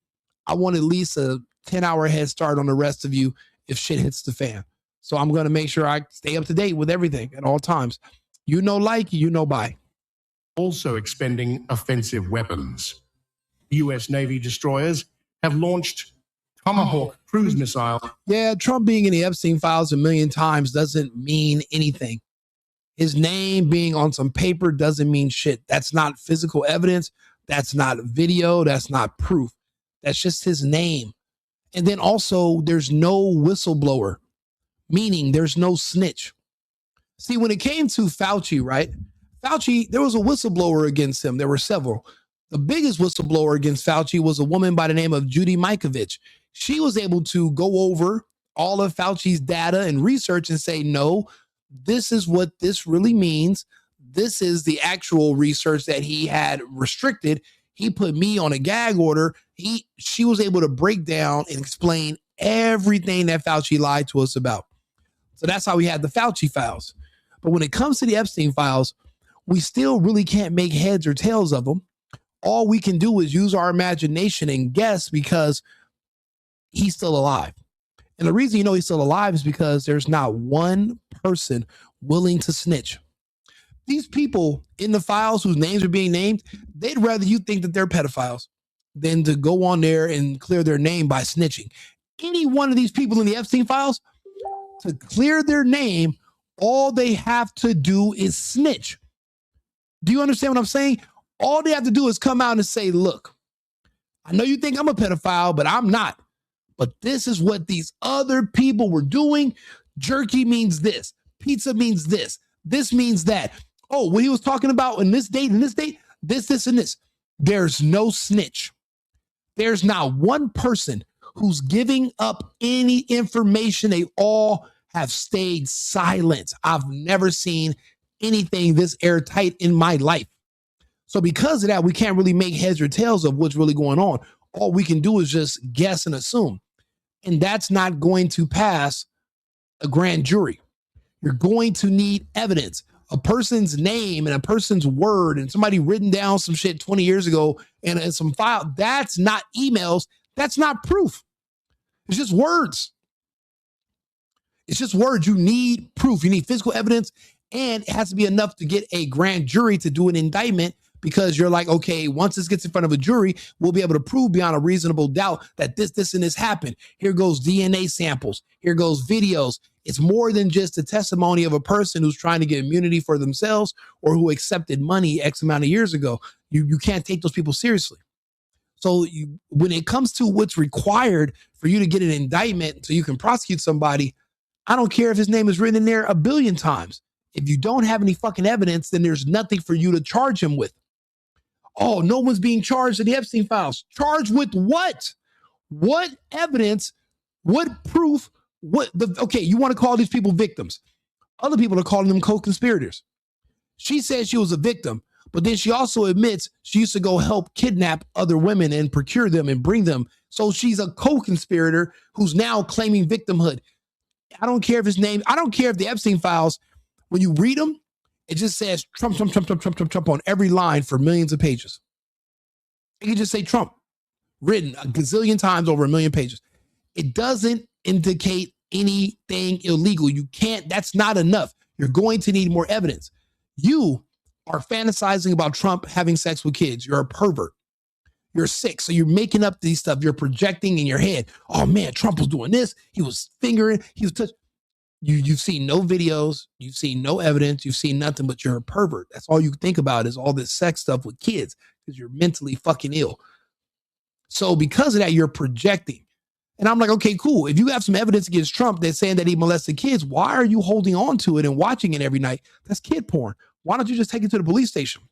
I want at least a 10-hour head start on the rest of you if shit hits the fan. So I'm going to make sure I stay up to date with everything at all times. You know, buy. Also expending offensive weapons. U.S. Navy destroyers have launched Tomahawk cruise missile. Yeah, Trump being in the Epstein files a million times doesn't mean anything. His name being on some paper doesn't mean shit. That's not physical evidence. That's not video. That's not proof. That's just his name. And then also there's no whistleblower, meaning there's no snitch. See, when it came to Fauci, right? Fauci, there was a whistleblower against him. There were several. The biggest whistleblower against Fauci was a woman by the name of Judy Mikovits. She was able to go over all of Fauci's data and research and say, no, this is what this really means. This is the actual research that he had restricted. He put me on a gag order. She was able to break down and explain everything that Fauci lied to us about. So that's how we had the Fauci files. But when it comes to the Epstein files, we still really can't make heads or tails of them. All we can do is use our imagination and guess because he's still alive. And the reason you know he's still alive is because there's not one person willing to snitch. These people in the files whose names are being named, they'd rather you think that they're pedophiles than to go on there and clear their name by snitching. Any one of these people in the Epstein files, to clear their name, all they have to do is snitch. Do you understand what I'm saying? All they have to do is come out and say, look, I know you think I'm a pedophile, but I'm not. But this is what these other people were doing. Jerky means this. Pizza means this. This means that. Oh, what he was talking about in this date, this, and this. There's no snitch. There's not one person who's giving up any information. They all have stayed silent. I've never seen anything this airtight in my life. So because of that, we can't really make heads or tails of what's really going on. All we can do is just guess and assume. And that's not going to pass a grand jury. You're going to need evidence. a person's name and a person's word and somebody written down some shit 20 years ago and some file, that's not emails. That's not proof. It's just words. It's just words. You need proof. You need physical evidence, and it has to be enough to get a grand jury to do an indictment, because you're like, okay, once this gets in front of a jury, we'll be able to prove beyond a reasonable doubt that this, and this happened. Here goes DNA samples. Here goes videos. It's more than just a testimony of a person who's trying to get immunity for themselves or who accepted money X amount of years ago. You can't take those people seriously. So when it comes to what's required for you to get an indictment so you can prosecute somebody, I don't care if his name is written in there 1 billion times. If you don't have any fucking evidence, then there's nothing for you to charge him with. Oh, no one's being charged in the Epstein files. Charged with what? What evidence? What proof? Okay, you want to call these people victims. Other people are calling them co-conspirators. She says she was a victim, but then she also admits she used to go help kidnap other women and procure them and bring them. So she's a co-conspirator who's now claiming victimhood. I don't care if his name, I don't care if the Epstein files, when you read them, it just says Trump, Trump, Trump, Trump, Trump, Trump, Trump on every line for millions of pages. You can just say Trump, written a gazillion times over 1 million pages. It doesn't indicate anything illegal. You can't, that's not enough. You're going to need more evidence. You are fantasizing about Trump having sex with kids. You're a pervert. You're sick. So you're making up these stuff. You're projecting in your head. Oh man, Trump was doing this. He was fingering, he was touching. You've seen no videos, you've seen no evidence, you've seen nothing, but you're a pervert. That's all you think about is all this sex stuff with kids because you're mentally fucking ill. So because of that, you're projecting. And I'm like, okay, cool. If you have some evidence against Trump that's saying that he molested kids, why are you holding on to it and watching it every night? That's kid porn. Why don't you just take it to the police station?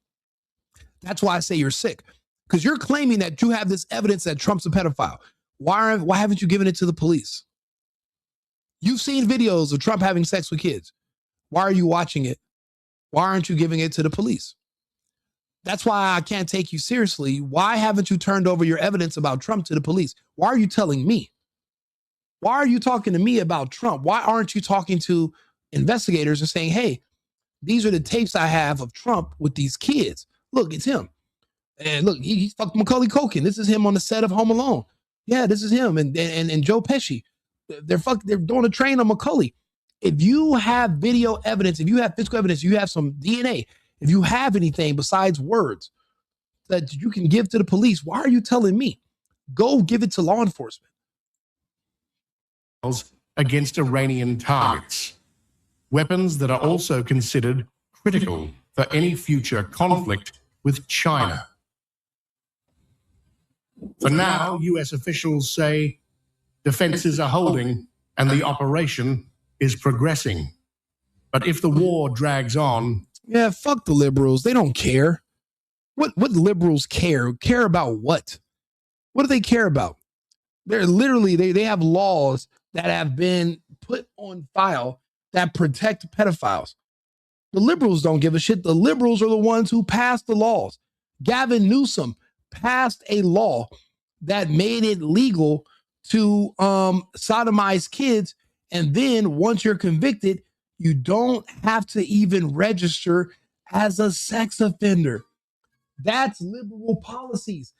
That's why I say you're sick, because you're claiming that you have this evidence that Trump's a pedophile. Why haven't you given it to the police? You've seen videos of Trump having sex with kids. Why are you watching it? Why aren't you giving it to the police? That's why I can't take you seriously. Why haven't you turned over your evidence about Trump to the police? Why are you telling me? Why are you talking to me about Trump? Why aren't you talking to investigators and saying, hey, these are the tapes I have of Trump with these kids. Look, it's him. And look, he fucked Macaulay Culkin. This is him on the set of Home Alone. Yeah, this is him. And Joe Pesci. They're doing a train on Macaulay. If you have video evidence, if you have physical evidence, you have some DNA, if you have anything besides words that you can give to the police, why are you telling me? Go give it to law enforcement. Against Iranian targets. Weapons that are also considered critical for any future conflict with China. For now, US officials say defenses are holding and the operation is progressing. But if the war drags on... Yeah, fuck the liberals. They don't care. What liberals care? Care about what? What do they care about? They're literally, they have laws that have been put on file that protect pedophiles. The liberals don't give a shit. The liberals are the ones who passed the laws. Gavin Newsom passed a law that made it legal to sodomize kids. And then once you're convicted, you don't have to even register as a sex offender. That's liberal policies.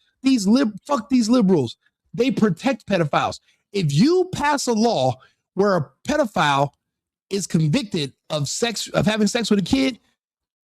Fuck these liberals. They protect pedophiles. If you pass a law where a pedophile is convicted of having sex with a kid,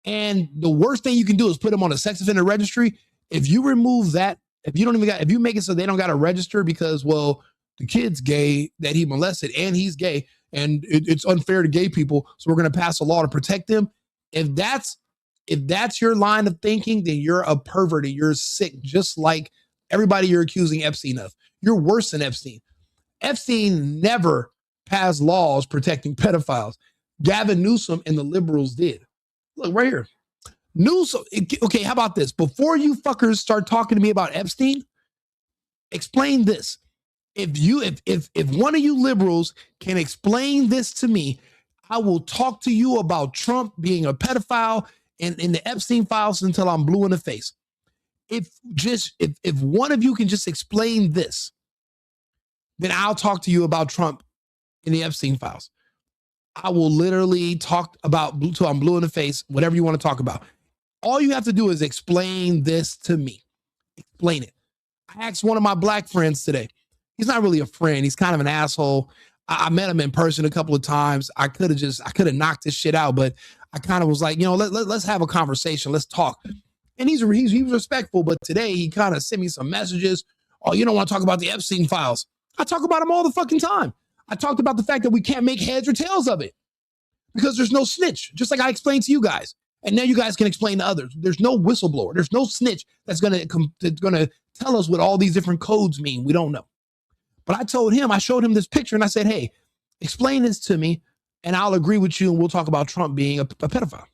and the worst thing you can do is put them on a sex offender registry, if you remove that, if you make it so they don't got to register because, well, the kid's gay that he molested and he's gay and it's unfair to gay people, so we're going to pass a law to protect them. If that's your line of thinking, then you're a pervert and you're sick, just like everybody you're accusing Epstein of. You're worse than Epstein. Epstein never passed laws protecting pedophiles. Gavin Newsom and the liberals did. Look right here. Newsom. Okay, how about this? Before you fuckers start talking to me about Epstein, explain this. If one of you liberals can explain this to me, I will talk to you about Trump being a pedophile and in the Epstein files until I'm blue in the face. If one of you can just explain this, then I'll talk to you about Trump in the Epstein files. I will literally talk about till I'm blue in the face, whatever you want to talk about. All you have to do is explain this to me. Explain it. I asked one of my black friends today. He's not really a friend. He's kind of an asshole. I met him in person a couple of times. I could have knocked this shit out, but I kind of was like, let's have a conversation. Let's talk. And he's respectful, but today he kind of sent me some messages. Oh, you don't want to talk about the Epstein files. I talk about them all the fucking time. I talked about the fact that we can't make heads or tails of it because there's no snitch, just like I explained to you guys. And now you guys can explain to others. There's no whistleblower. There's no snitch that's gonna tell us what all these different codes mean. We don't know. But I showed him this picture and I said, hey, explain this to me and I'll agree with you and we'll talk about Trump being a pedophile.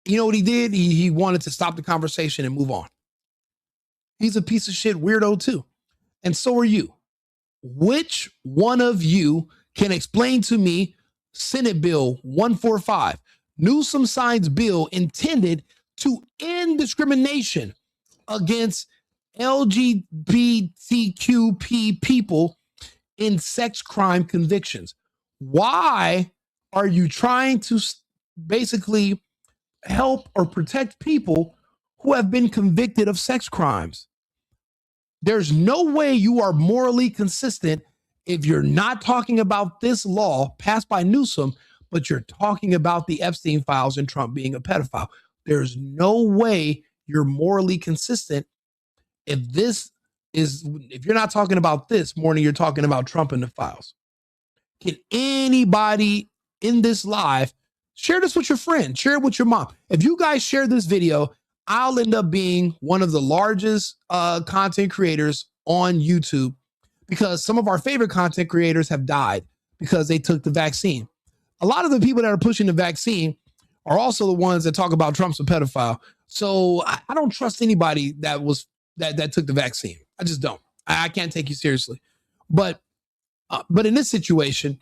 You know what he did? He wanted to stop the conversation and move on. He's a piece of shit weirdo too. And so are you. Which one of you can explain to me Senate Bill 145, Newsom signs bill intended to end discrimination against LGBTQP people in sex crime convictions? Why are you trying to basically help or protect people who have been convicted of sex crimes? There's no way you are morally consistent if you're not talking about this law passed by Newsom, but you're talking about the Epstein files and Trump being a pedophile. There's no way you're morally consistent if you're not talking about this more than you're talking about Trump and the files. Can anybody in this live share this with your friend? Share it with your mom. If you guys share this video, I'll end up being one of the largest content creators on YouTube because some of our favorite content creators have died because they took the vaccine. A lot of the people that are pushing the vaccine are also the ones that talk about Trump's a pedophile. So I don't trust anybody that took the vaccine. I just don't. I can't take you seriously. But in this situation,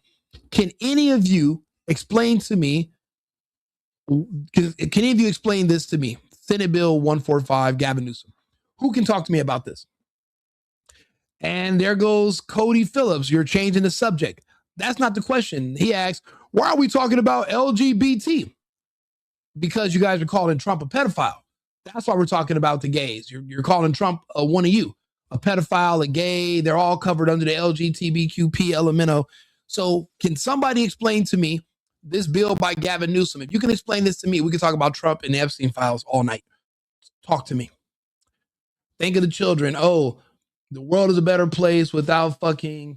can any of you explain to me? Can any of you explain this to me? Senate Bill 145, Gavin Newsom. Who can talk to me about this? And there goes Cody Phillips. You're changing the subject. That's not the question. He asks, why are we talking about LGBT? Because you guys are calling Trump a pedophile. That's why we're talking about the gays. You're calling Trump one of you, a pedophile, a gay. They're all covered under the LGBTQP elemento. So can somebody explain to me this bill by Gavin Newsom? If you can explain this to me, we can talk about Trump and the Epstein files all night. Talk to me. Think of the children. Oh, the world is a better place without fucking.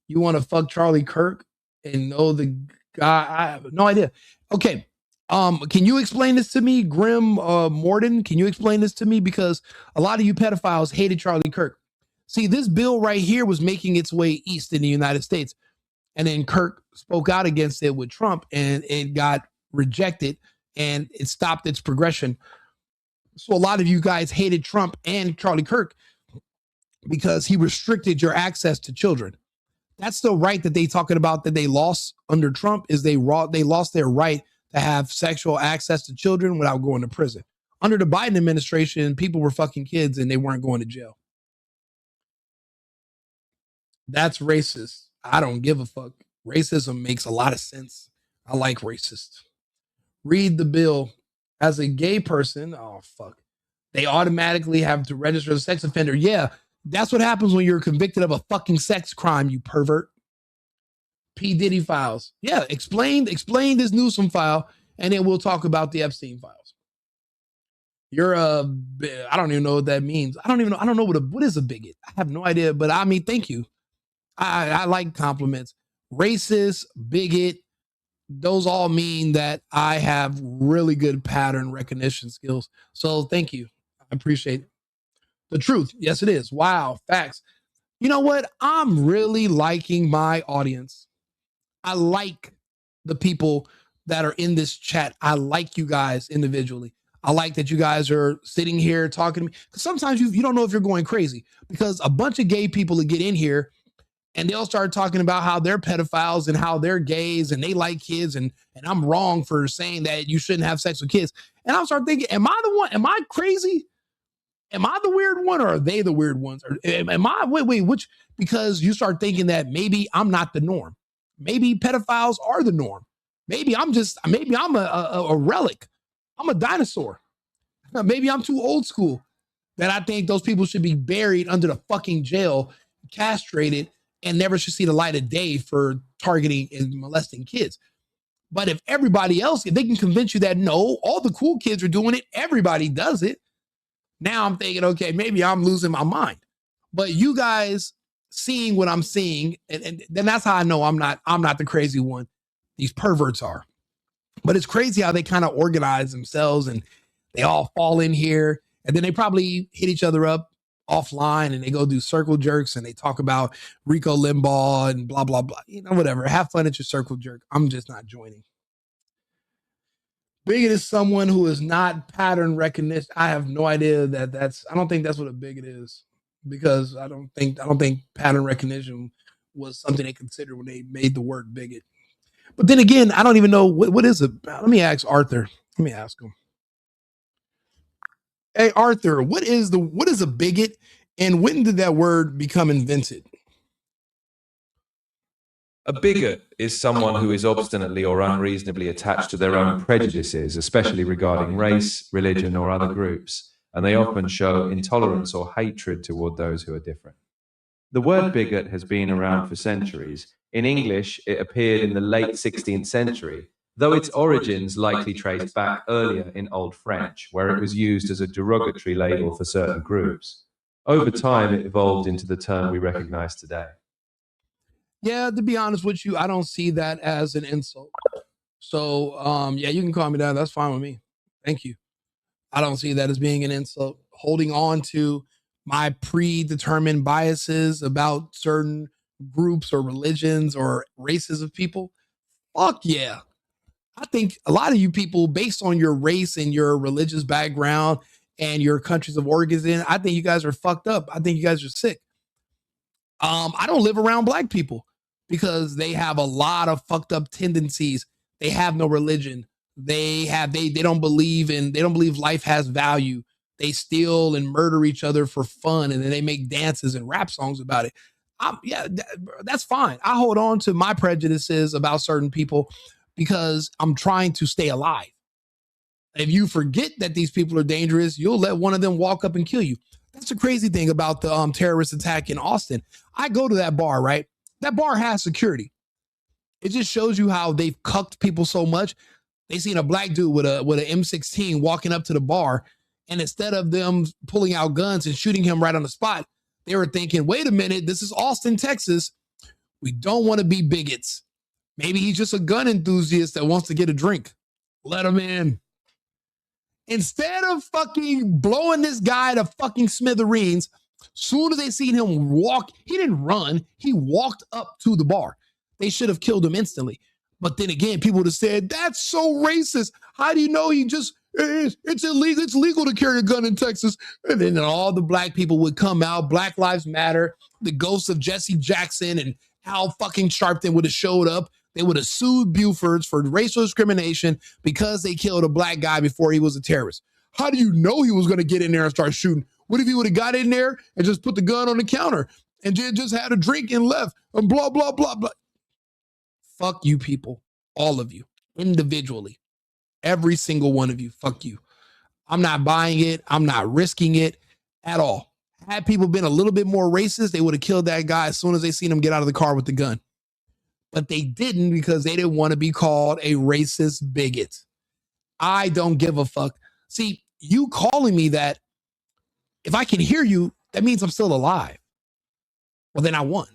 You want to fuck Charlie Kirk and know the guy? I have no idea. Okay. Can you explain this to me, Grim Morden? Can you explain this to me? Because a lot of you pedophiles hated Charlie Kirk. See, this bill right here was making its way east in the United States. And then Kirk spoke out against it with Trump and it got rejected and it stopped its progression. So a lot of you guys hated Trump and Charlie Kirk because he restricted your access to children. That's the right that they talking about that they lost under Trump is they lost their right to have sexual access to children without going to prison. Under the Biden administration, people were fucking kids and they weren't going to jail. That's racist. I don't give a fuck. Racism makes a lot of sense. I like racist. Read the bill. As a gay person, oh fuck, they automatically have to register as a sex offender. Yeah, that's what happens when you're convicted of a fucking sex crime, you pervert. P. Diddy files. Yeah, explain this Newsom file, and then we'll talk about the Epstein files. You're I don't even know what that means. I don't know what is a bigot. I have no idea, but I mean, thank you. I like compliments. Racist, bigot, those all mean that I have really good pattern recognition skills. So thank you. I appreciate it. The truth. Yes, it is. Wow. Facts. You know what? I'm really liking my audience. I like the people that are in this chat. I like you guys individually. I like that you guys are sitting here talking to me. Because sometimes you don't know if you're going crazy because a bunch of gay people that get in here and they'll start talking about how they're pedophiles and how they're gays and they like kids and I'm wrong for saying that you shouldn't have sex with kids. And I'll start thinking, am I the one? Am I crazy? Am I the weird one or are they the weird ones? Or am I, wait, which? Because you start thinking that maybe I'm not the norm. Maybe pedophiles are the norm. Maybe I'm a relic. I'm a dinosaur. Maybe I'm too old school that I think those people should be buried under the fucking jail, castrated, and never should see the light of day for targeting and molesting kids. But if everybody else, if they can convince you that no, all the cool kids are doing it, everybody does it. Now I'm thinking, okay, maybe I'm losing my mind. But you guys seeing what I'm seeing, and then that's how I know I'm not the crazy one. These perverts are. But it's crazy how they kind of organize themselves and they all fall in here, and then they probably hit each other up offline and they go do circle jerks and they talk about Rico Limbaugh and blah, blah, blah. You know, whatever. Have fun at your circle jerk. I'm just not joining. Bigot is someone who is not pattern recognition. I have no idea I don't think that's what a bigot is, because I don't think pattern recognition was something they considered when they made the word bigot. But then again, I don't even know what is it. Let me ask Arthur. Let me ask him. Hey, Arthur, what is a bigot, and when did that word become invented? A bigot is someone who is obstinately or unreasonably attached to their own prejudices, especially regarding race, religion, or other groups, and they often show intolerance or hatred toward those who are different. The word bigot has been around for centuries. In English, it appeared in the late 16th century, though its origins likely trace back earlier in Old French, where it was used as a derogatory label for certain groups. Over time, it evolved into the term we recognize today. Yeah, to be honest with you, I don't see that as an insult. So, yeah, you can call me that. That's fine with me. Thank you. I don't see that as being an insult. Holding on to my predetermined biases about certain groups or religions or races of people. Fuck yeah. I think a lot of you people, based on your race and your religious background and your countries of origin, I think you guys are fucked up. I think you guys are sick. I don't live around black people because they have a lot of fucked up tendencies. They have no religion. They don't believe life has value. They steal and murder each other for fun, and then they make dances and rap songs about it. That's fine. I hold on to my prejudices about certain people because I'm trying to stay alive. If you forget that these people are dangerous, you'll let one of them walk up and kill you. That's the crazy thing about the terrorist attack in Austin. I go to that bar, right? That bar has security. It just shows you how they've cucked people so much. They seen a black dude with an M16 walking up to the bar, and instead of them pulling out guns and shooting him right on the spot, they were thinking, wait a minute, this is Austin, Texas. We don't want to be bigots. Maybe he's just a gun enthusiast that wants to get a drink. Let him in. Instead of fucking blowing this guy to fucking smithereens, soon as they seen him walk, he didn't run. He walked up to the bar. They should have killed him instantly. But then again, people would have said, that's so racist. How do you know it's illegal? It's legal to carry a gun in Texas. And then all the black people would come out. Black Lives Matter. The ghosts of Jesse Jackson and Al fucking Sharpton would have showed up. They would have sued Buford's for racial discrimination because they killed a black guy before he was a terrorist. How do you know he was going to get in there and start shooting? What if he would have got in there and just put the gun on the counter and just had a drink and left and blah, blah, blah, blah. Fuck you people, all of you, individually. Every single one of you, fuck you. I'm not buying it. I'm not risking it at all. Had people been a little bit more racist, they would have killed that guy as soon as they seen him get out of the car with the gun. But they didn't because they didn't want to be called a racist bigot. I don't give a fuck. See, you calling me that, if I can hear you, that means I'm still alive. Well, then I won.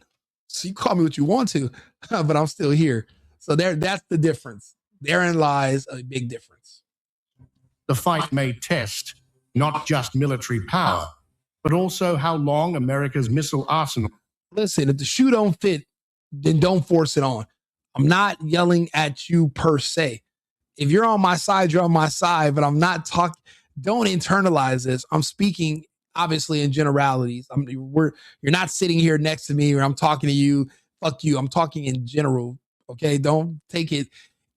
So you call me what you want to, but I'm still here. So that's the difference. Therein lies a big difference. The fight may test not just military power, but also how long America's missile arsenal. Listen, if the shoe don't fit, then don't force it on. I'm not yelling at you per se. If you're on my side, you're on my side, but I'm not talking. Don't internalize this. I'm speaking obviously in generalities. You're not sitting here next to me or I'm talking to you. Fuck you. I'm talking in general. Okay. Don't take it.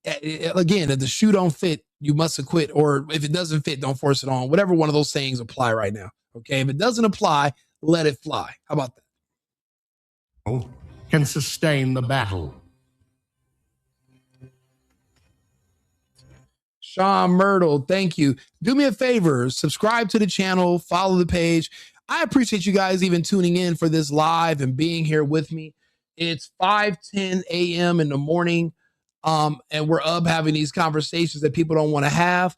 Again, if the shoe don't fit, you must acquit. Or if it doesn't fit, don't force it on. Whatever one of those sayings apply right now. Okay. If it doesn't apply, let it fly. How about that? Can sustain the battle. Sean Myrtle, thank you. Do me a favor, subscribe to the channel, follow the page. I appreciate you guys even tuning in for this live and being here with me. It's 5:10 a.m. in the morning, and we're up having these conversations that people don't want to have.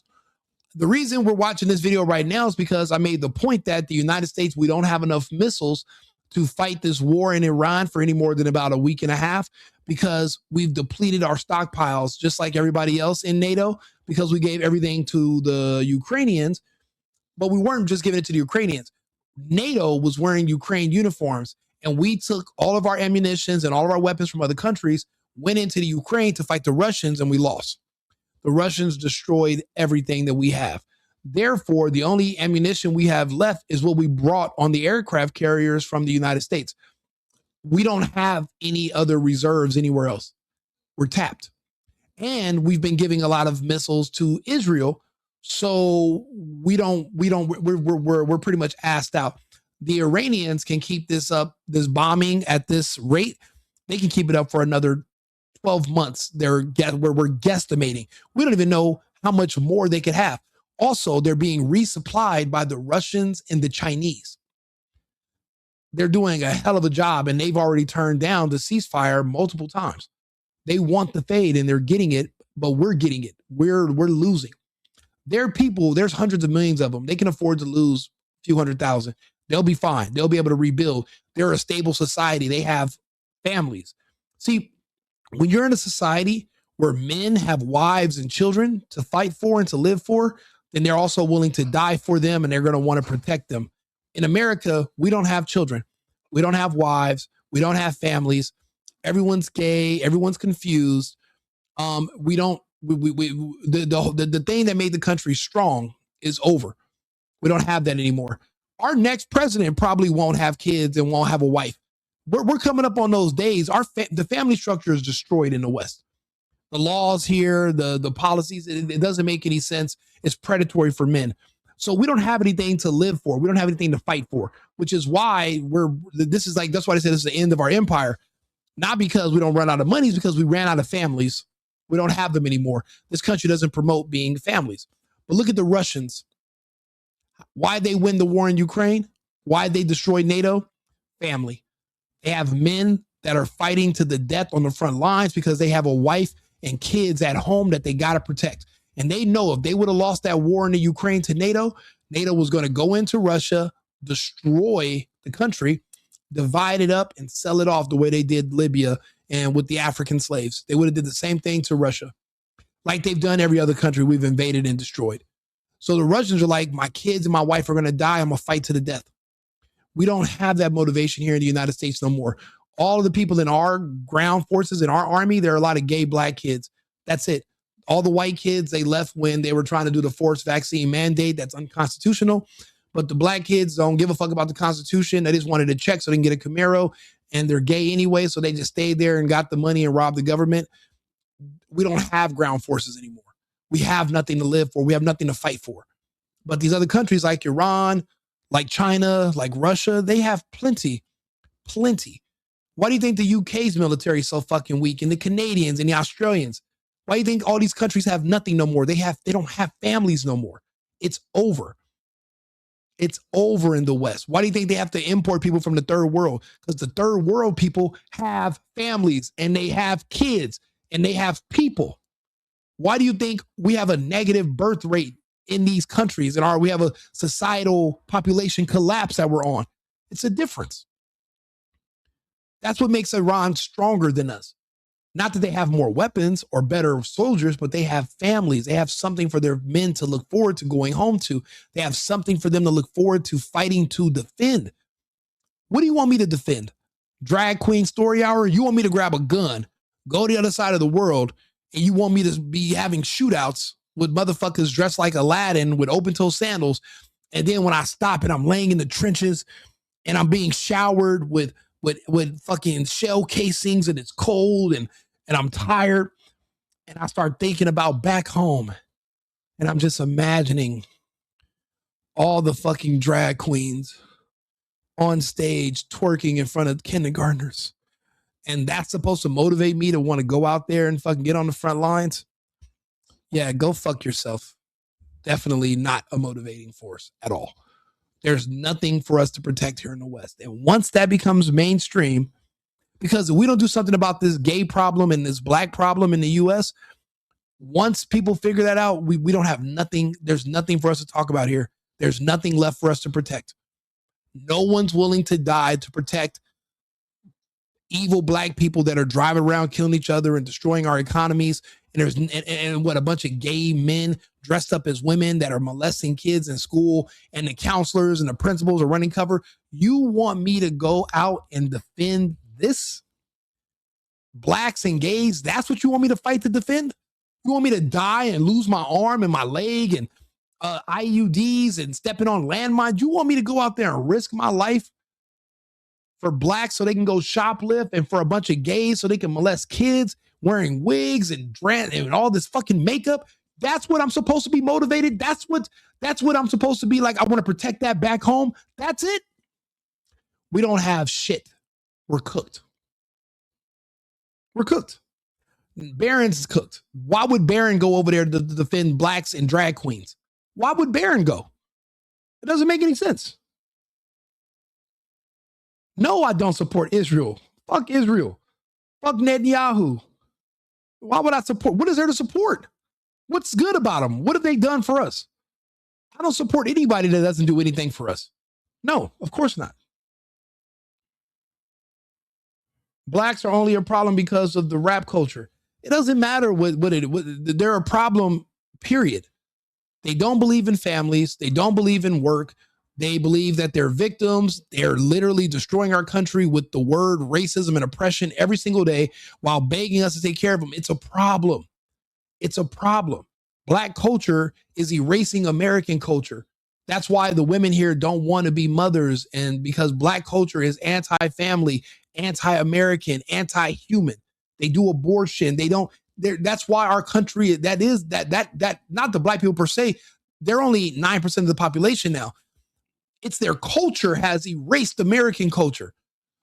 The reason we're watching this video right now is because I made the point that the United States, we don't have enough missiles to fight this war in Iran for any more than about a week and a half, because we've depleted our stockpiles just like everybody else in NATO, because we gave everything to the Ukrainians, but we weren't just giving it to the Ukrainians. NATO was wearing Ukraine uniforms, and we took all of our ammunitions and all of our weapons from other countries, went into the Ukraine to fight the Russians, and we lost. The Russians destroyed everything that we have. Therefore, the only ammunition we have left is what we brought on the aircraft carriers from the United States. We don't have any other reserves anywhere else. We're tapped. And we've been giving a lot of missiles to Israel. So we're pretty much assed out. The Iranians can keep this up, this bombing at this rate. They can keep it up for another 12 months. Where we're guesstimating. We don't even know how much more they could have. Also, they're being resupplied by the Russians and the Chinese. They're doing a hell of a job, and they've already turned down the ceasefire multiple times. They want the fade, and they're getting it, but we're getting it. We're losing. Their people, there's hundreds of millions of them. They can afford to lose a few 100,000. They'll be fine. They'll be able to rebuild. They're a stable society. They have families. See, when you're in a society where men have wives and children to fight for and to live for, then they're also willing to die for them, and they're going to want to protect them. In America, we don't have children. We don't have wives. We don't have families. Everyone's gay. Everyone's confused. The thing that made the country strong is over. We don't have that anymore. Our next president probably won't have kids and won't have a wife. We're coming up on those days. The family structure is destroyed in the West. The laws here, the policies, it doesn't make any sense. It's predatory for men. So we don't have anything to live for. We don't have anything to fight for, which is why that's why I said this is the end of our empire. Not because we don't run out of money, it's because we ran out of families. We don't have them anymore. This country doesn't promote being families. But look at the Russians. Why they win the war in Ukraine? Why they destroyed NATO? Family. They have men that are fighting to the death on the front lines because they have a wife and kids at home that they got to protect. And they know if they would have lost that war in the Ukraine to NATO, NATO was going to go into Russia, destroy the country, divide it up, and sell it off the way they did Libya and with the African slaves. They would have did the same thing to Russia, like they've done every other country we've invaded and destroyed. So the Russians are like, my kids and my wife are going to die. I'm going to fight to the death. We don't have that motivation here in the United States no more. All of the people in our ground forces, in our army, there are a lot of gay black kids. That's it. All the white kids, they left when they were trying to do the forced vaccine mandate. That's unconstitutional. But the black kids don't give a fuck about the Constitution. They just wanted a check so they can get a Camaro, and they're gay anyway, so they just stayed there and got the money and robbed the government. We don't have ground forces anymore. We have nothing to live for. We have nothing to fight for. But these other countries like Iran, like China, like Russia, they have plenty. Why do you think the UK's military is so fucking weak, and the Canadians and the Australians? Why do you think all these countries have nothing no more? They don't have families no more. It's over. It's over in the West. Why do you think they have to import people from the third world? Because the third world people have families, and they have kids, and they have people. Why do you think we have a negative birth rate in these countries, and we have a societal population collapse that we're on? It's a difference. That's what makes Iran stronger than us. Not that they have more weapons or better soldiers, but they have families. They have something for their men to look forward to going home to. They have something for them to look forward to fighting to defend. What do you want me to defend? Drag queen story hour? You want me to grab a gun, go to the other side of the world, and you want me to be having shootouts with motherfuckers dressed like Aladdin with open-toe sandals, and then when I stop and I'm laying in the trenches and I'm being showered with fucking shell casings, and it's cold, and I'm tired, and I start thinking about back home, and I'm just imagining all the fucking drag queens on stage twerking in front of kindergartners, and that's supposed to motivate me to want to go out there and fucking get on the front lines. Yeah, go fuck yourself. Definitely not a motivating force at all. There's nothing for us to protect here in the West. And once that becomes mainstream, because if we don't do something about this gay problem and this black problem in the US, once people figure that out, we don't have nothing. There's nothing for us to talk about here. There's nothing left for us to protect. No one's willing to die to protect evil black people that are driving around killing each other and destroying our economies. And there's and what, a bunch of gay men dressed up as women that are molesting kids in school, and the counselors and the principals are running cover. You want me to go out and defend this? Blacks and gays, that's what you want me to fight to defend? You want me to die and lose my arm and my leg and IUDs and stepping on landmines? You want me to go out there and risk my life for blacks so they can go shoplift, and for a bunch of gays so they can molest kids wearing wigs and all this fucking makeup? That's what I'm supposed to be motivated. That's what I'm supposed to be like. I want to protect that back home. That's it. We don't have shit. We're cooked. We're cooked. Barron's cooked. Why would Barron go over there to defend blacks and drag queens? Why would Barron go? It doesn't make any sense. No, I don't support Israel. Fuck Israel. Fuck Netanyahu. Why would I support? What is there to support? What's good about them? What have they done for us? I don't support anybody that doesn't do anything for us. No, of course not. Blacks are only a problem because of the rap culture. It doesn't matter what they're a problem, period. They don't believe in families. They don't believe in work. They believe that they're victims. They're literally destroying our country with the word racism and oppression every single day while begging us to take care of them. It's a problem. It's a problem. Black culture is erasing American culture. That's why the women here don't want to be mothers, and because black culture is anti-family, anti-American, anti-human. They do abortion. That's why our country, not the black people per se, they're only 9% of the population now. It's their culture has erased American culture,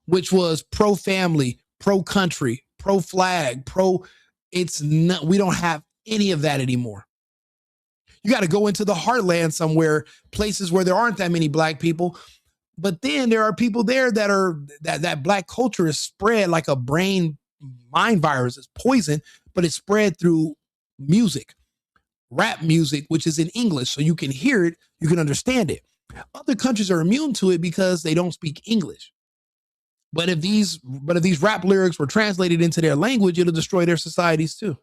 which was pro-family, pro-country, pro-flag, we don't have any of that anymore. You got to go into the heartland somewhere, places where there aren't that many black people. But then there are people there that black culture is spread like a mind virus. It's poison, but it's spread through music, rap music, which is in English. So you can hear it, you can understand it. Other countries are immune to it because they don't speak English. But if these rap lyrics were translated into their language, it'll destroy their societies too.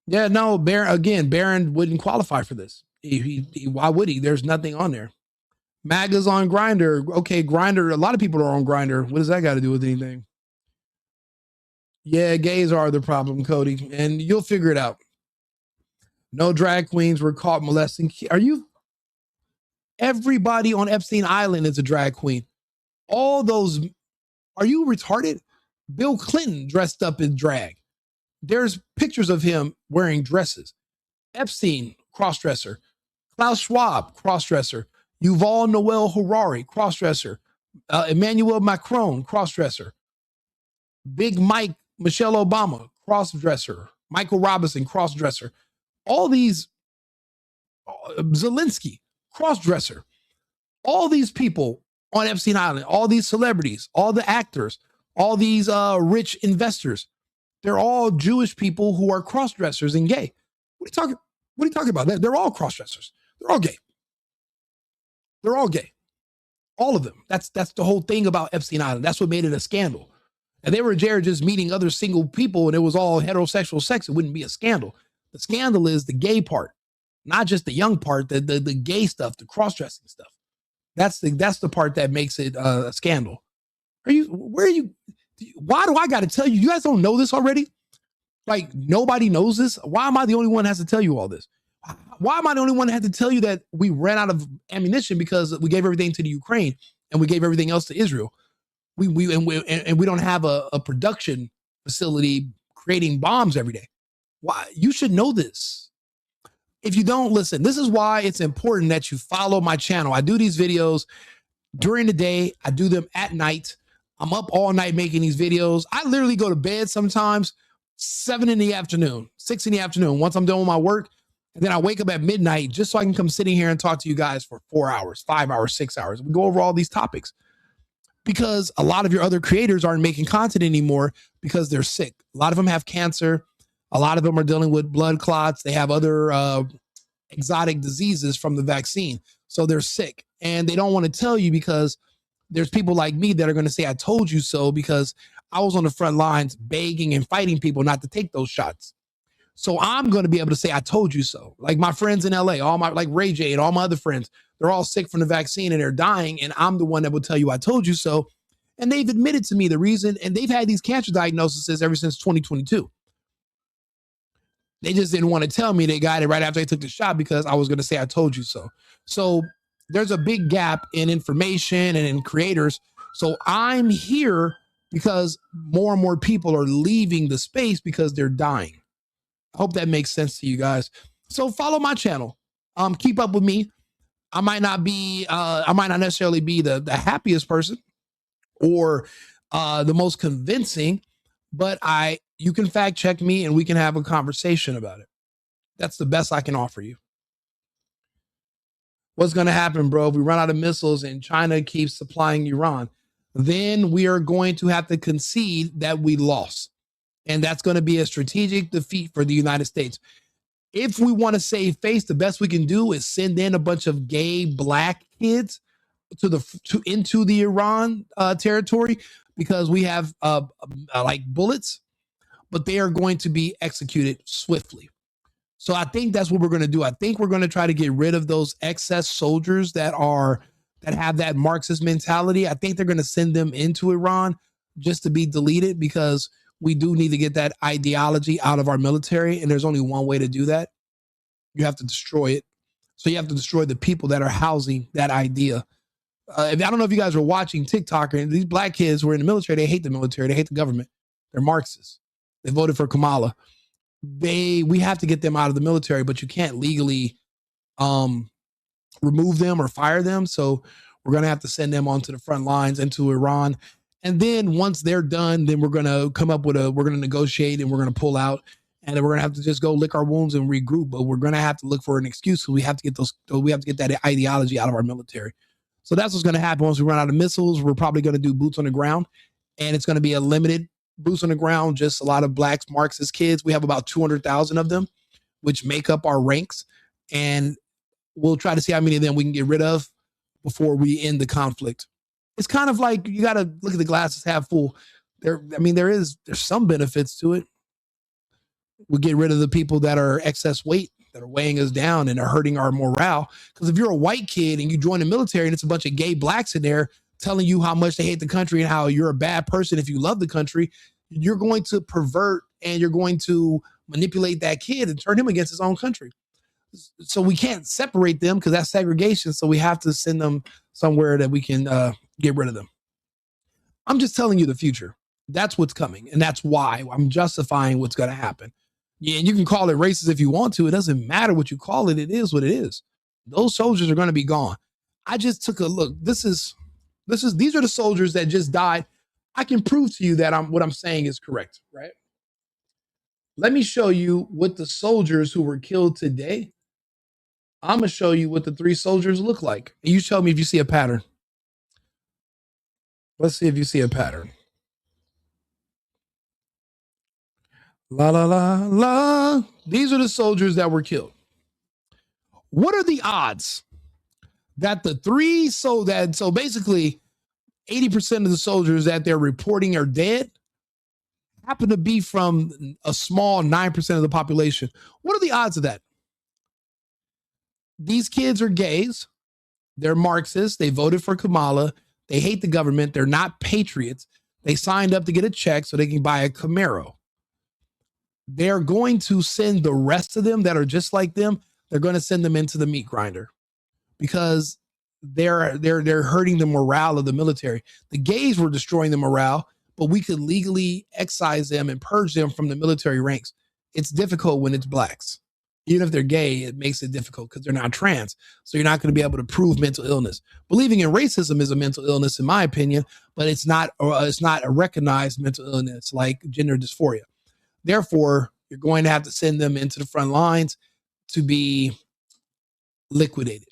Yeah, no, Barron wouldn't qualify for this. Why would he? There's nothing on there. MAGA's on Grindr. Okay, Grindr. A lot of people are on Grindr. What does that got to do with anything? Yeah, gays are the problem, Cody, and you'll figure it out. No drag queens were caught molesting. Everybody on Epstein Island is a drag queen. All those, are you retarded? Bill Clinton dressed up in drag. There's pictures of him wearing dresses. Epstein, crossdresser. Klaus Schwab, crossdresser. Yuval Noel Harari, crossdresser. Emmanuel Macron, crossdresser. Big Mike, Michelle Obama, crossdresser. Michael Robinson, crossdresser. All these, Zelensky, crossdresser. All these people on Epstein Island, all these celebrities, all the actors, all these rich investors, they're all Jewish people who are crossdressers and gay. What are you talking about? They're all crossdressers. They're all gay. They're all gay. All of them. That's the whole thing about Epstein Island. That's what made it a scandal. And they were there just meeting other single people and it was all heterosexual sex. It wouldn't be a scandal. The scandal is the gay part, not just the young part, the gay stuff, the cross-dressing stuff. That's the part that makes it a scandal. Why do I got to tell you? You guys don't know this already? Like, nobody knows this? Why am I the only one that has to tell you all this? Why am I the only one that had to tell you that we ran out of ammunition because we gave everything to the Ukraine and we gave everything else to Israel? We don't have a production facility creating bombs every day. Why? You should know this. If you don't, listen, this is why it's important that you follow my channel. I do these videos during the day. I do them at night. I'm up all night making these videos. I literally go to bed sometimes 7 in the afternoon, 6 in the afternoon, once I'm done with my work. And then I wake up at midnight just so I can come sitting here and talk to you guys for 4 hours, 5 hours, 6 hours. We go over all these topics because a lot of your other creators aren't making content anymore because they're sick. A lot of them have cancer. A lot of them are dealing with blood clots. They have other exotic diseases from the vaccine. So they're sick and they don't want to tell you because there's people like me that are going to say, I told you so, because I was on the front lines begging and fighting people not to take those shots. So I'm going to be able to say, I told you so. Like my friends in LA, all my, like Ray J and all my other friends, they're all sick from the vaccine and they're dying. And I'm the one that will tell you, I told you so. And they've admitted to me the reason, and they've had these cancer diagnoses ever since 2022. They just didn't want to tell me they got it right after they took the shot because I was going to say, I told you so. So there's a big gap in information and in creators. So I'm here because more and more people are leaving the space because they're dying. I hope that makes sense to you guys. So follow my channel. Keep up with me. I might not necessarily be the happiest person or the most convincing, but you can fact check me and we can have a conversation about it. That's the best I can offer you. What's going to happen, bro? If we run out of missiles and China keeps supplying Iran, then we are going to have to concede that we lost. And that's going to be a strategic defeat for the United States. If we want to save face, the best we can do is send in a bunch of gay black kids into the Iran territory, because we have like bullets, but they are going to be executed swiftly. So I think that's what we're going to do. I think we're going to try to get rid of those excess soldiers that have that Marxist mentality. I think they're going to send them into Iran just to be deleted, because we do need to get that ideology out of our military. And there's only one way to do that. You have to destroy it. So you have to destroy the people that are housing that idea. I don't know if you guys were watching TikTok, and these black kids were in the military. They hate the military. They hate the government. They're Marxists. They voted for Kamala. We have to get them out of the military, but you can't legally remove them or fire them. So we're going to have to send them onto the front lines into Iran. And then once they're done, then we're going to come up with we're going to negotiate and we're going to pull out, and then we're going to have to just go lick our wounds and regroup. But we're going to have to look for an excuse. So we have to get that ideology out of our military. So that's what's going to happen. Once we run out of missiles, we're probably going to do boots on the ground, and it's going to be a limited boots on the ground, just a lot of blacks, Marxist kids. We have about 200,000 of them, which make up our ranks. And we'll try to see how many of them we can get rid of before we end the conflict. It's kind of like, you got to look at the glasses half full. There's some benefits to it. We'll get rid of the people that are excess weight, that are weighing us down and are hurting our morale. Because if you're a white kid and you join the military and it's a bunch of gay blacks in there telling you how much they hate the country and how you're a bad person if you love the country, you're going to pervert and you're going to manipulate that kid and turn him against his own country. So we can't separate them because that's segregation. So we have to send them somewhere that we can get rid of them. I'm just telling you the future. That's what's coming. And that's why I'm justifying what's going to happen. Yeah, and you can call it racist if you want to. It doesn't matter what you call it. It is what it is. Those soldiers are going to be gone. I just took a look. These are the soldiers that just died. I can prove to you that what I'm saying is correct, right? Let me show you what the soldiers who were killed today. I'm going to show you what the 3 soldiers look like. And you tell me if you see a pattern. Let's see if you see a pattern. La, la, la, la. These are the soldiers that were killed. What are the odds that so basically 80% of the soldiers that they're reporting are dead happen to be from a small 9% of the population? What are the odds of that? These kids are gays. They're Marxists. They voted for Kamala. They hate the government. They're not patriots. They signed up to get a check so they can buy a Camaro. They're going to send the rest of them that are just like them, they're going to send them into the meat grinder because they're hurting the morale of the military. The gays were destroying the morale, but we could legally excise them and purge them from the military ranks. It's difficult when it's blacks. Even if they're gay, it makes it difficult because they're not trans. So you're not going to be able to prove mental illness. Believing in racism is a mental illness, in my opinion, but it's not a recognized mental illness like gender dysphoria. Therefore, you're going to have to send them into the front lines to be liquidated.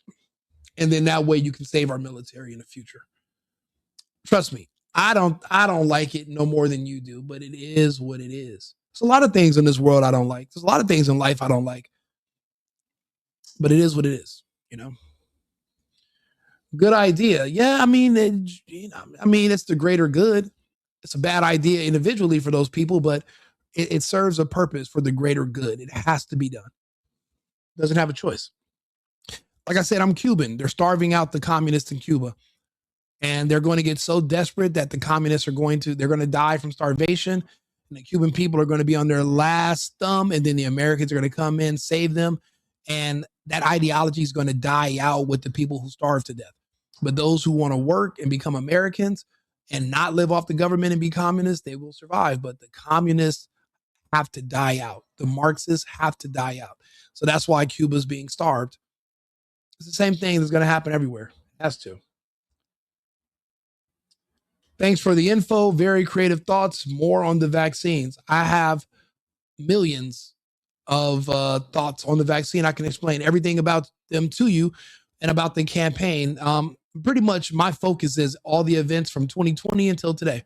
And then that way you can save our military in the future. Trust me, I don't like it no more than you do, but it is what it is. There's a lot of things in this world I don't like. There's a lot of things in life I don't like. But it is what it is, you know. Good idea. Yeah, I mean, it's the greater good. It's a bad idea individually for those people, but it serves a purpose for the greater good. It has to be done. Doesn't have a choice. Like I said, I'm Cuban. They're starving out the communists in Cuba. And they're going to get so desperate that the communists they're going to die from starvation. And the Cuban people are going to be on their last thumb. And then the Americans are going to come in, save them. And that ideology is going to die out with the people who starve to death. But those who want to work and become Americans and not live off the government and be communists, they will survive. But the communists have to die out. The Marxists have to die out. So that's why Cuba's being starved. It's the same thing that's going to happen everywhere. It has to. Thanks for the info. Very creative thoughts. More on the vaccines. I have millions of thoughts on the vaccine. I can explain everything about them to you and about the campaign. Pretty much my focus is all the events from 2020 until today.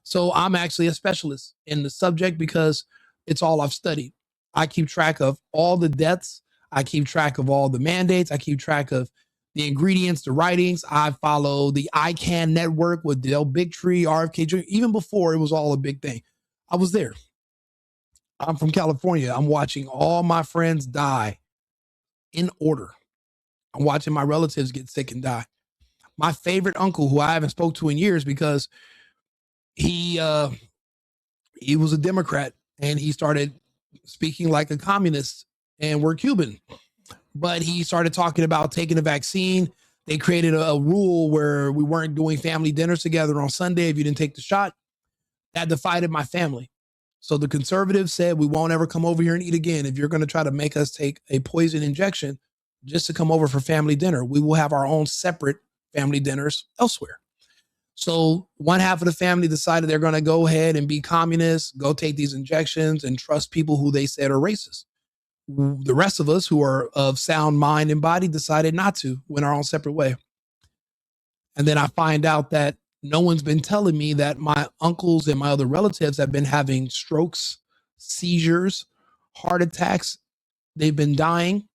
So I'm actually a specialist in the subject because it's all I've studied. I keep track of all the deaths. I keep track of all the mandates. I keep track of the ingredients, the writings. I follow the ICANN network with Del Bigtree, RFK, even before it was all a big thing. I was there. I'm from California. I'm watching all my friends die in order. I'm watching my relatives get sick and die. My favorite uncle, who I haven't spoke to in years because he was a Democrat and he started speaking like a communist, and we're Cuban. But he started talking about taking a vaccine. They created a rule where we weren't doing family dinners together on Sunday if you didn't take the shot. That divided my family. So the conservatives said, we won't ever come over here and eat again. If you're going to try to make us take a poison injection just to come over for family dinner, we will have our own separate family dinners elsewhere. So one half of the family decided they're going to go ahead and be communists, go take these injections and trust people who they said are racist. The rest of us who are of sound mind and body decided not to, went our own separate way. And then I find out that no one's been telling me that my uncles and my other relatives have been having strokes, seizures, heart attacks. They've been dying,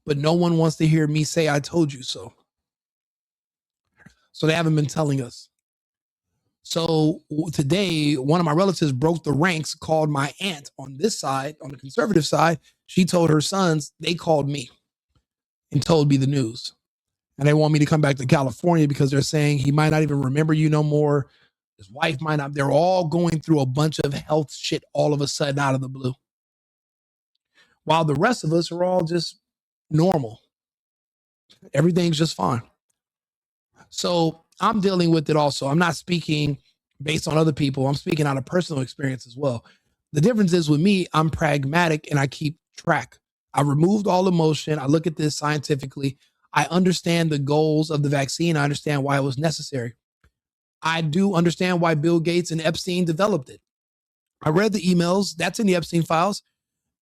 but no one wants to hear me say, I told you so. So they haven't been telling us. So today, one of my relatives broke the ranks, called my aunt on this side, on the conservative side. She told her sons, they called me and told me the news. And they want me to come back to California because they're saying he might not even remember you no more. His wife might not. They're all going through a bunch of health shit all of a sudden out of the blue. While the rest of us are all just normal. Everything's just fine. So I'm dealing with it also. I'm not speaking based on other people. I'm speaking out of personal experience as well. The difference is with me, I'm pragmatic and I keep track. I removed all emotion. I look at this scientifically. I understand the goals of the vaccine. I understand why it was necessary. I do understand why Bill Gates and Epstein developed it. I read the emails. That's in the Epstein files.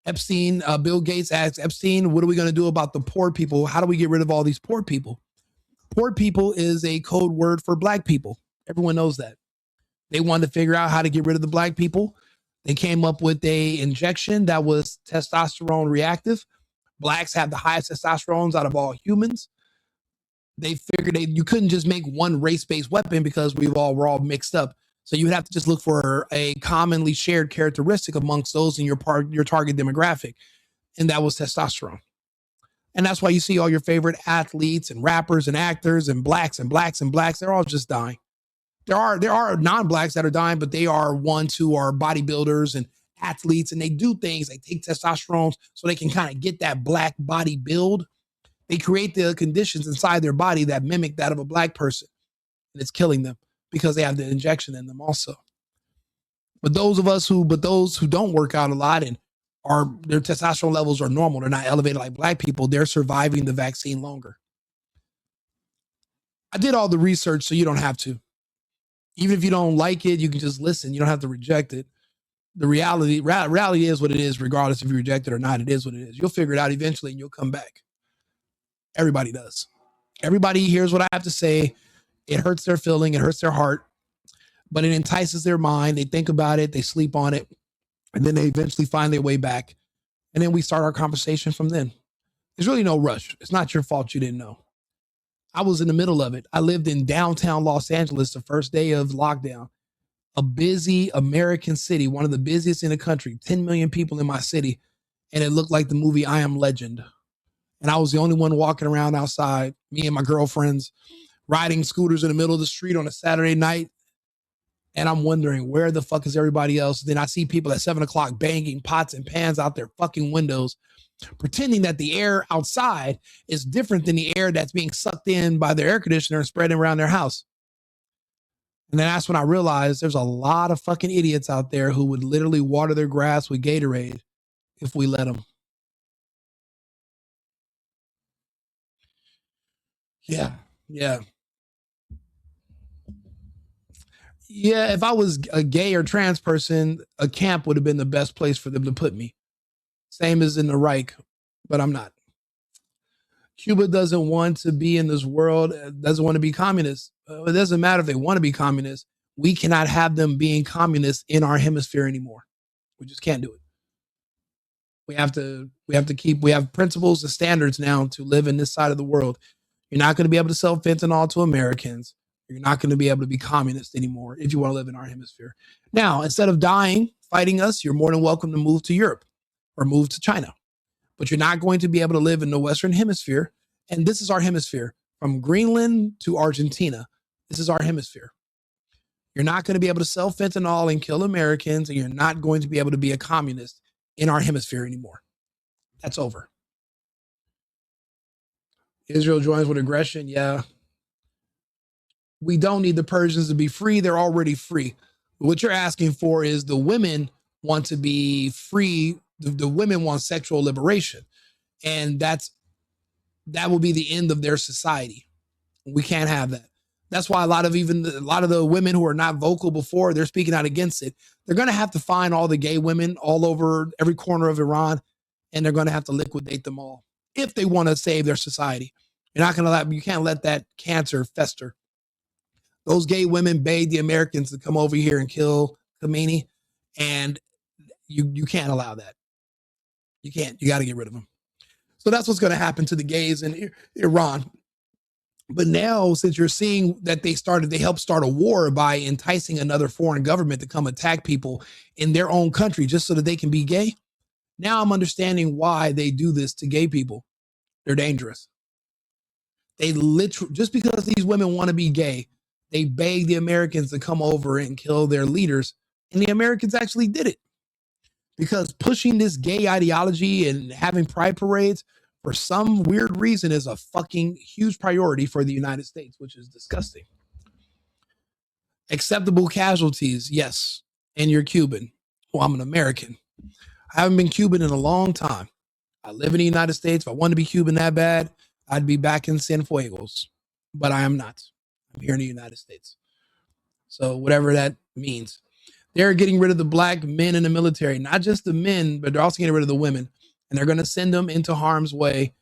Bill Gates asked Epstein, what are we going to do about the poor people? How do we get rid of all these poor people? Poor people is a code word for black people. Everyone knows that. They wanted to figure out how to get rid of the black people. They came up with a injection that was testosterone reactive. Blacks have the highest testosterone out of all humans. They figured you couldn't just make one race-based weapon because we're all mixed up. So you would have to just look for a commonly shared characteristic amongst those in your target demographic. And that was testosterone. And that's why you see all your favorite athletes and rappers and actors and blacks. They're all just dying. There are non-blacks that are dying, but they are ones who are bodybuilders and athletes, and they do things. They take testosterone so they can kind of get that black body build. They create the conditions inside their body that mimic that of a black person, and it's killing them because they have the injection in them also. But those who don't work out a lot and their testosterone levels are normal, they're not elevated like black people, they're surviving the vaccine longer. I did all the research so you don't have to. Even if you don't like it, you can just listen. You don't have to reject it. the reality is what it is, regardless if you reject it or not. It is what it is. You'll figure it out eventually and you'll come back. Everybody does. Everybody hears what I have to say. It hurts their feeling. It hurts their heart, but it entices their mind. They think about it. They sleep on it. And then they eventually find their way back. And then we start our conversation from then. There's really no rush. It's not your fault you didn't know. I was in the middle of it. I lived in downtown Los Angeles the first day of lockdown. A busy American city, one of the busiest in the country, 10 million people in my city. And it looked like the movie I Am Legend. And I was the only one walking around outside, me and my girlfriends, riding scooters in the middle of the street on a Saturday night. And I'm wondering, where the fuck is everybody else? Then I see people at 7 o'clock banging pots and pans out their fucking windows, pretending that the air outside is different than the air that's being sucked in by their air conditioner and spreading around their house. And then that's when I realized there's a lot of fucking idiots out there who would literally water their grass with Gatorade if we let them. Yeah. Yeah, if I was a gay or trans person, a camp would have been the best place for them to put me. Same as in the Reich, but I'm not. Cuba doesn't want to be in this world, doesn't want to be communist. It doesn't matter if they want to be communist. We cannot have them being communist in our hemisphere anymore. We just can't do it. We have principles and standards now to live in this side of the world. You're not going to be able to sell fentanyl to Americans. You're not going to be able to be communist anymore if you want to live in our hemisphere. Now, instead of dying, fighting us, you're more than welcome to move to Europe or move to China. But you're not going to be able to live in the Western hemisphere. And this is our hemisphere. From Greenland to Argentina, this is our hemisphere. You're not going to be able to sell fentanyl and kill Americans, and you're not going to be able to be a communist in our hemisphere anymore. That's over. Israel joins with aggression. Yeah. We don't need the Persians to be free. They're already free. What you're asking for is the women want to be free. The women want sexual liberation. And that will be the end of their society. We can't have that. That's why a lot of the women who are not vocal before, they're speaking out against it. They're going to have to find all the gay women all over every corner of Iran, and they're going to have to liquidate them all if they want to save their society. You can't let that cancer fester. Those gay women begged the Americans to come over here and kill Khomeini, and you can't allow that. You can't. You got to get rid of them. So that's what's going to happen to the gays in Iran. But now, since you're seeing that they helped start a war by enticing another foreign government to come attack people in their own country just so that they can be gay. Now I'm understanding why they do this to gay people. They're dangerous. They literally, just because these women want to be gay, they beg the Americans to come over and kill their leaders. And the Americans actually did it. Because pushing this gay ideology and having pride parades for some weird reason is a fucking huge priority for the United States, which is disgusting. Acceptable casualties, yes. And you're Cuban. Well, I'm an American. I haven't been Cuban in a long time. I live in the United States. If I wanted to be Cuban that bad, I'd be back in Cienfuegos. But I am not. I'm here in the United States. So whatever that means. They're getting rid of the black men in the military. Not just the men, but they're also getting rid of the women. And they're going to send them into harm's way.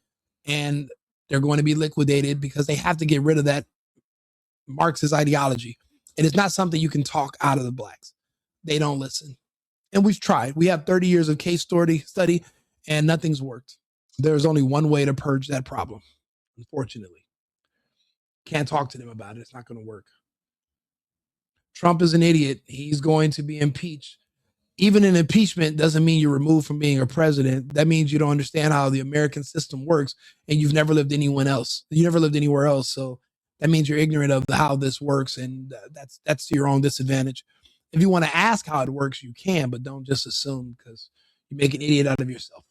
And they're going to be liquidated because they have to get rid of that Marxist ideology. And it's not something you can talk out of the blacks. They don't listen. And we've tried. We have 30 years of case study, and nothing's worked. There's only one way to purge that problem, unfortunately. Can't talk to them about it. It's not going to work. Trump is an idiot. He's going to be impeached. Even an impeachment doesn't mean you're removed from being a president. That means you don't understand how the American system works, and you've never lived anywhere else. You never lived anywhere else. So that means you're ignorant of how this works, and that's to your own disadvantage. If you want to ask how it works, you can, but don't just assume, because you make an idiot out of yourself.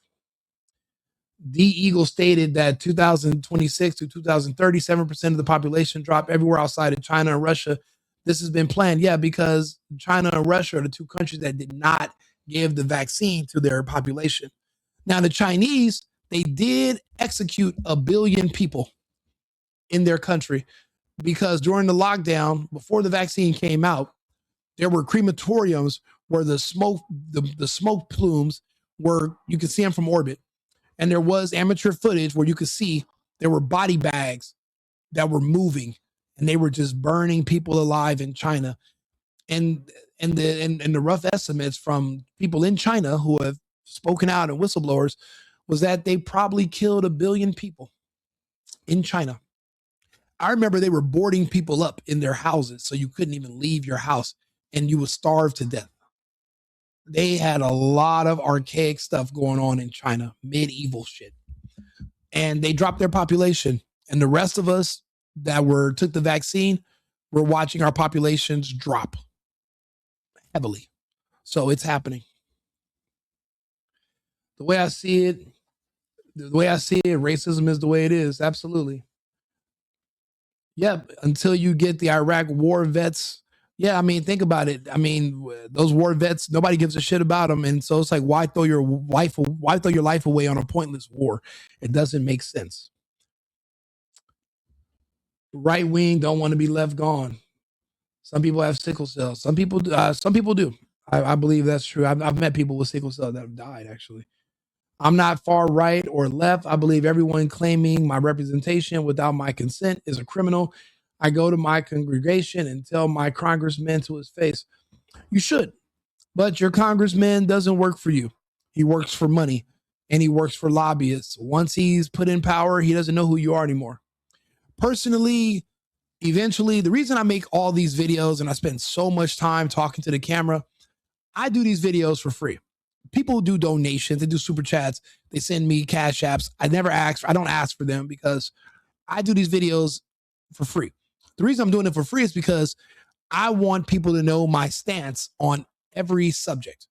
D. Eagle stated that 2026 to 2030, 7% of the population drop everywhere outside of China and Russia. This has been planned. Yeah, because China and Russia are the two countries that did not give the vaccine to their population. Now, the Chinese, they did execute 1 billion people in their country because during the lockdown, before the vaccine came out, there were crematoriums where the smoke plumes were, you could see them from orbit. And there was amateur footage where you could see there were body bags that were moving, and they were just burning people alive in China. And the rough estimates from people in China who have spoken out and whistleblowers was that they probably killed 1 billion people in China. I remember they were boarding people up in their houses so you couldn't even leave your house and you would starve to death. They had a lot of archaic stuff going on in China, medieval shit. And they dropped their population. And the rest of us that took the vaccine, we're watching our populations drop heavily. So it's happening. The way I see it, racism is the way it is. Absolutely. Yeah, until you get the Iraq war vets. Yeah, I mean, think about it. I mean, those war vets, nobody gives a shit about them. And so it's like, why throw your life away on a pointless war? It doesn't make sense. Right wing don't want to be left gone. Some people have sickle cell. Some people do. I believe that's true. I've met people with sickle cell that have died, actually. I'm not far right or left. I believe everyone claiming my representation without my consent is a criminal. I go to my congregation and tell my congressman to his face, you should, but your congressman doesn't work for you. He works for money and he works for lobbyists. Once he's put in power, he doesn't know who you are anymore. Personally, eventually, the reason I make all these videos and I spend so much time talking to the camera, I do these videos for free. People do donations, they do super chats, they send me cash apps. I don't ask for them because I do these videos for free. The reason I'm doing it for free is because I want people to know my stance on every subject.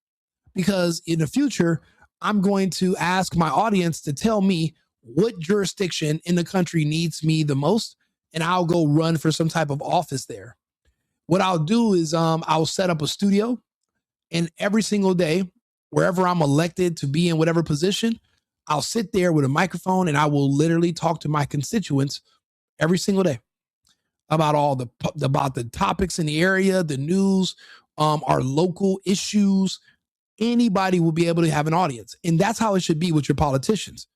Because in the future, I'm going to ask my audience to tell me what jurisdiction in the country needs me the most, and I'll go run for some type of office there. What I'll do is I'll set up a studio, and every single day, wherever I'm elected to be in whatever position, I'll sit there with a microphone and I will literally talk to my constituents every single day about the topics in the area, the news, our local issues. Anybody will be able to have an audience. And that's how it should be with your politicians.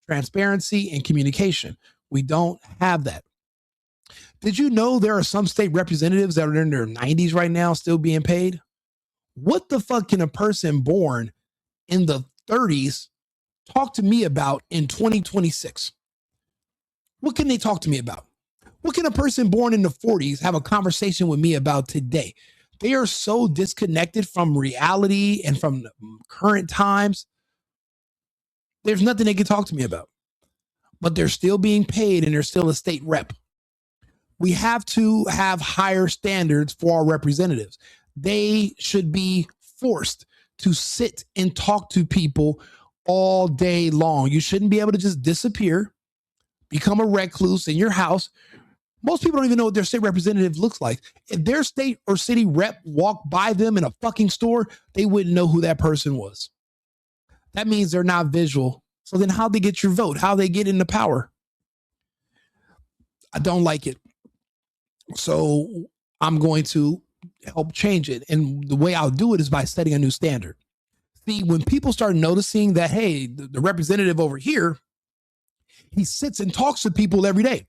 Transparency and communication. We don't have that. Did you know there are some state representatives that are in their 90s right now still being paid? What the fuck can a person born in the 30s talk to me about in 2026? What can they talk to me about? What can a person born in the 40s have a conversation with me about today? They are so disconnected from reality and from current times. There's nothing they can talk to me about. But they're still being paid and they're still a state rep. We have to have higher standards for our representatives. They should be forced to sit and talk to people all day long. You shouldn't be able to just disappear, become a recluse in your house. Most people don't even know what their state representative looks like. If their state or city rep walked by them in a fucking store, they wouldn't know who that person was. That means they're not visual. So then how'd they get your vote? How'd they get into power? I don't like it. So I'm going to help change it. And the way I'll do it is by setting a new standard. See, when people start noticing that, hey, the representative over here, he sits and talks to people every day.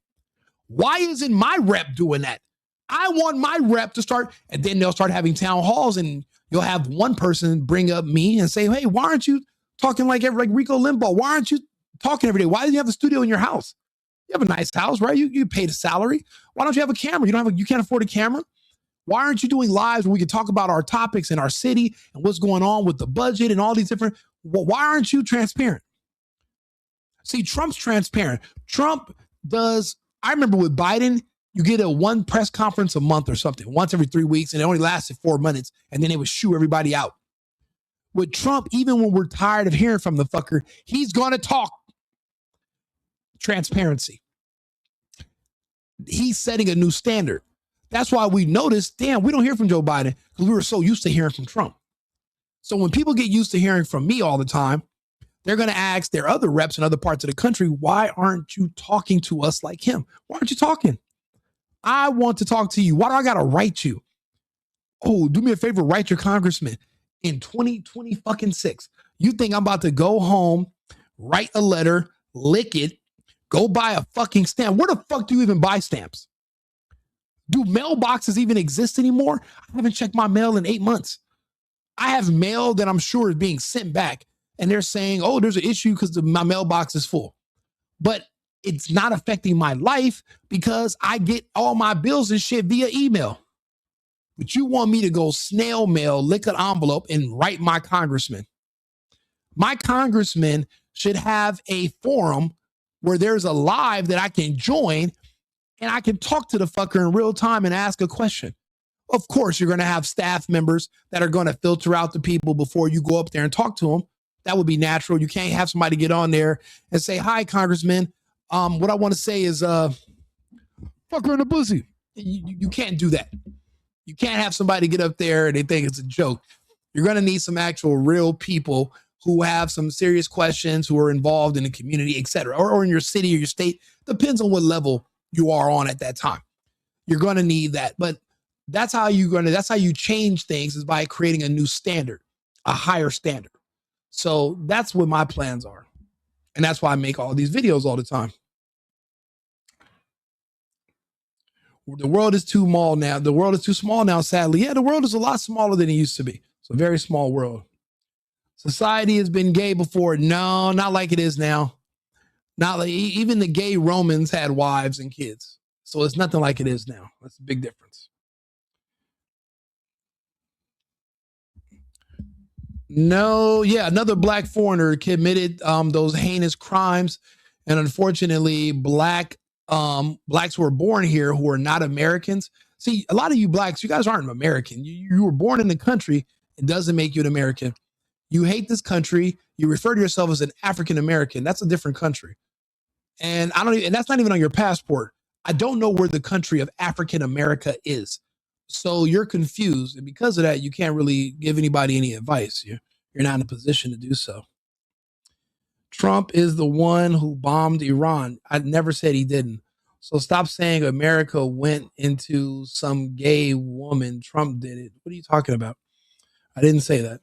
Why isn't my rep doing that? I want my rep to start, and then they'll start having town halls and you'll have one person bring up me and say, hey, why aren't you talking like Rico Limbaugh? Why aren't you talking every day? Why do you have a studio in your house? You have a nice house, right? You paid a salary. Why don't you have a camera? You can't afford a camera. Why aren't you doing lives where we can talk about our topics in our city and what's going on with the budget and all these different, why aren't you transparent? See, Trump's transparent. Trump does, I remember with Biden, you get one press conference a month or something, once every 3 weeks, and it only lasted 4 minutes, and then they would shoo everybody out. With Trump, even when we're tired of hearing from the fucker, he's going to talk. Transparency. He's setting a new standard. That's why we noticed, damn, we don't hear from Joe Biden because we were so used to hearing from Trump. So when people get used to hearing from me all the time, they're going to ask their other reps in other parts of the country, why aren't you talking to us like him? Why aren't you talking? I want to talk to you. Why do I got to write you? Oh, do me a favor, write your congressman in 2020 fucking 6. You think I'm about to go home, write a letter, lick it, go buy a fucking stamp? Where the fuck do you even buy stamps? Do mailboxes even exist anymore? I haven't checked my mail in 8 months. I have mail that I'm sure is being sent back, and they're saying, oh, there's an issue because my mailbox is full. But it's not affecting my life because I get all my bills and shit via email. But you want me to go snail mail, lick an envelope, and write my congressman. My congressman should have a forum where there's a live that I can join and I can talk to the fucker in real time and ask a question. Of course, you're going to have staff members that are going to filter out the people before you go up there and talk to them. That would be natural. You can't have somebody get on there and say, hi, Congressman. What I want to say is, fuck her in the pussy. You can't do that. You can't have somebody get up there and they think it's a joke. You're going to need some actual real people who have some serious questions, who are involved in the community, et cetera, or in your city or your state. Depends on what level you are on at that time. You're going to need that. But that's how you change things, is by creating a new standard, a higher standard. So that's what my plans are. And that's why I make all these videos all the time. The world is too small now. The world is too small now, sadly. Yeah, the world is a lot smaller than it used to be. It's a very small world. Society has been gay before. No, not like it is now. Not like, even the gay Romans had wives and kids. So it's nothing like it is now. That's a big difference. No, yeah, another black foreigner committed those heinous crimes. And unfortunately, blacks who were born here who are not Americans. See, a lot of you blacks, you guys aren't American. You were born in the country. It doesn't make you an American. You hate this country. You refer to yourself as an African American. That's a different country. And and that's not even on your passport. I don't know where the country of African America is. So you're confused. And because of that, you can't really give anybody any advice. You're not in a position to do so. Trump is the one who bombed Iran. I never said he didn't. So stop saying America went into some gay woman. Trump did it. What are you talking about? I didn't say that.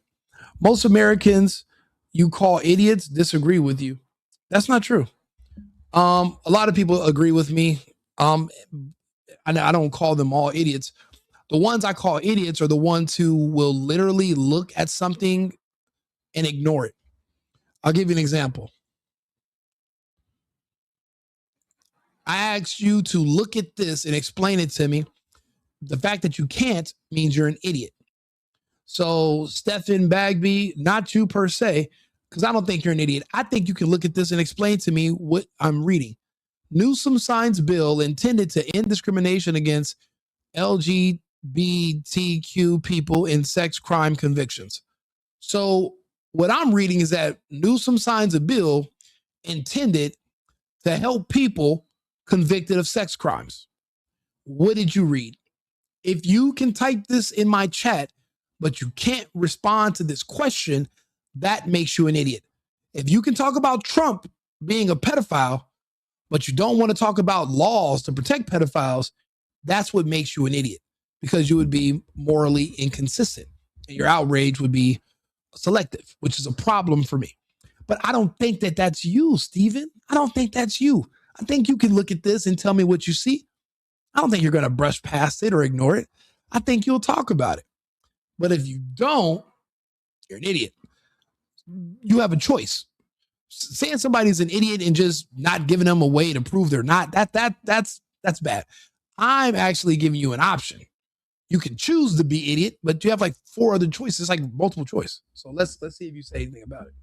Most Americans you call idiots disagree with you. That's not true. A lot of people agree with me. I don't call them all idiots. The ones I call idiots are the ones who will literally look at something and ignore it. I'll give you an example. I asked you to look at this and explain it to me. The fact that you can't means you're an idiot. So, Stephen Bagby, not you per se, because I don't think you're an idiot. I think you can look at this and explain to me what I'm reading. Newsom signs bill intended to end discrimination against LGBTQ people in sex crime convictions. So what I'm reading is that Newsom signs a bill intended to help people convicted of sex crimes. What did you read? If you can type this in my chat, but you can't respond to this question, that makes you an idiot. If you can talk about Trump being a pedophile, but you don't want to talk about laws to protect pedophiles, that's what makes you an idiot, because you would be morally inconsistent and your outrage would be selective, which is a problem for me. But I don't think that that's you, Stephen. I don't think that's you. I think you can look at this and tell me what you see. I don't think you're going to brush past it or ignore it. I think you'll talk about it. But if you don't, you're an idiot. You have a choice. Saying somebody's an idiot and just not giving them a way to prove they're not, that's bad. I'm actually giving you an option. You can choose to be idiot, but you have like 4 other choices, like multiple choice. So let's see if you say anything about it.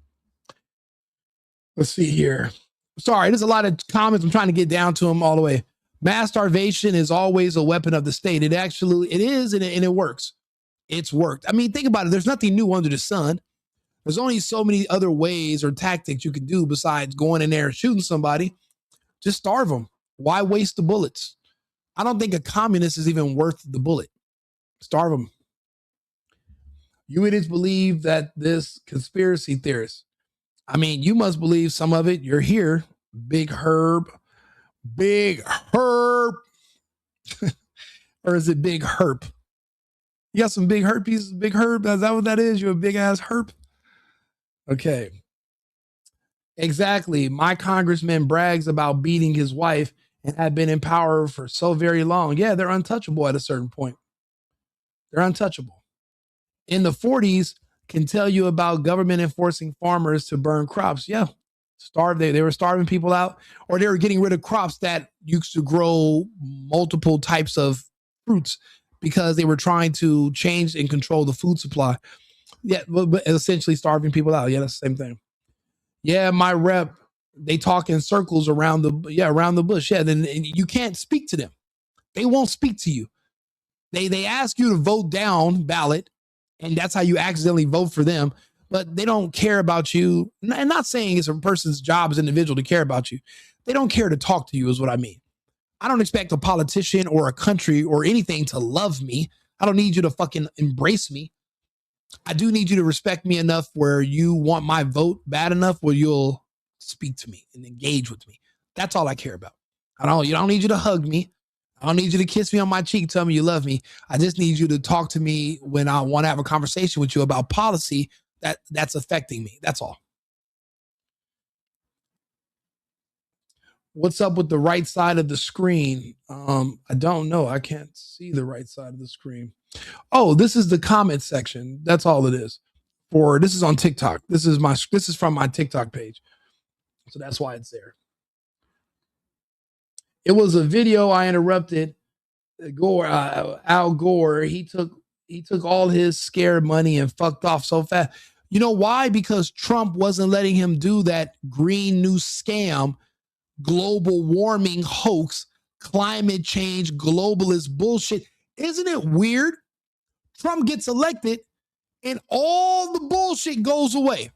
Let's see here. Sorry, there's a lot of comments. I'm trying to get down to them all the way. Mass starvation is always a weapon of the state. It is, and it works. It's worked. I mean, think about it. There's nothing new under the sun. There's only so many other ways or tactics you can do besides going in there and shooting somebody. Just starve them. Why waste the bullets? I don't think a communist is even worth the bullet. Starve them. You idiots believe that this conspiracy theorist. I mean, you must believe some of it. You're here. Big Herb. Big Herb. Or is it Big Herp? You got some big herpes, big herb. Is that what that is? You're a big ass herp. Okay. Exactly. My congressman brags about beating his wife and had been in power for so very long. Yeah, they're untouchable at a certain point. They're untouchable. In the 40s, can tell you about government enforcing farmers to burn crops. Yeah. They were starving people out, or they were getting rid of crops that used to grow multiple types of fruits because they were trying to change and control the food supply. Yeah, but essentially starving people out. Yeah, that's the same thing. Yeah, my rep, they talk in circles around the bush. Yeah, then you can't speak to them. They won't speak to you. They ask you to vote down ballot, and that's how you accidentally vote for them. But they don't care about you. And not saying it's a person's job as an individual to care about you. They don't care to talk to you, is what I mean. I don't expect a politician or a country or anything to love me. I don't need you to fucking embrace me. I do need you to respect me enough where you want my vote bad enough where you'll speak to me and engage with me. That's all I care about. I don't need you to hug me. I don't need you to kiss me on my cheek, tell me you love me. I just need you to talk to me when I want to have a conversation with you about policy that's affecting me. That's all. What's up with the right side of the screen? I don't know. I can't see the right side of the screen. Oh, this is the comment section. That's all it is. This is on TikTok. This is from my TikTok page. So that's why it's there. It was a video I interrupted. Al Gore, he took all his scared money and fucked off so fast. You know why? Because Trump wasn't letting him do that green new scam, global warming hoax, climate change, globalist bullshit. Isn't it weird? Trump gets elected and all the bullshit goes away.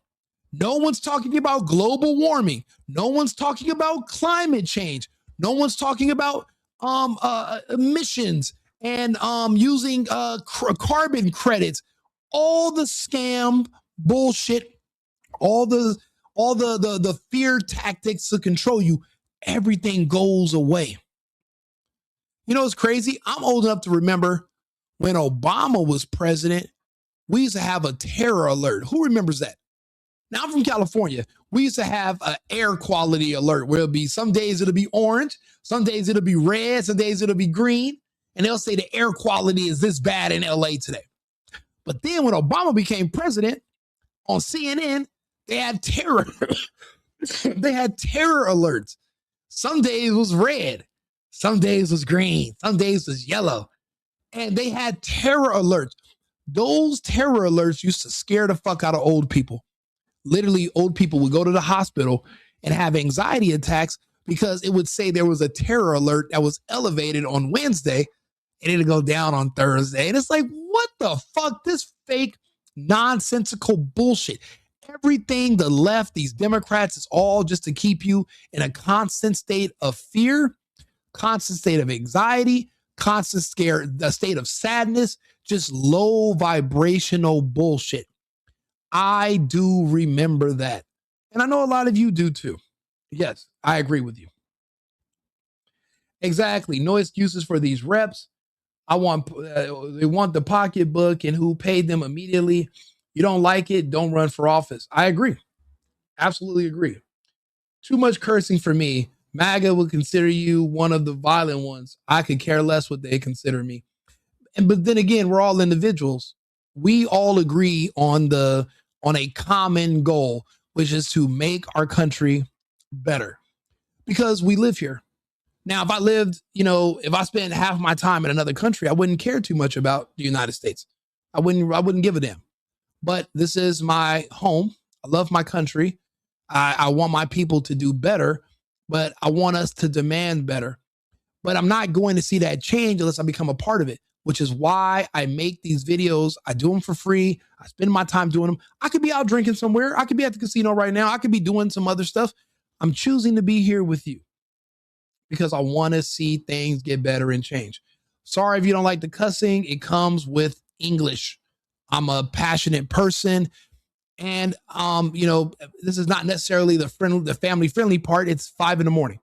No one's talking about global warming. No one's talking about climate change. No one's talking about emissions and using carbon credits. All the scam bullshit, all the fear tactics to control you, everything goes away. You know what's crazy? I'm old enough to remember when Obama was president, we used to have a terror alert. Who remembers that? Now, I'm from California. We used to have an air quality alert where some days it'll be orange, some days it'll be red, some days it'll be green, and they'll say the air quality is this bad in LA today. But then when Obama became president, on CNN, they had terror. They had terror alerts. Some days was red, some days was green, some days was yellow, and they had terror alerts. Those terror alerts used to scare the fuck out of old people. Literally, old people would go to the hospital and have anxiety attacks because it would say there was a terror alert that was elevated on Wednesday and it'll go down on Thursday. And it's like, what the fuck? This fake, nonsensical bullshit. Everything the left, these Democrats, is all just to keep you in a constant state of fear, constant state of anxiety, constant state of sadness, just low vibrational bullshit. I do remember that. And I know a lot of you do too. Yes, I agree with you. Exactly. No excuses for these reps. They want the pocketbook and who paid them immediately. You don't like it, don't run for office. I agree. Absolutely agree. Too much cursing for me. MAGA would consider you one of the violent ones. I could care less what they consider me. But then again, we're all individuals. We all agree on a common goal, which is to make our country better because we live here. Now, if I spent half my time in another country, I wouldn't care too much about the United States. I wouldn't give a damn. But this is my home. I love my country. I want my people to do better, but I want us to demand better. But I'm not going to see that change unless I become a part of it, which is why I make these videos. I do them for free. I spend my time doing them. I could be out drinking somewhere. I could be at the casino right now. I could be doing some other stuff. I'm choosing to be here with you because I want to see things get better and change. Sorry if you don't like the cussing. It comes with English. I'm a passionate person. And, this is not necessarily the family friendly part. It's 5 a.m.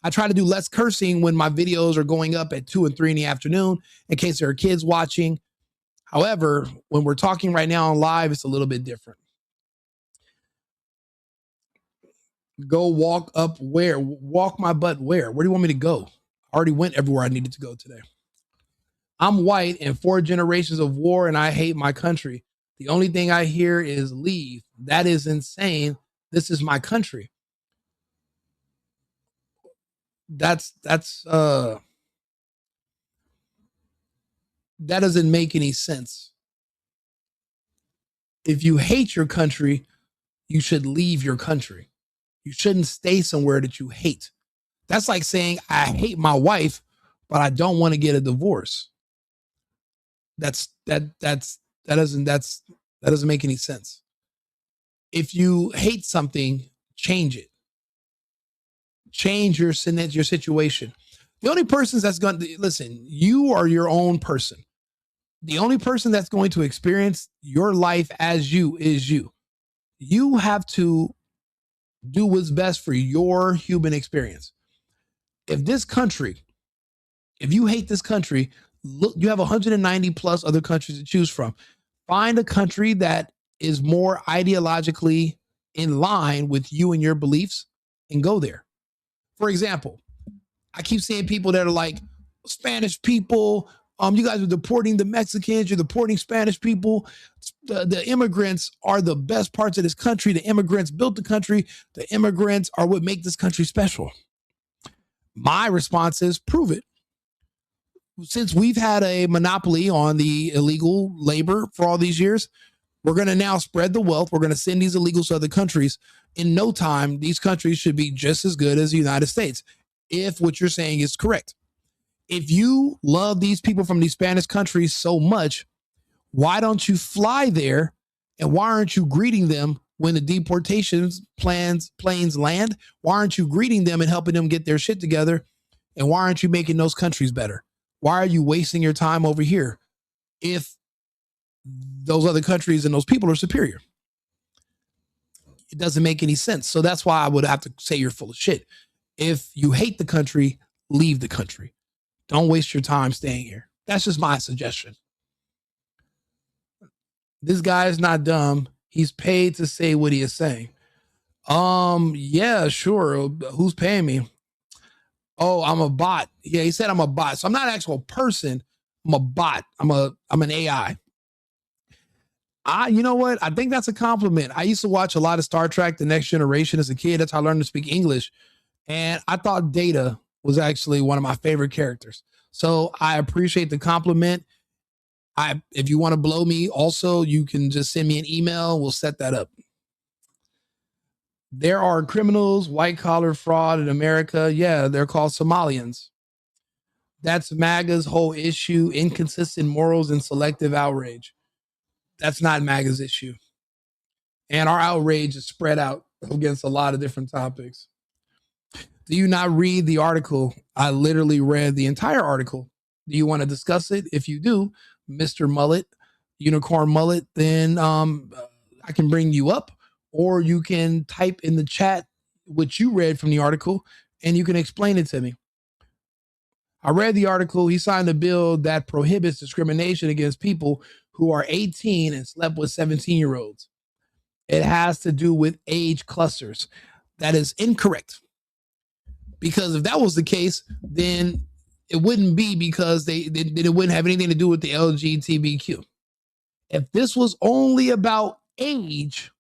I try to do less cursing when my videos are going up at 2 and 3 in the afternoon in case there are kids watching. However, when we're talking right now on live, it's a little bit different. Go walk up where? Walk my butt where? Where do you want me to go? I already went everywhere I needed to go today. I'm white and 4 generations of war and I hate my country. The only thing I hear is leave. That is insane. This is my country. That doesn't make any sense. If you hate your country, you should leave your country. You shouldn't stay somewhere that you hate. That's like saying I hate my wife, but I don't want to get a divorce. That doesn't make any sense. If you hate something, change it. Change your situation. The only person that's going to listen, you are your own person. The only person that's going to experience your life as you is you. You have to do what's best for your human experience. If you hate this country, look, you have 190 plus other countries to choose from. Find a country that is more ideologically in line with you and your beliefs and go there. For example, I keep seeing people that are like, Spanish people, you guys are deporting the Mexicans, you're deporting Spanish people. The immigrants are the best parts of this country. The immigrants built the country. The immigrants are what make this country special. My response is prove it. Since we've had a monopoly on the illegal labor for all these years, we're going to now spread the wealth. We're going to send these illegals to other countries. In no time, these countries should be just as good as the United States, if what you're saying is correct. If you love these people from these Spanish countries so much, why don't you fly there? And why aren't you greeting them when the deportations planes land? Why aren't you greeting them and helping them get their shit together? And why aren't you making those countries better? Why are you wasting your time over here if those other countries and those people are superior? It doesn't make any sense. So that's why I would have to say you're full of shit. If you hate the country, leave the country. Don't waste your time staying here. That's just my suggestion. This guy is not dumb. He's paid to say what he is saying. Yeah, sure. Who's paying me? Oh, I'm a bot. Yeah, he said I'm a bot. So I'm not an actual person. I'm a bot. I'm an AI. You know what? I think that's a compliment. I used to watch a lot of Star Trek, The Next Generation as a kid. That's how I learned to speak English. And I thought Data was actually one of my favorite characters. So I appreciate the compliment. If you want to blow me also, you can just send me an email. We'll set that up. There are criminals, white collar fraud in America. Yeah, they're called Somalians. That's MAGA's whole issue, inconsistent morals and selective outrage. That's not MAGA's issue. And our outrage is spread out against a lot of different topics. Do you not read the article? I literally read the entire article. Do you want to discuss it? If you do, Mr. Mullet, Unicorn Mullet, then I can bring you up, or you can type in the chat what you read from the article and you can explain it to me. I read the article. He signed a bill that prohibits discrimination against people who are 18 and slept with 17-year-olds. It has to do with age clusters. That is incorrect. Because if that was the case, then it wouldn't be because it wouldn't have anything to do with the LGBTQ. If this was only about age,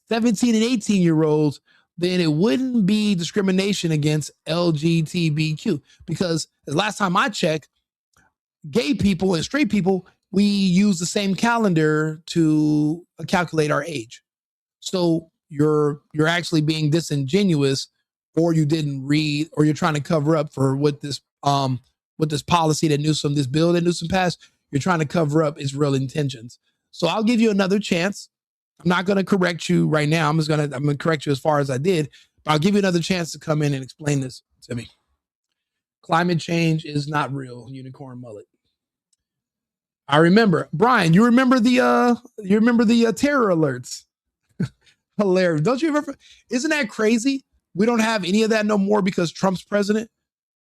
17 and 18-year-olds, then it wouldn't be discrimination against LGBTQ. Because the last time I checked, gay people and straight people, we use the same calendar to calculate our age. So you're actually being disingenuous, or you didn't read, or you're trying to cover up for what this policy that Newsom, this bill that Newsom passed, you're trying to cover up its real intentions. So I'll give you another chance. I'm not going to correct you right now. I'm going to correct you as far as I did, but I'll give you another chance to come in and explain this to me. Climate change is not real, Unicorn Mullet. I remember, Brian, you remember the terror alerts. Hilarious. Don't you ever, isn't that crazy? We don't have any of that no more because Trump's president.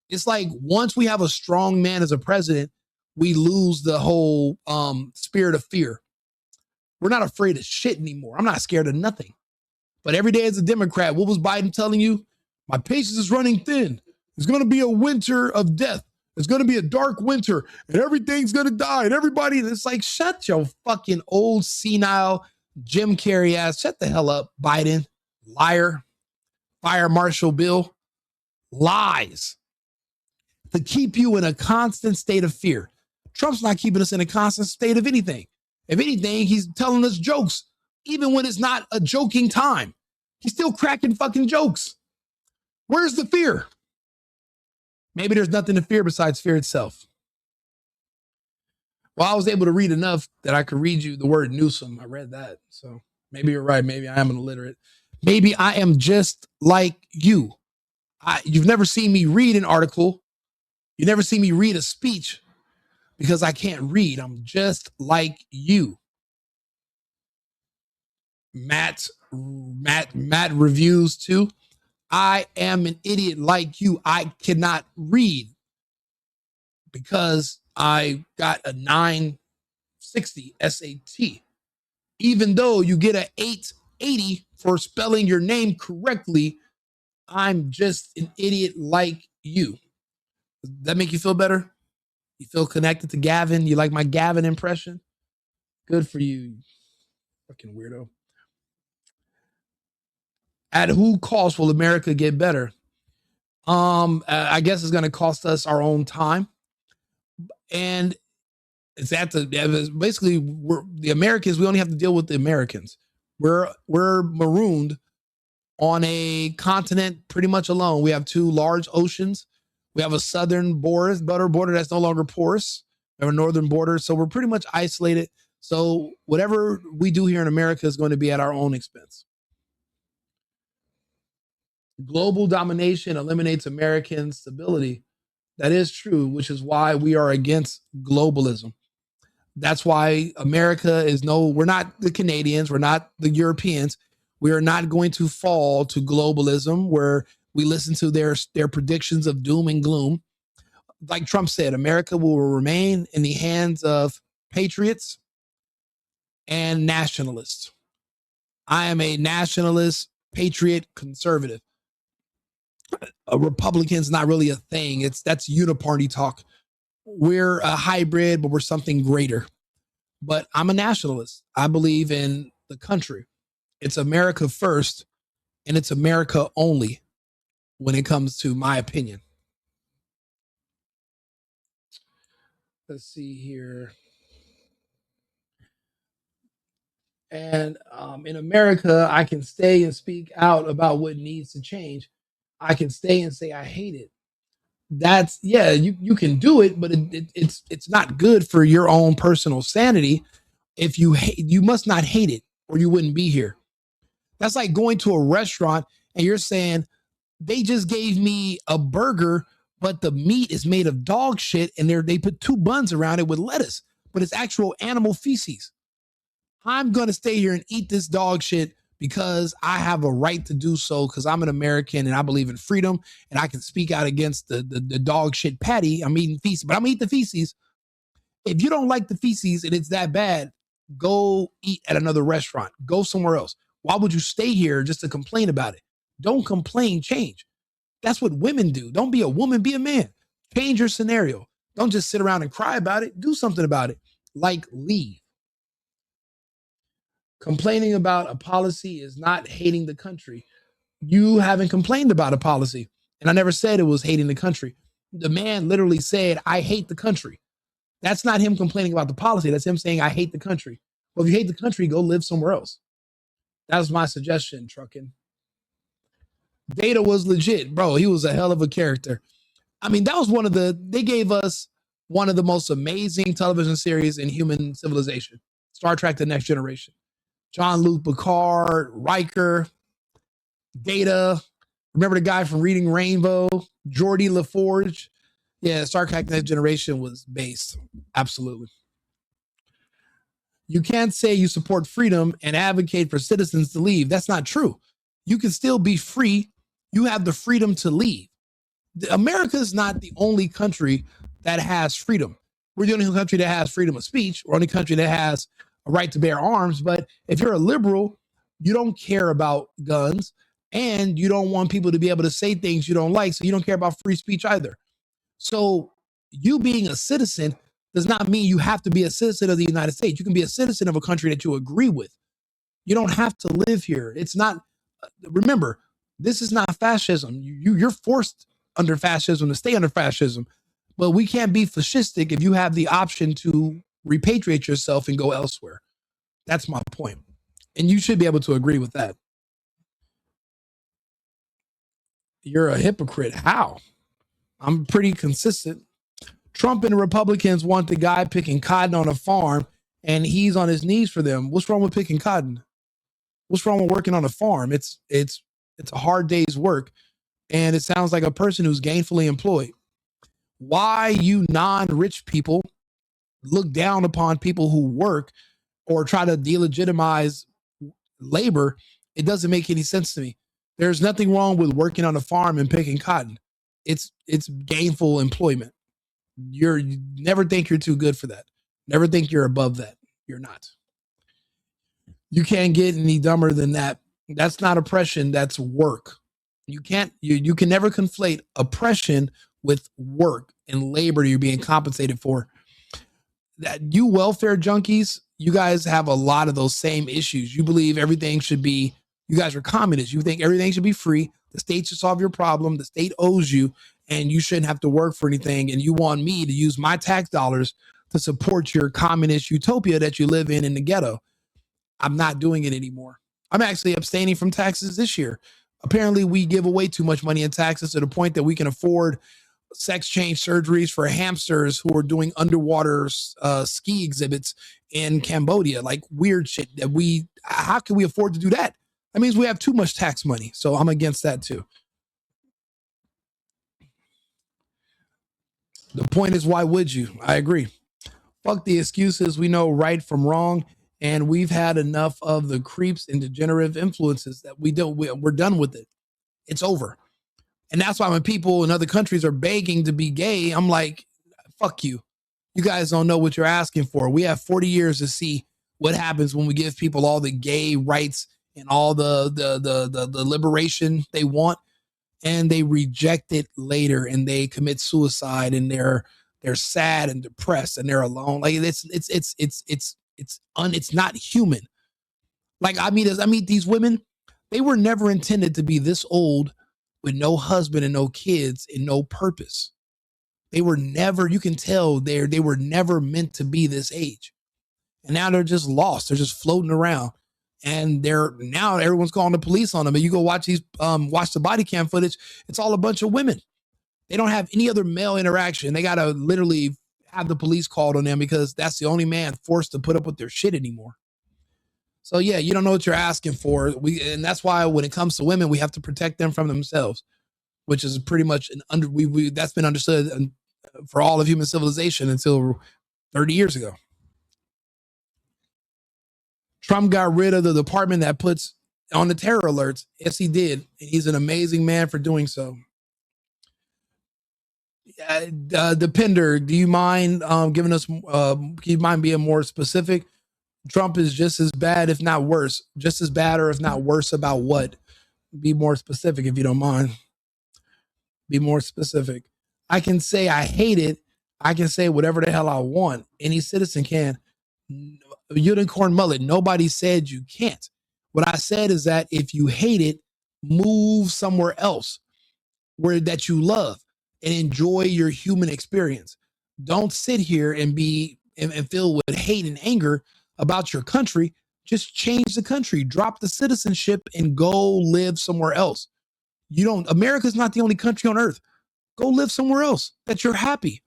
It's like once we have a strong man as a president, we lose the whole spirit of fear. We're not afraid of shit anymore. I'm not scared of nothing. But every day as a Democrat, what was Biden telling you? My patience is running thin. There's going to be a winter of death. There's going to be a dark winter and everything's going to die. And everybody, it's like, shut your fucking old senile Jim Carrey ass. Shut the hell up, Biden. Liar. Fire Marshal Bill. Lies. To keep you in a constant state of fear. Trump's not keeping us in a constant state of anything. If anything, he's telling us jokes, even when it's not a joking time. He's still cracking fucking jokes. Where's the fear? Maybe there's nothing to fear besides fear itself. Well, I was able to read enough that I could read you the word Newsom. I read that. So maybe you're right. Maybe I am an illiterate. Maybe I am just like you. You've never seen me read an article. You never see me read a speech because I can't read. I'm just like you. Matt reviews too. I am an idiot like you. I cannot read because I got a 960 SAT. Even though you get an 880 for spelling your name correctly, I'm just an idiot like you. Does that make you feel better? You feel connected to Gavin? You like my Gavin impression? Good for you, fucking weirdo. At who cost will America get better? I guess it's going to cost us our own time. And it's basically we're the Americans. We only have to deal with the Americans. We're marooned on a continent pretty much alone. We have two large oceans. We have a southern border that's no longer porous. We have a northern border. So we're pretty much isolated. So whatever we do here in America is going to be at our own expense. Global domination eliminates American stability. That is true, which is why we are against globalism. That's why America we're not the Canadians, we're not the Europeans. We are not going to fall to globalism where we listen to their predictions of doom and gloom. Like Trump said, America will remain in the hands of patriots and nationalists. I am a nationalist, patriot, conservative. A Republican's not really a thing. That's uniparty talk. We're a hybrid, but we're something greater. But I'm a nationalist. I believe in the country. It's America first, and it's America only when it comes to my opinion. Let's see here. And in America, I can stay and speak out about what needs to change. I can stay and say I hate it. You can do it, but it's not good for your own personal sanity. If you hate, you must not hate it, or you wouldn't be here. That's like going to a restaurant and you're saying they just gave me a burger, but the meat is made of dog shit, and they put 2 buns around it with lettuce, but it's actual animal feces. I'm gonna stay here and eat this dog shit because I have a right to do so because I'm an American and I believe in freedom and I can speak out against the dog shit patty. I'm eating feces, but I'm gonna eat the feces. If you don't like the feces and it's that bad, go eat at another restaurant. Go somewhere else. Why would you stay here just to complain about it? Don't complain, change. That's what women do. Don't be a woman, be a man. Change your scenario. Don't just sit around and cry about it. Do something about it. Like leave. Complaining about a policy is not hating the country. You haven't complained about a policy. And I never said it was hating the country. The man literally said, I hate the country. That's not him complaining about the policy. That's him saying, I hate the country. Well, if you hate the country, go live somewhere else. That was my suggestion, Truckin. Data was legit. Bro, he was a hell of a character. I mean, that was they gave us one of the most amazing television series in human civilization. Star Trek: The Next Generation. Jean-Luc Picard, Riker, Data. Remember the guy from Reading Rainbow? Geordie LaForge. Yeah, Star Trek: Next Generation was based. Absolutely. You can't say you support freedom and advocate for citizens to leave. That's not true. You can still be free. You have the freedom to leave. America is not the only country that has freedom. we're the only country that has freedom of speech. We're the only country that has a right to bear arms. But if you're a liberal, you don't care about guns and you don't want people to be able to say things you don't like. So you don't care about free speech either. So you being a citizen does not mean you have to be a citizen of the United States. You can be a citizen of a country that you agree with. You don't have to live here. It's not, remember, this is not fascism. You're forced under fascism to stay under fascism. But we can't be fascistic if you have the option to repatriate yourself and go elsewhere. That's my point. And you should be able to agree with that. You're a hypocrite. How? I'm pretty consistent. Trump and Republicans want the guy picking cotton on a farm and he's on his knees for them. What's wrong with picking cotton? What's wrong with working on a farm? It's a hard day's work. And it sounds like a person who's gainfully employed. Why you non-rich people look down upon people who work or try to delegitimize labor, it doesn't make any sense to me. There's nothing wrong with working on a farm and picking cotton. It's gainful employment. You never think you're too good for that. Never think you're above that. You're not. You can't get any dumber than that. That's not oppression, that's work. You can never conflate oppression with work and labor you're being compensated for. That you welfare junkies, you guys have a lot of those same issues. You believe everything should be, you guys are communists. You think everything should be free. The state should solve your problem. The state owes you and you shouldn't have to work for anything. And you want me to use my tax dollars to support your communist utopia that you live in the ghetto. I'm not doing it anymore. I'm actually abstaining from taxes this year. Apparently, we give away too much money in taxes to the point that we can afford sex change surgeries for hamsters who are doing underwater ski exhibits in Cambodia, like weird shit that how can we afford to do that? That means we have too much tax money. So I'm against that too. The point is, why would you? I agree. Fuck the excuses. We know right from wrong. And we've had enough of the creeps and degenerative influences that we're done with it. It's over. And that's why when people in other countries are begging to be gay, I'm like, fuck you. You guys don't know what you're asking for. We have 40 years to see what happens when we give people all the gay rights and all the liberation they want, and they reject it later and they commit suicide and they're sad and depressed and they're alone. Like it's not human. Like I meet these women, they were never intended to be this old with no husband and no kids and no purpose. They were never, you can tell they were never meant to be this age. And now they're just lost. They're just floating around. And now everyone's calling the police on them. And you go watch watch the body cam footage. It's all a bunch of women. They don't have any other male interaction. They got to literally have the police called on them because that's the only man forced to put up with their shit anymore. So yeah, you don't know what you're asking for. And that's why when it comes to women, we have to protect them from themselves, which is pretty much that's been understood for all of human civilization until 30 years ago. Trump got rid of the department that puts on the terror alerts. Yes, he did. And he's an amazing man for doing so. Depender, do you mind giving us, can you mind being more specific? Trump is just as bad, if not worse. Just as bad or if not worse about what? Be more specific if you don't mind. Be more specific. I can say I hate it. I can say whatever the hell I want. Any citizen can. Unicorn mullet, nobody said you can't. What I said is that if you hate it, move somewhere else that you love and enjoy your human experience. Don't sit here and be and filled with hate and anger about your country. Just change the country, drop the citizenship and go live somewhere else. America's not the only country on earth. Go live somewhere else that you're happy.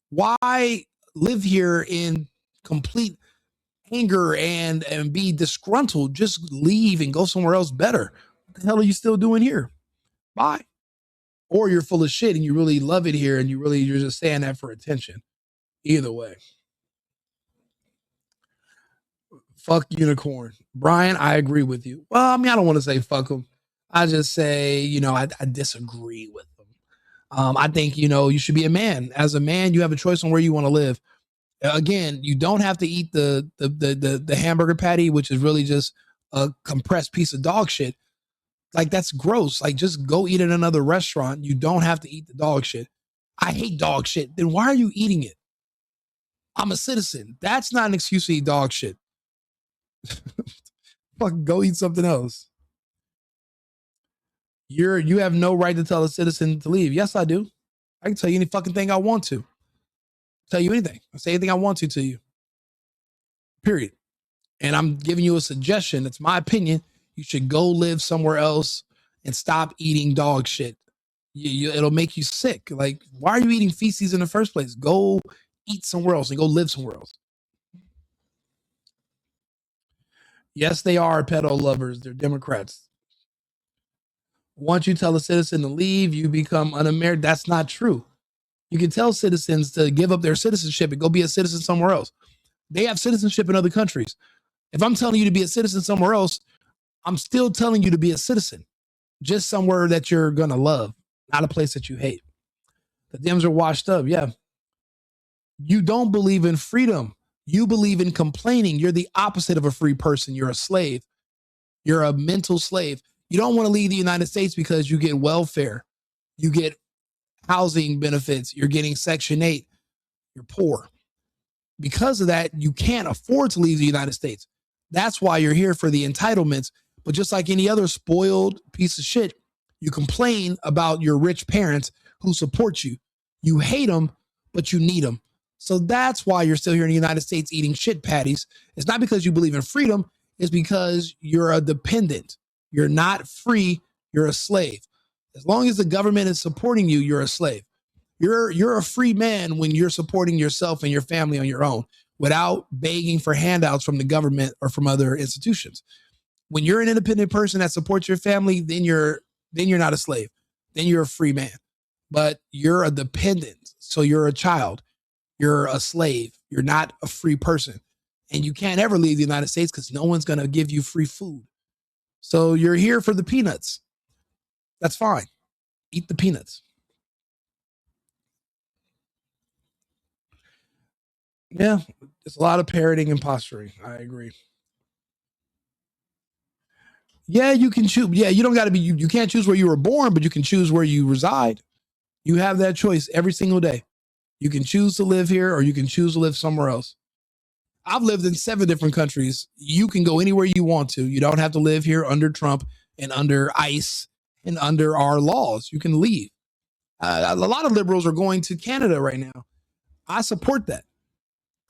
Why live here in complete anger and be disgruntled? Just leave and go somewhere else better. What the hell are you still doing here? Bye. Or you're full of shit and you really love it here and you're just saying that for attention. Either way. Fuck unicorn. Brian, I agree with you. Well, I mean, I don't want to say fuck them. I just say, I disagree with them. I think, you should be a man. As a man, you have a choice on where you want to live. Again, you don't have to eat the hamburger patty, which is really just a compressed piece of dog shit. Like, that's gross. Like, just go eat at another restaurant. You don't have to eat the dog shit. I hate dog shit. Then why are you eating it? I'm a citizen. That's not an excuse to eat dog shit. Fucking go eat something else. You have no right to tell a citizen to leave. Yes, I do. I can tell you any fucking thing I want to. Tell you anything. I say anything I want to you. Period. And I'm giving you a suggestion. It's my opinion. You should go live somewhere else and stop eating dog shit. It'll make you sick. Like, why are you eating feces in the first place? Go eat somewhere else and go live somewhere else. Yes, they are pedo lovers. They're Democrats. Once you tell a citizen to leave, you become un-American. That's not true. You can tell citizens to give up their citizenship and go be a citizen somewhere else. They have citizenship in other countries. If I'm telling you to be a citizen somewhere else, I'm still telling you to be a citizen, just somewhere that you're going to love, not a place that you hate. The Dems are washed up. Yeah. You don't believe in freedom. You believe in complaining. You're the opposite of a free person. You're a slave. You're a mental slave. You don't want to leave the United States because you get welfare. You get housing benefits. You're getting Section 8. You're poor. Because of that, you can't afford to leave the United States. That's why you're here, for the entitlements. But just like any other spoiled piece of shit, you complain about your rich parents who support you. You hate them, but you need them. So that's why you're still here in the United States eating shit patties. It's not because you believe in freedom. It's because you're a dependent. You're not free. You're a slave. As long as the government is supporting you, you're a slave. You're a free man when you're supporting yourself and your family on your own without begging for handouts from the government or from other institutions. When you're an independent person that supports your family, then you're not a slave. Then you're a free man. But you're a dependent. So you're a child. You're a slave. You're not a free person. And you can't ever leave the United States because no one's going to give you free food. So you're here for the peanuts. That's fine. Eat the peanuts. Yeah, it's a lot of parroting and posturing. I agree. Yeah, you can choose. Yeah, you don't got to be, you can't choose where you were born, but you can choose where you reside. You have that choice every single day. You can choose to live here or you can choose to live somewhere else. I've lived in 7 different countries. You can go anywhere you want to. You don't have to live here under Trump and under ICE and under our laws. You can leave. A lot of liberals are going to Canada right now. I support that.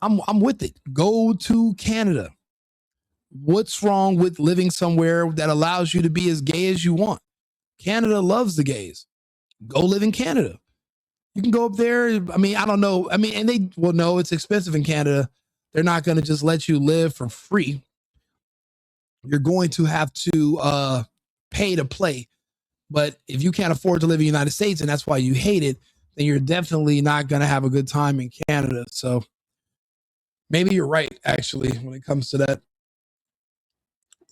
I'm with it. Go to Canada. What's wrong with living somewhere that allows you to be as gay as you want? Canada loves the gays. Go live in Canada. You can go up there. I mean, I don't know. I mean, and they will know it's expensive in Canada. They're not going to just let you live for free. You're going to have to pay to play. But if you can't afford to live in the United States and that's why you hate it, then you're definitely not going to have a good time in Canada. So maybe you're right, actually, when it comes to that.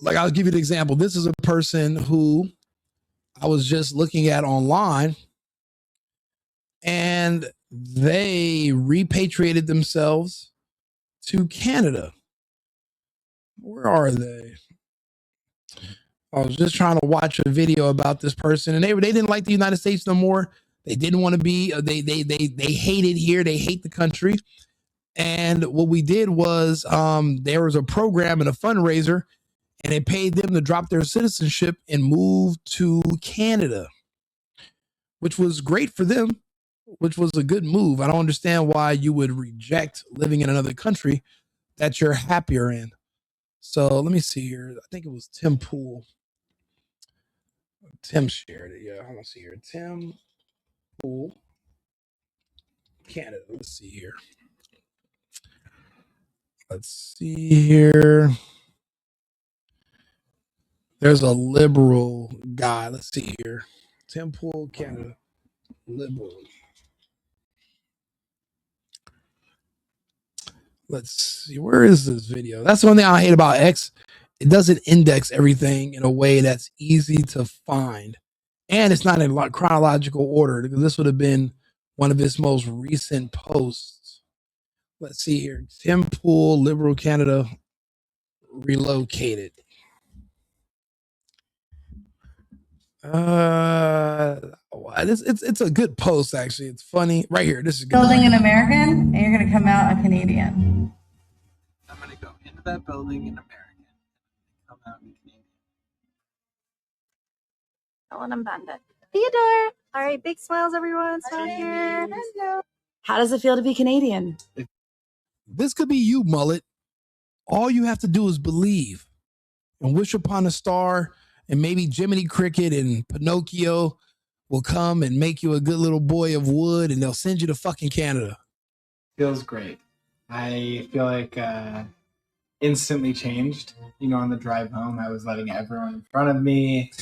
Like, I'll give you an example. This is a person who I was just looking at online, and they repatriated themselves to Canada. Where are they? I was just trying to watch a video about this person, and they didn't like the United States no more. They didn't want to be. They hate it here. They hate the country. And what we did was there was a program and a fundraiser, and they paid them to drop their citizenship and move to Canada, which was great for them, which was a good move. I don't understand why you would reject living in another country that you're happier in. So let me see here. I think it was Tim Pool. Tim shared it. Yeah, I want to see here. Tim Pool, Canada. Let's see here. Let's see here. There's a liberal guy. Let's see here. Tim Pool, Canada. Liberal. Let's see. Where is this video? That's the one thing I hate about X. It doesn't index everything in a way that's easy to find. And it's not in chronological order, because this would have been one of his most recent posts. Let's see here. Tim Pool, Liberal Canada, relocated. It's a good post actually. It's funny. Right here. This is good. Building an American, and you're gonna come out a Canadian. I'm gonna go into that building in American, come out in Canadian. Ellen, I'm Bandit. Theodore. All right, big smiles, everyone. Smile here. Hello. How does it feel to be Canadian? This could be you, Mullet. All you have to do is believe and wish upon a star, and maybe Jiminy Cricket and Pinocchio will come and make you a good little boy of wood, and they'll send you to fucking Canada. Feels great. I feel like instantly changed. You know, on the drive home, I was letting everyone in front of me,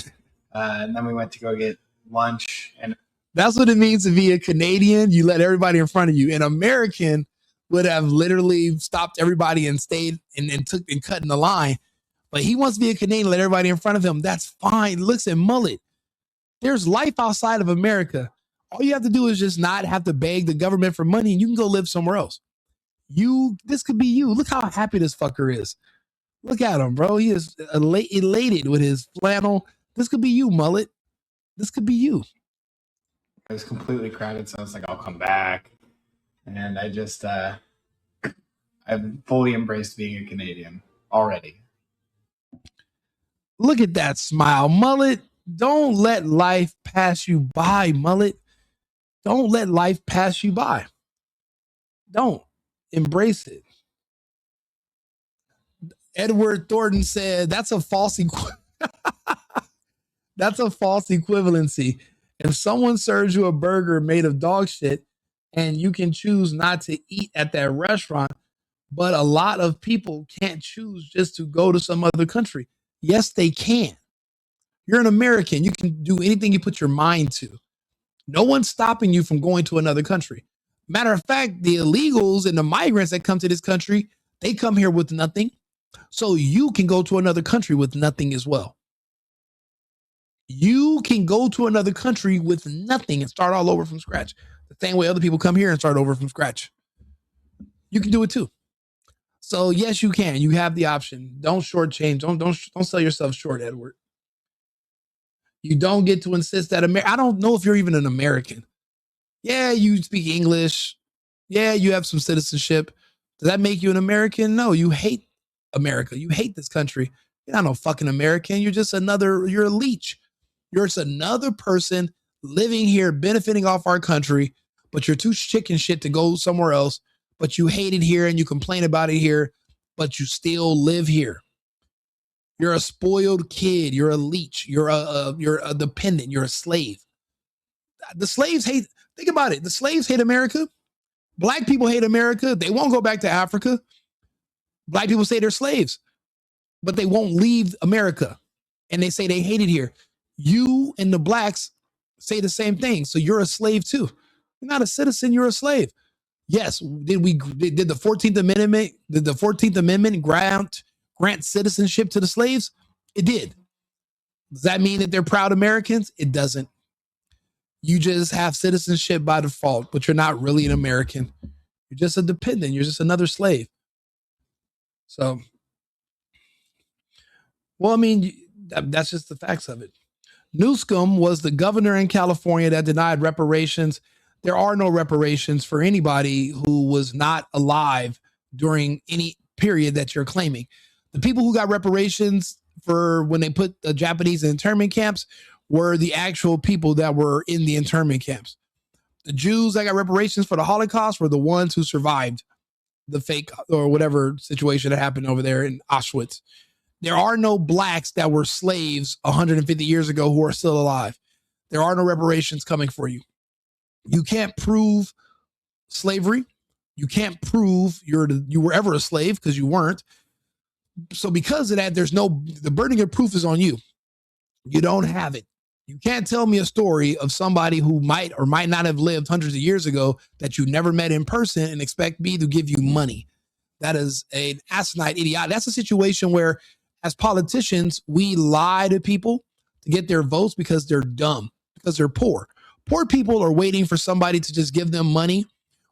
and then we went to go get lunch. And that's what it means to be a Canadian. You let everybody in front of you. An American would have literally stopped everybody and stayed and took and cut in the line. But he wants to be a Canadian, let everybody in front of him. That's fine. Listen, Mullet, there's life outside of America. All you have to do is just not have to beg the government for money, and you can go live somewhere else. This could be you. Look how happy this fucker is. Look at him, bro. He is elated with his flannel. This could be you, Mullet. This could be you. it was completely crowded, so I was like, I'll come back. And I just, I've fully embraced being a Canadian already. Look at that smile, Mullet. Don't let life pass you by, Mullet. Don't let life pass you by. Don't. Embrace it. Edward Thornton said, that's a false that's a false equivalency. If someone serves you a burger made of dog shit and you can choose not to eat at that restaurant, but a lot of people can't choose just to go to some other country. Yes, they can. You're an American. You can do anything you put your mind to. No one's stopping you from going to another country. Matter of fact, the illegals and the migrants that come to this country, they come here with nothing. So you can go to another country with nothing as well. You can go to another country with nothing and start all over from scratch. The same way other people come here and start over from scratch. You can do it too. So yes, you can. You have the option. Don't shortchange. Don't sell yourself short, Edward. You don't get to insist that I don't know if you're even an American. Yeah, you speak English. Yeah, you have some citizenship. Does that make you an American? No, you hate America. You hate this country. You're not no fucking American. You're a leech. You're just another person living here, benefiting off our country, but you're too chicken shit to go somewhere else, but you hate it here and you complain about it here, but you still live here. You're a spoiled kid. You're a leech. You're a dependent. You're a slave. The slaves hate, think about it. The slaves hate America. Black people hate America. They won't go back to Africa. Black people say they're slaves, but they won't leave America. And they say they hate it here. You and the blacks say the same thing. So you're a slave too. You're not a citizen. You're a slave. Yes. Did the 14th Amendment grant citizenship to the slaves? It did. Does that mean that they're proud Americans? It doesn't. You just have citizenship by default, but you're not really an American. You're just a dependent. You're just another slave. So, well, I mean, that's just the facts of it. Newsom was the governor in California that denied reparations. There are no reparations for anybody who was not alive during any period that you're claiming. The people who got reparations for when they put the Japanese in internment camps were the actual people that were in the internment camps. The Jews that got reparations for the Holocaust were the ones who survived the fake or whatever situation that happened over there in Auschwitz. There are no blacks that were slaves 150 years ago who are still alive. There are no reparations coming for you. You can't prove slavery. You can't prove you were ever a slave because you weren't. So because of that, the burden of proof is on you. You don't have it. You can't tell me a story of somebody who might or might not have lived hundreds of years ago that you never met in person and expect me to give you money. That is an asinine idiot. That's a situation where, as politicians, we lie to people to get their votes because they're dumb, because they're poor. Poor people are waiting for somebody to just give them money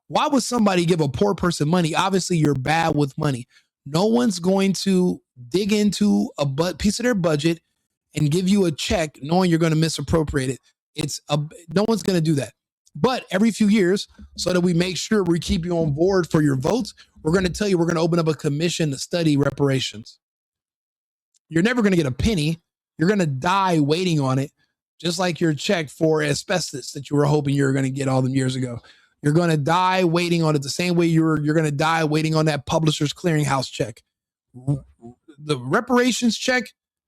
Why would somebody give a poor person money? Obviously, you're bad with money. No one's going to dig into a piece of their budget and give you a check knowing you're going to misappropriate it. No one's going to do that. But every few years, so that we make sure we keep you on board for your votes, we're going to tell you we're going to open up a commission to study reparations. You're never going to get a penny. You're going to die waiting on it, just like your check for asbestos that you were hoping you were going to get all them years ago. You're going to die waiting on it the same way you're going to die waiting on that Publishers Clearinghouse check. The reparations check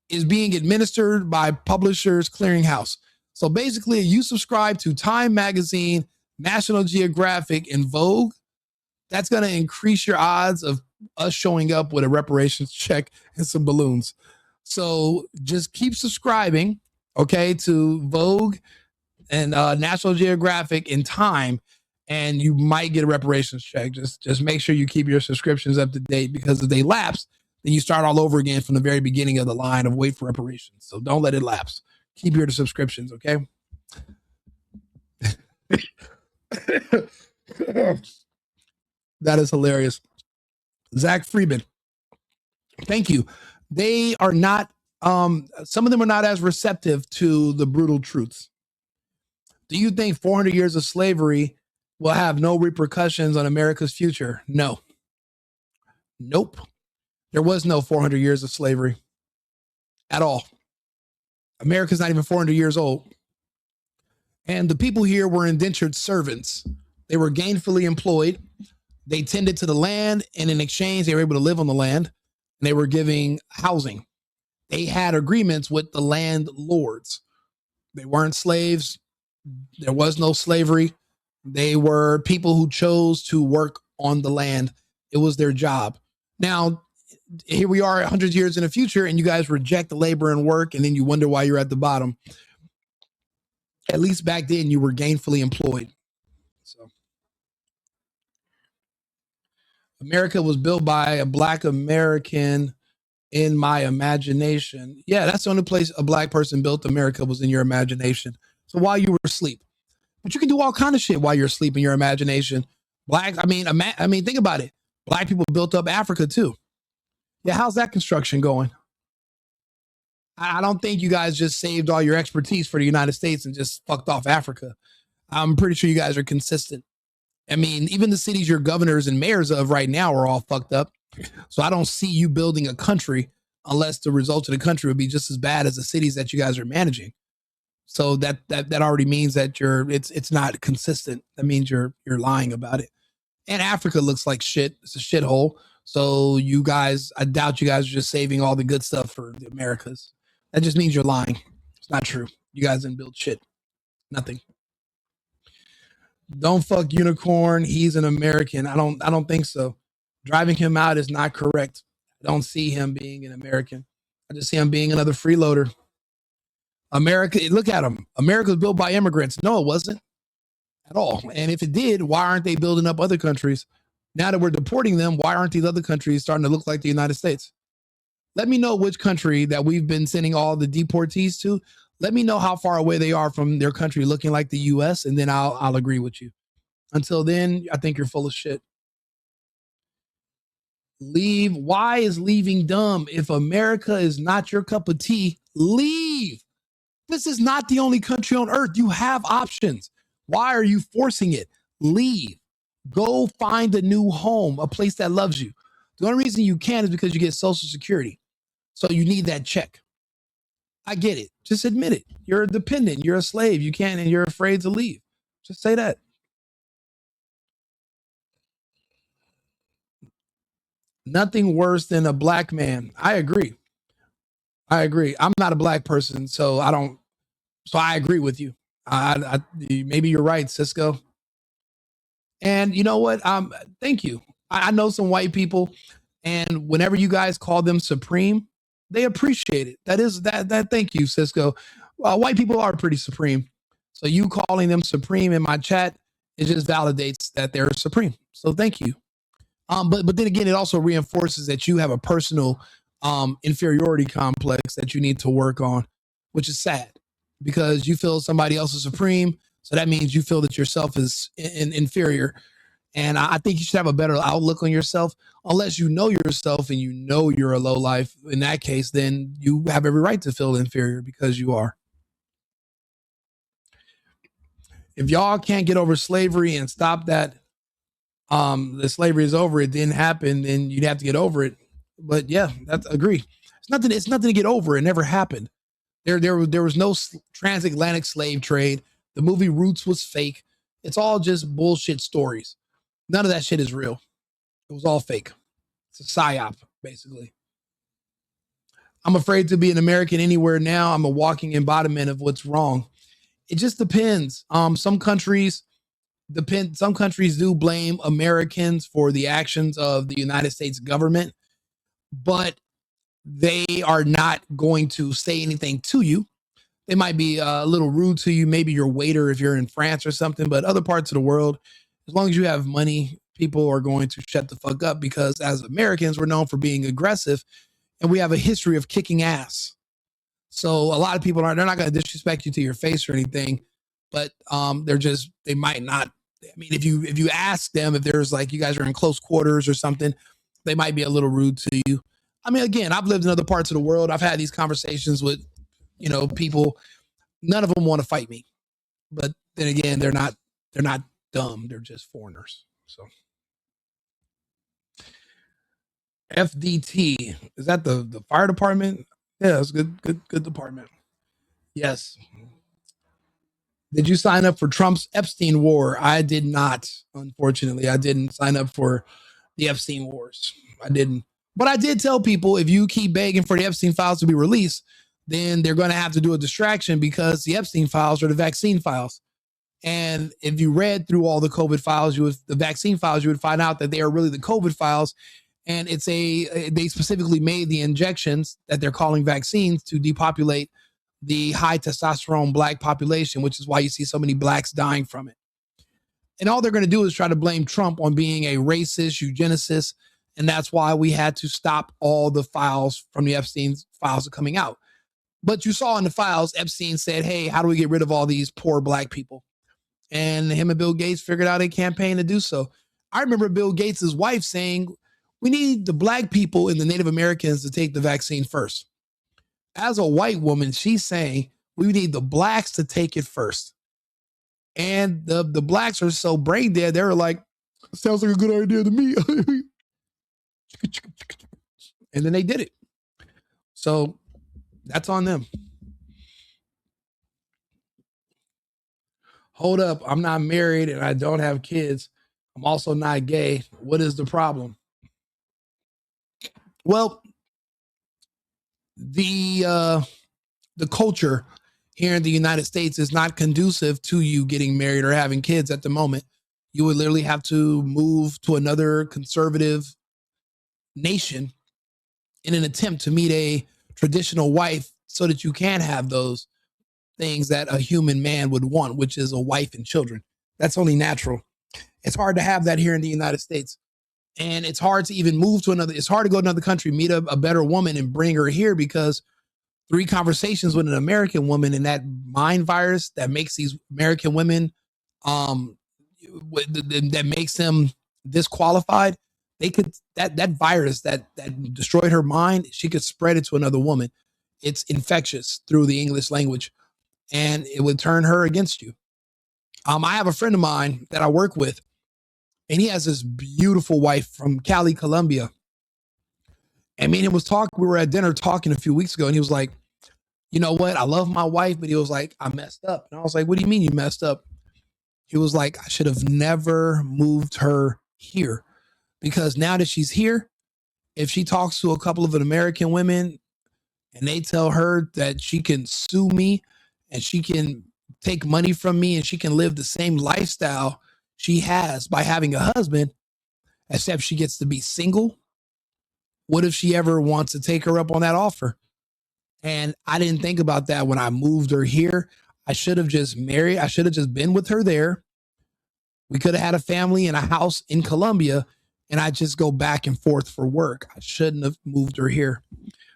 is being administered by Publishers Clearinghouse. So basically, you subscribe to Time Magazine, National Geographic, and Vogue. That's going to increase your odds of us showing up with a reparations check and some balloons. So just keep subscribing, okay, to Vogue and National Geographic and Time, and you might get a reparations check. Just make sure you keep your subscriptions up to date, because if they lapse, then you start all over again from the very beginning of the line of wait for reparations. So don't let it lapse. Keep your subscriptions, okay? That is hilarious. Zach Friedman, thank you. They are not, some of them are not as receptive to the brutal truths. Do you think 400 years of slavery will have no repercussions on America's future? No. Nope. There was no 400 years of slavery at all. America's not even 400 years old. And the people here were indentured servants. They were gainfully employed. They tended to the land, and in exchange, they were able to live on the land, and they were giving housing. They had agreements with the landlords. They weren't slaves. There was no slavery. They were people who chose to work on the land. It was their job. Now, here we are 100 years in the future, and you guys reject the labor and work, and then you wonder why you're at the bottom. At least back then, you were gainfully employed. So, America was built by a Black American in my imagination. Yeah, that's the only place a Black person built America, was in your imagination. So while you were asleep. But you can do all kind of shit while you're asleep in your imagination. I mean, think about it. Black people built up Africa too. Yeah, how's that construction going? I don't think you guys just saved all your expertise for the United States and just fucked off Africa. I'm pretty sure you guys are consistent. I mean, even the cities you're governors and mayors of right now are all fucked up. So I don't see you building a country unless the results of the country would be just as bad as the cities that you guys are managing. So that already means that it's not consistent. That means you're lying about it. And Africa looks like shit. It's a shithole. So you guys, I doubt you guys are just saving all the good stuff for the Americas. That just means you're lying. It's not true. You guys didn't build shit. Nothing. Don't fuck Unicorn. He's an American. I don't think so. Driving him out is not correct. I don't see him being an American. I just see him being another freeloader. America, look at him. America was built by immigrants. No, it wasn't at all. And if it did, why aren't they building up other countries? Now that we're deporting them, why aren't these other countries starting to look like the United States? Let me know which country that we've been sending all the deportees to. Let me know how far away they are from their country looking like the US, and then I'll agree with you. Until then, I think you're full of shit. Leave. Why is leaving dumb? If America is not your cup of tea, leave. This is not the only country on earth. You have options. Why are you forcing it? Leave. Go find a new home, a place that loves you. The only reason you can is because you get Social Security. So you need that check. I get it. Just admit it. You're a dependent. You're a slave. You can't, and you're afraid to leave. Just say that. Nothing worse than a black man. I agree. I'm not a black person, so I agree with you. Maybe you're right, Cisco. And you know what? Thank you. I know some white people, and whenever you guys call them supreme, they appreciate it. That. Thank you, Cisco. White people are pretty supreme. So you calling them supreme in my chat, it just validates that they're supreme. So thank you. But then again, it also reinforces that you have a personal inferiority complex that you need to work on, which is sad because you feel somebody else is supreme. So that means you feel that yourself is inferior. And I think you should have a better outlook on yourself, unless you know yourself and you know you're a low life. In that case, then you have every right to feel inferior because you are. If y'all can't get over slavery and stop that, the slavery is over, it didn't happen, then you'd have to get over it. But yeah, that's agree. It's nothing to get over. It never happened. There was no transatlantic slave trade. The movie Roots was fake. It's all just bullshit stories. None of that shit is real. It was all fake. It's a psyop, basically. I'm afraid to be an American anywhere now. I'm a walking embodiment of what's wrong. It just depends. Some countries do blame Americans for the actions of the United States government, but they are not going to say anything to you. They might be a little rude to you, maybe your waiter if you're in France or something, but other parts of the world, as long as you have money, people are going to shut the fuck up, because as Americans, we're known for being aggressive and we have a history of kicking ass. So a lot of people they're not going to disrespect you to your face or anything, but they might not. I mean, if you ask them, if there's like you guys are in close quarters or something, they might be a little rude to you. I mean, again, I've lived in other parts of the world. I've had these conversations with, people. None of them want to fight me, but then again, they're not dumb. They're just foreigners. So FDT, is that the fire department? Yeah, it's good department. Yes. Did you sign up for Trump's Epstein war? I did not. Unfortunately, I didn't sign up for the Epstein wars. I didn't. But I did tell people, if you keep begging for the Epstein files to be released, then they're going to have to do a distraction, because the Epstein files are the vaccine files. And if you read through all the COVID files, the vaccine files, you would find out that they are really the COVID files. And they specifically made the injections that they're calling vaccines to depopulate the high testosterone black population, which is why you see so many blacks dying from it. And all they're going to do is try to blame Trump on being a racist, eugenicist. And that's why we had to stop all the files from the Epstein files coming out. But you saw in the files, Epstein said, hey, how do we get rid of all these poor black people? And him and Bill Gates figured out a campaign to do so. I remember Bill Gates' wife saying, we need the black people and the Native Americans to take the vaccine first. As a white woman, she's saying, we need the blacks to take it first. And the blacks are so brain dead, they're like, sounds like a good idea to me. And then they did it. So that's on them. Hold up, I'm not married and I don't have kids. I'm also not gay. What is the problem? Well, the culture here in the United States is not conducive to you getting married or having kids at the moment. You would literally have to move to another conservative nation in an attempt to meet a traditional wife so that you can have those things that a human man would want, which is a wife and children. That's only natural. It's hard to have that here in the United States. And it's hard to even move to it's hard to go to another country, meet a better woman and bring her here, because 3 conversations with an American woman and that mind virus that makes these American women, that makes them disqualified, that virus that destroyed her mind, she could spread it to another woman. It's infectious through the English language, and it would turn her against you. I have a friend of mine that I work with, and he has this beautiful wife from Cali, Colombia. And me and him we were at dinner talking a few weeks ago, and he was like, you know what? I love my wife, but he was like, I messed up. And I was like, what do you mean you messed up? He was like, I should have never moved her here, because now that she's here, if she talks to a couple of American women and they tell her that she can sue me and she can take money from me and she can live the same lifestyle she has by having a husband, except she gets to be single, what if she ever wants to take her up on that offer? And I didn't think about that when I moved her here. I should have just married. I should have just been with her there. We could have had a family and a house in Colombia, and I just go back and forth for work. I shouldn't have moved her here,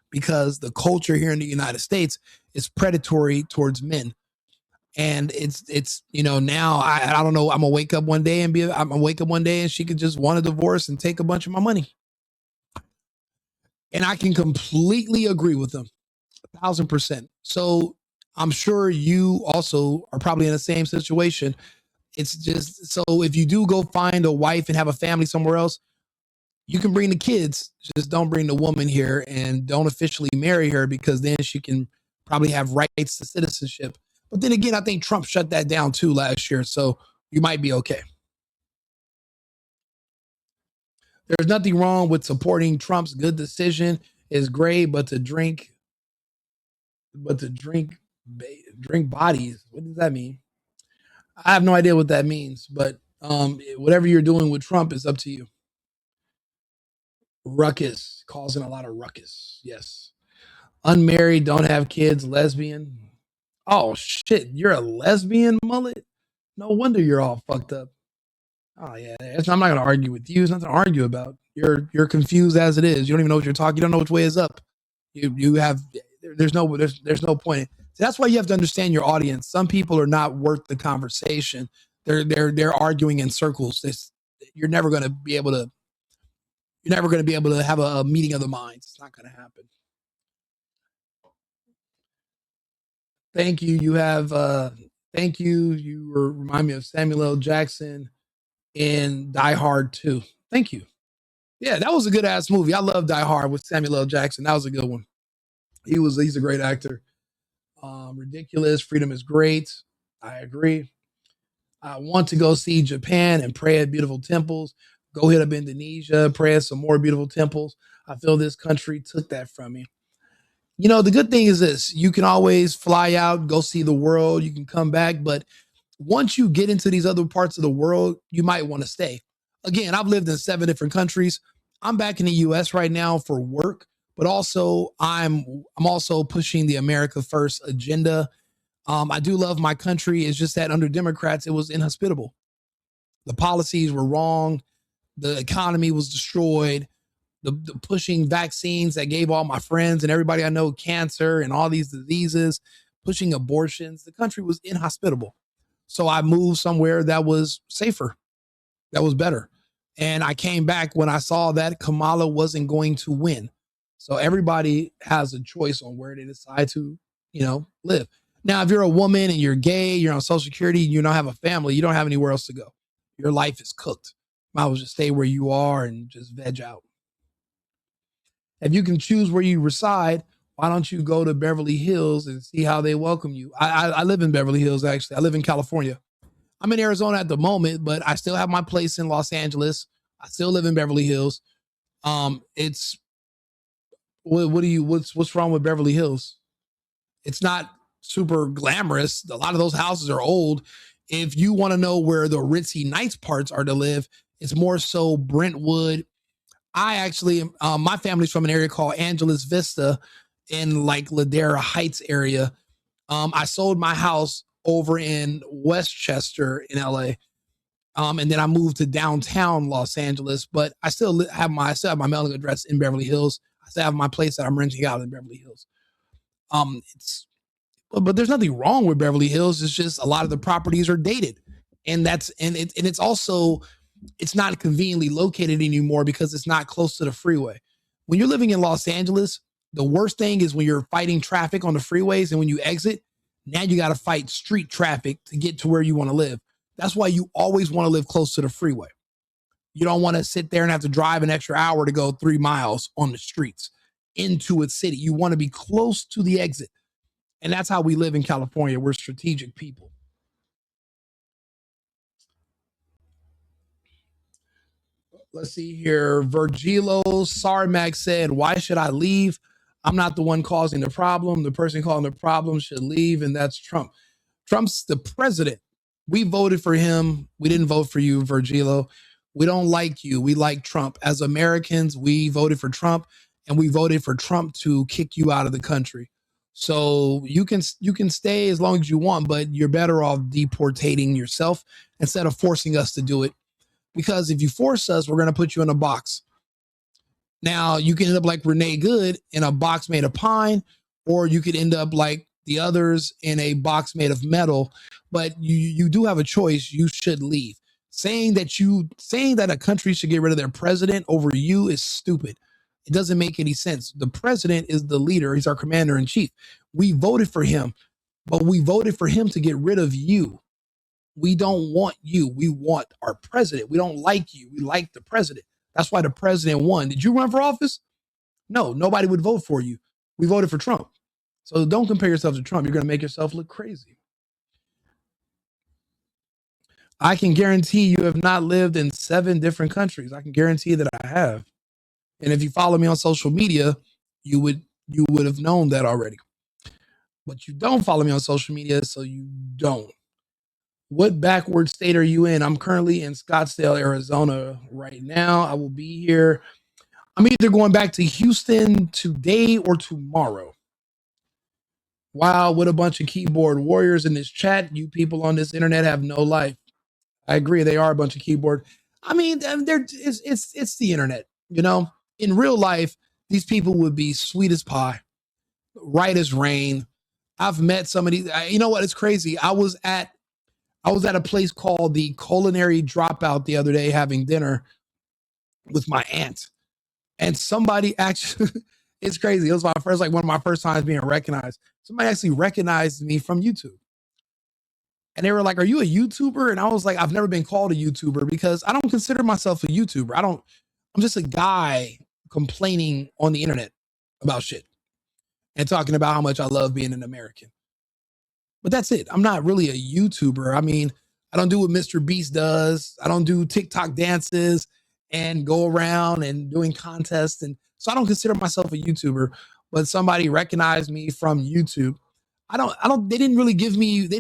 because the culture here in the United States is predatory towards men. And it's now I don't know. I'm gonna wake up one day and she could just want a divorce and take a bunch of my money. And I can completely agree with them, 1,000%. So I'm sure you also are probably in the same situation. It's just so if you do go find a wife and have a family somewhere else, you can bring the kids, just don't bring the woman here and don't officially marry her, because then she can probably have rights to citizenship. But then again, I think Trump shut that down too last year, so you might be okay. There's nothing wrong with supporting Trump's good decision is great, but to drink bodies, what does that mean? I have no idea what that means, but whatever you're doing with Trump is up to you. Ruckus, causing a lot of ruckus. Yes. Unmarried, don't have kids, lesbian. Oh shit, you're a lesbian, mullet? No wonder you're all fucked up. Oh yeah, I'm not gonna argue with you. There's nothing to argue about. You're confused as it is. You don't even know what you're talking. You don't know which way is up. You have there's no point. So that's why you have to understand your audience. Some people are not worth the conversation. They're arguing in circles. You're never gonna be able to have a meeting of the minds. It's not gonna happen. Thank you. You have thank you. You remind me of Samuel L. Jackson in Die Hard 2. Thank you. Yeah, that was a good ass movie. I love Die Hard with Samuel L. Jackson. That was a good one. He's a great actor. Ridiculous. Freedom is great. I agree. I want to go see Japan and pray at beautiful temples. Go hit up Indonesia, pray at some more beautiful temples. I feel this country took that from me. The good thing is this: you can always fly out, go see the world. You can come back, but once you get into these other parts of the world, you might want to stay. Again, I've lived in 7 different countries. I'm back in the US right now for work, but also I'm also pushing the America First agenda. I do love my country. It's just that under Democrats, it was inhospitable. The policies were wrong. The economy was destroyed. The pushing vaccines that gave all my friends and everybody I know cancer and all these diseases, pushing abortions. The country was inhospitable. So I moved somewhere that was safer, that was better. And I came back when I saw that Kamala wasn't going to win. So everybody has a choice on where they decide to, live. Now, if you're a woman and you're gay, you're on Social Security, you don't have a family, you don't have anywhere else to go. Your life is cooked. Might as well just stay where you are and just veg out. If you can choose where you reside, why don't you go to Beverly Hills and see how they welcome you? I live in Beverly Hills, actually. I live in California. I'm in Arizona at the moment, but I still have my place in Los Angeles. I still live in Beverly Hills. It's what's wrong with Beverly Hills? It's not super glamorous. A lot of those houses are old. If you want to know where the ritzy nice parts are to live, it's more so Brentwood. I actually, my family's from an area called Angeles Vista in like Ladera Heights area. I sold my house over in Westchester in LA. And then I moved to downtown Los Angeles, but I still have my mailing address in Beverly Hills. I still have my place that I'm renting out in Beverly Hills. But there's nothing wrong with Beverly Hills. It's just a lot of the properties are dated, and it's also, it's not conveniently located anymore because it's not close to the freeway. When you're living in Los Angeles, the worst thing is when you're fighting traffic on the freeways, and when you exit, now you got to fight street traffic to get to where you want to live. That's why you always want to live close to the freeway. You don't want to sit there and have to drive an extra hour to go 3 miles on the streets into a city. You want to be close to the exit. And that's how we live in California. We're strategic people. Let's see here. Virgilo Sarmac said, why should I leave? I'm not the one causing the problem. The person causing the problem should leave, and that's Trump. Trump's the president. We voted for him. We didn't vote for you, Virgilo. We don't like you. We like Trump. As Americans, we voted for Trump, and we voted for Trump to kick you out of the country. So you can stay as long as you want, but you're better off deportating yourself instead of forcing us to do it. Because if you force us, we're going to put you in a box. Now, you can end up like Renee Good in a box made of pine, or you could end up like the others in a box made of metal, but you do have a choice. You should leave. Saying that a country should get rid of their president over you is stupid. It doesn't make any sense. The president is the leader. He's our commander in chief. We voted for him, but we voted for him to get rid of you. We don't want you. We want our president. We don't like you. We like the president. That's why the president won. Did you run for office? No, nobody would vote for you. We voted for Trump. So don't compare yourself to Trump. You're going to make yourself look crazy. I can guarantee you have not lived in 7 different countries. I can guarantee that I have. And if you follow me on social media, you would have known that already. But you don't follow me on social media, so you don't. What backward state are you in? I'm currently in Scottsdale, Arizona right now. I will be here. I'm either going back to Houston today or tomorrow. Wow, what a bunch of keyboard warriors in this chat. You people on this internet have no life. I agree, they are a bunch of keyboard. I mean, it's the internet, you know? In real life, these people would be sweet as pie, right as rain. I've met some of these. You know what? It's crazy. I was at a place called the Culinary Dropout the other day having dinner with my aunt. And somebody actually, it's crazy. It was one of my first times being recognized. Somebody actually recognized me from YouTube. And they were like, "Are you a YouTuber?" And I was like, "I've never been called a YouTuber because I don't consider myself a YouTuber. I'm just a guy complaining on the internet about shit and talking about how much I love being an American. But that's it. I'm not really a YouTuber. I mean, I don't do what Mr. Beast does. I don't do TikTok dances and go around and doing contests. And so I don't consider myself a YouTuber, but somebody recognized me from YouTube. They didn't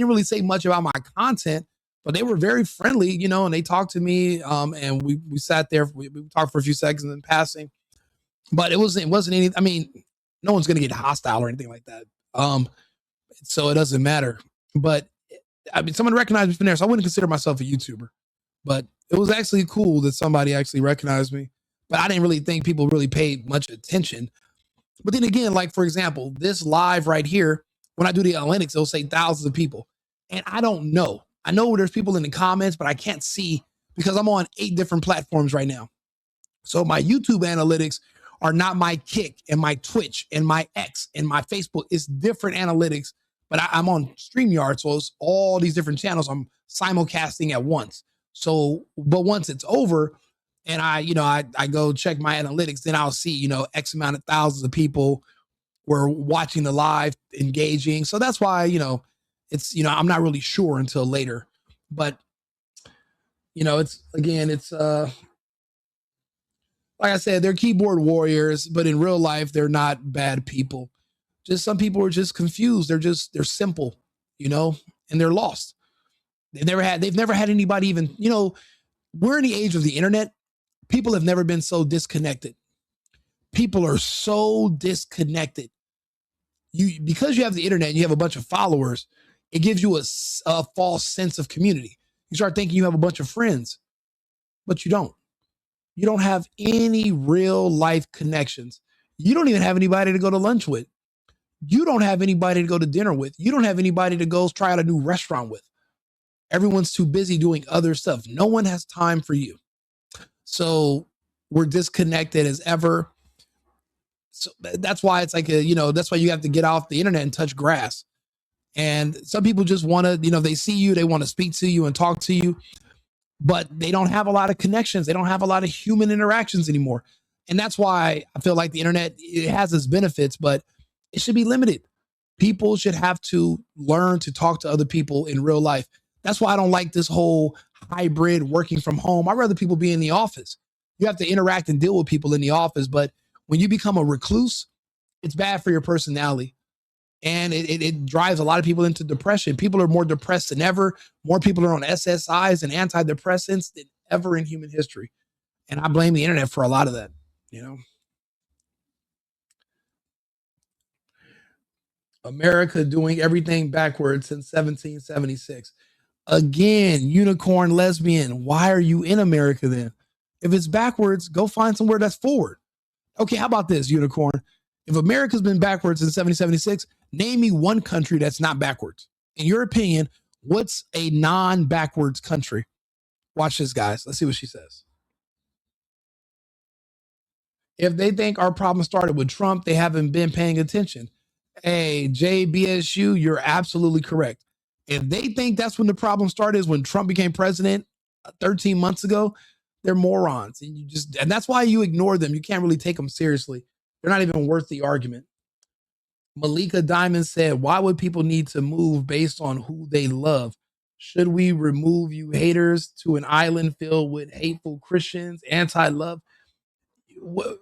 really say much about my content, but they were very friendly, you know, and they talked to me. And we sat there, we talked for a few seconds in passing, but it wasn't any, I mean, no one's going to get hostile or anything like that. So it doesn't matter, but I mean, someone recognized me from there. So I wouldn't consider myself a YouTuber, but it was actually cool that somebody actually recognized me, but I didn't really think people really paid much attention. But then again, like for example, this live right here, when I do the analytics, it'll say thousands of people. And I don't know. I know there's people in the comments, but I can't see because I'm on 8 different platforms right now. So my YouTube analytics are not my Kick and my Twitch and my X and my Facebook. It's different analytics, but I'm on StreamYard. So it's all these different channels. I'm simulcasting at once. So, but once it's over and I go check my analytics, then I'll see, X amount of thousands of people were watching the live, engaging. So that's why, it's, I'm not really sure until later, but it's like I said, they're keyboard warriors, but in real life, they're not bad people. Just some people are just confused. They're simple, and they're lost. They've never had anybody even, we're in the age of the internet. People have never been so disconnected. People are so disconnected. Because you have the internet and you have a bunch of followers, it gives you a false sense of community. You start thinking you have a bunch of friends, but you don't. You don't have any real life connections. You don't even have anybody to go to lunch with. You don't have anybody to go to dinner with. You don't have anybody to go try out a new restaurant with. Everyone's too busy doing other stuff. No one has time for you. So we're disconnected as ever. So that's why it's like, that's why you have to get off the internet and touch grass. And some people just want to, they see you, they want to speak to you and talk to you, but they don't have a lot of connections. They don't have a lot of human interactions anymore. And that's why I feel like the internet, it has its benefits, but it should be limited. People should have to learn to talk to other people in real life. That's why I don't like this whole hybrid working from home. I'd rather people be in the office. You have to interact and deal with people in the office, but when you become a recluse, it's bad for your personality. And it drives a lot of people into depression. People are more depressed than ever. More people are on SSIs and antidepressants than ever in human history. And I blame the internet for a lot of that, America doing everything backwards since 1776. Again, unicorn lesbian. Why are you in America then? If it's backwards, go find somewhere that's forward. Okay, how about this, unicorn? If America's been backwards since 1776, Name me one country that's not backwards. In your opinion, what's a non-backwards country? Watch this, guys. Let's see what she says. If they think our problem started with Trump, they haven't been paying attention. Hey, JBSU, you're absolutely correct. If they think that's when the problem started, is when Trump became president 13 months ago, they're morons. And that's why you ignore them. You can't really take them seriously. They're not even worth the argument. Malika Diamond said, why would people need to move based on who they love? Should we remove you haters to an island filled with hateful Christians, anti-love? What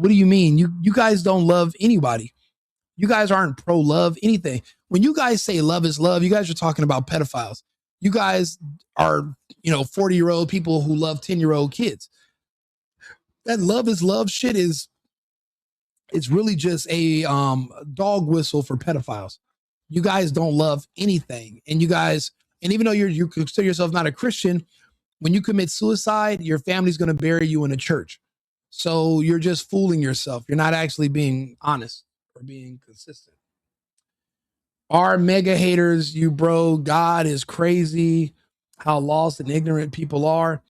do you mean? You guys don't love anybody. You guys aren't pro-love anything. When you guys say love is love, you guys are talking about pedophiles. You guys are, 40-year-old people who love 10-year-old kids. That love is love shit it's really just a dog whistle for pedophiles. You guys don't love anything. And even though you consider yourself not a Christian, when you commit suicide, your family's going to bury you in a church. So you're just fooling yourself. You're not actually being honest or being consistent. Our mega haters, you bro, God is crazy. How lost and ignorant people are.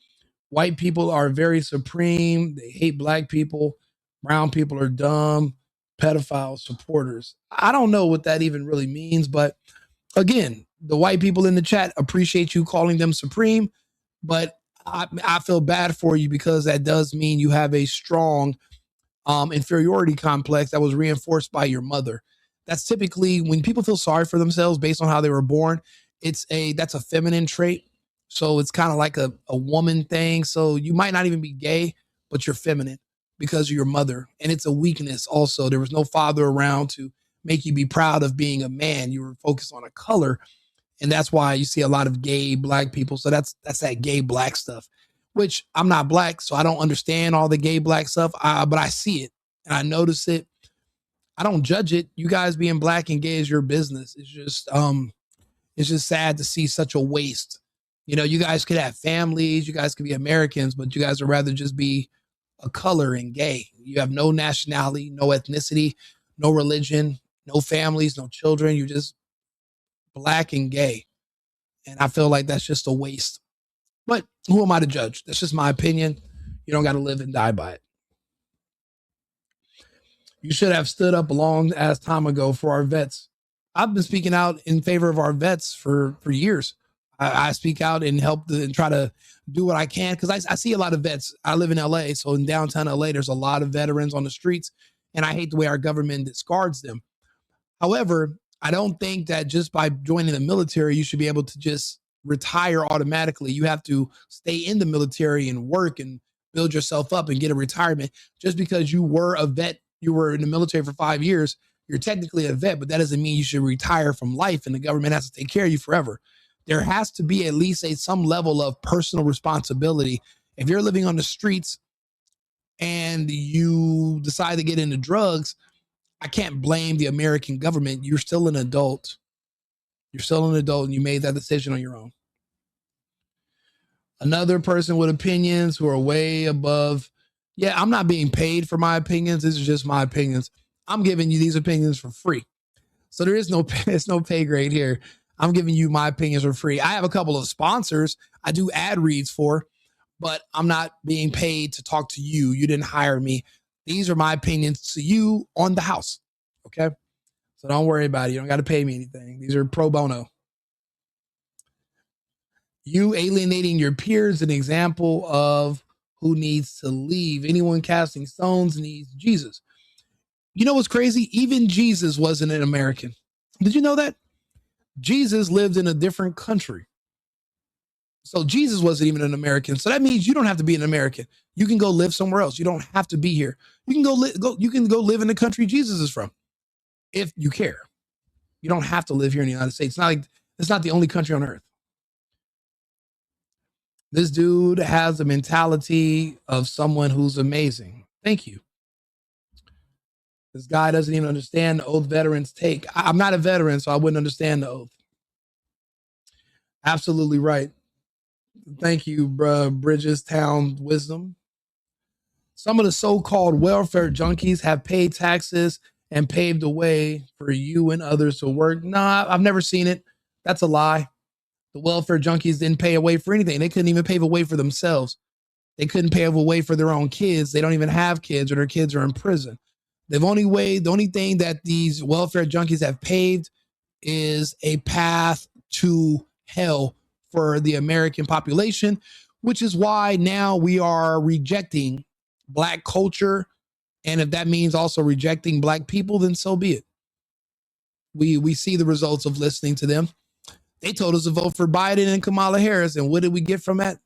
White people are very supreme. They hate black people. Brown people are dumb. Pedophile supporters. I don't know what that even really means, but again, the white people in the chat appreciate you calling them supreme, but I feel bad for you because that does mean you have a strong inferiority complex that was reinforced by your mother. That's typically when people feel sorry for themselves based on how they were born. That's a feminine trait. So it's kind of like a woman thing. So you might not even be gay, but you're feminine because of your mother. And it's a weakness also. There was no father around to make you be proud of being a man. You were focused on a color. And that's why you see a lot of gay black people. So that's that gay black stuff, which I'm not black, so I don't understand all the gay black stuff, but I see it and I notice it. I don't judge it. You guys being black and gay is your business. It's just sad to see such a waste. You guys could have families, you guys could be Americans, but you guys would rather just be a color and gay. You have no nationality, no ethnicity, no religion, no families, no children. You're just black and gay. And I feel like that's just a waste. But who am I to judge? That's just my opinion. You don't got to live and die by it. You should have stood up a long ass time ago for our vets. I've been speaking out in favor of our vets for years. I speak out and help and try to do what I can because I see a lot of vets. I live in LA, so in downtown LA, there's a lot of veterans on the streets, and I hate the way our government discards them. However, I don't think that just by joining the military, you should be able to just retire automatically. You have to stay in the military and work and build yourself up and get a retirement. Just because you were a vet, you were in the military for 5 years, you're technically a vet, but that doesn't mean you should retire from life and the government has to take care of you forever. There has to be at least some level of personal responsibility. If you're living on the streets and you decide to get into drugs, I can't blame the American government. You're still an adult. You're still an adult and you made that decision on your own. Another person with opinions who are way above. Yeah, I'm not being paid for my opinions. This is just my opinions. I'm giving you these opinions for free. So there's no pay grade here. I'm giving you my opinions for free. I have a couple of sponsors I do ad reads for, but I'm not being paid to talk to you. You didn't hire me. These are my opinions to you on the house. Okay? So don't worry about it. You don't got to pay me anything. These are pro bono. You alienating your peers, an example of who needs to leave. Anyone casting stones needs Jesus. You know what's crazy? Even Jesus wasn't an American. Did you know that? Jesus lived in a different country. So Jesus wasn't even an American. So that means you don't have to be an American. You can go live somewhere else. You don't have to be here. You can you can go live in the country Jesus is from if you care. You don't have to live here in the United States. It's not the only country on earth. This dude has a mentality of someone who's amazing. Thank you. This guy doesn't even understand the oath veterans take. I'm not a veteran, so I wouldn't understand the oath. Absolutely right. Thank you, Bridgestown Wisdom. Some of the so-called welfare junkies have paid taxes and paved the way for you and others to work. Nah, I've never seen it. That's a lie. The welfare junkies didn't pay a way for anything. They couldn't even pave a way for themselves. They couldn't pave a way for their own kids. They don't even have kids, or their kids are in prison. The only thing that these welfare junkies have paved is a path to hell for the American population, which is why now we are rejecting Black culture. And if that means also rejecting Black people, then so be it. We see the results of listening to them. They told us to vote for Biden and Kamala Harris. And what did we get from that?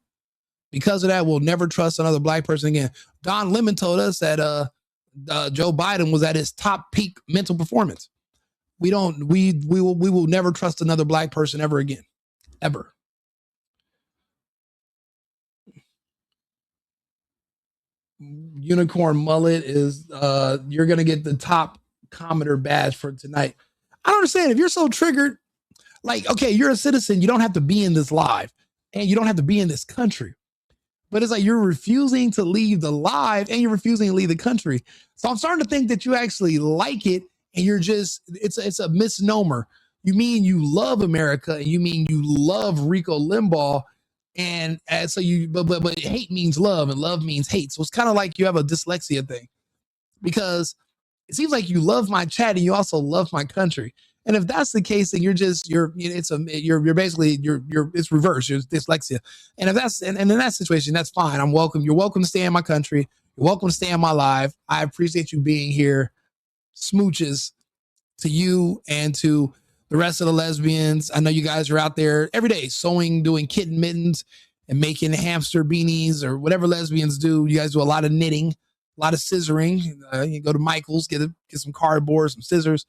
Because of that, we'll never trust another Black person again. Don Lemon told us that Joe Biden was at his top peak mental performance. We will never trust another Black person ever again. Ever. Unicorn Mullet is you're gonna get the top commenter badge for tonight. I don't understand. If you're so triggered, like, okay, you're a citizen, you don't have to be in this live, and you don't have to be in this country. But it's like you're refusing to leave the live, and you're refusing to leave the country. So I'm starting to think that you actually like it, and you're just, it's a misnomer. You mean you love America, and you mean you love Rico Limbaugh, and so you, but hate means love, and love means hate. So it's kind of like you have a dyslexia thing, because it seems like you love my chat and you also love my country. And if that's the case, then you're basically it's reverse. You're dyslexia. And if that's and in that situation, that's fine. I'm welcome. You're welcome to stay in my country. You're welcome to stay in my live. I appreciate you being here. Smooches to you and to the rest of the lesbians. I know you guys are out there every day sewing, doing kitten mittens, and making hamster beanies or whatever lesbians do. You guys do a lot of knitting, a lot of scissoring. You go to Michael's, get some cardboard, some scissors.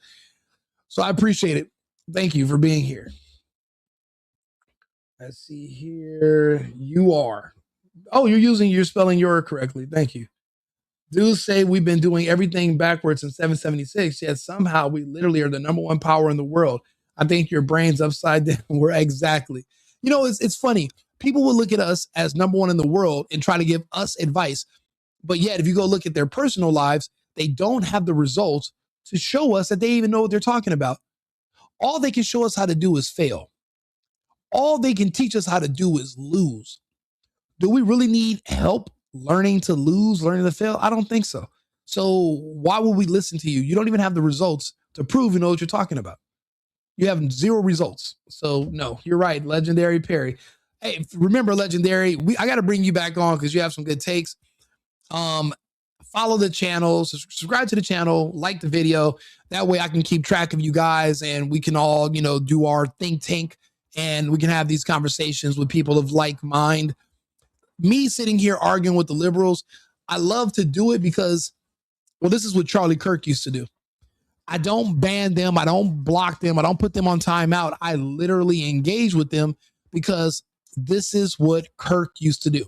So I appreciate it. Thank you for being here. Let's see here. You are. Oh, you're spelling your correctly. Thank you. Dudes say we've been doing everything backwards since 776, yet somehow we literally are the number one power in the world. I think your brain's upside down. We're exactly. You know, it's funny. People will look at us as number one in the world and try to give us advice. But yet, if you go look at their personal lives, they don't have the results to show us that they even know what they're talking about. All they can show us how to do is fail. All they can teach us how to do is lose. Do we really need help learning to lose, learning to fail? I don't think so. So why would we listen to you? You don't even have the results to prove you know what you're talking about. You have zero results. So no, you're right. Legendary Perry. Hey, remember Legendary, I got to bring you back on because you have some good takes. Follow the channel, subscribe to the channel, like the video. That way I can keep track of you guys and we can all, do our think tank and we can have these conversations with people of like mind. Me sitting here arguing with the liberals, I love to do it because, well, this is what Charlie Kirk used to do. I don't ban them. I don't block them. I don't put them on timeout. I literally engage with them because this is what Kirk used to do.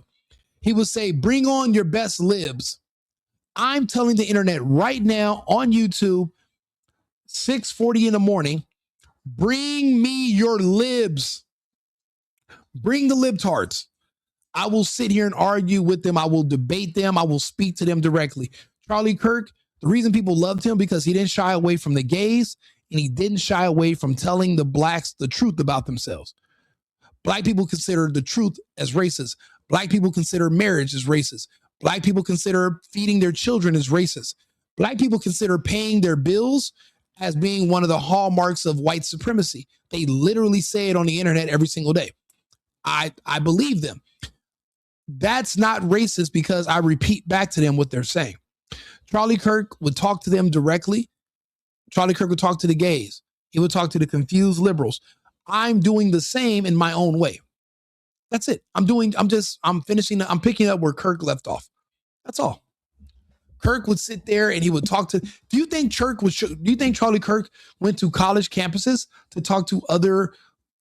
He would say, bring on your best libs. I'm telling the internet right now on YouTube, 6:40 in the morning, bring me your libs. Bring the libtards. I will sit here and argue with them. I will debate them. I will speak to them directly. Charlie Kirk, the reason people loved him because he didn't shy away from the gays and he didn't shy away from telling the blacks the truth about themselves. Black people consider the truth as racist. Black people consider marriage as racist. Black people consider feeding their children as racist. Black people consider paying their bills as being one of the hallmarks of white supremacy. They literally say it on the internet every single day. I believe them. That's not racist because I repeat back to them what they're saying. Charlie Kirk would talk to them directly. Charlie Kirk would talk to the gays. He would talk to the confused liberals. I'm doing the same in my own way. That's it. I'm picking up where Kirk left off. That's all. Kirk would sit there and he would talk to, do you think Charlie Kirk went to college campuses to talk to other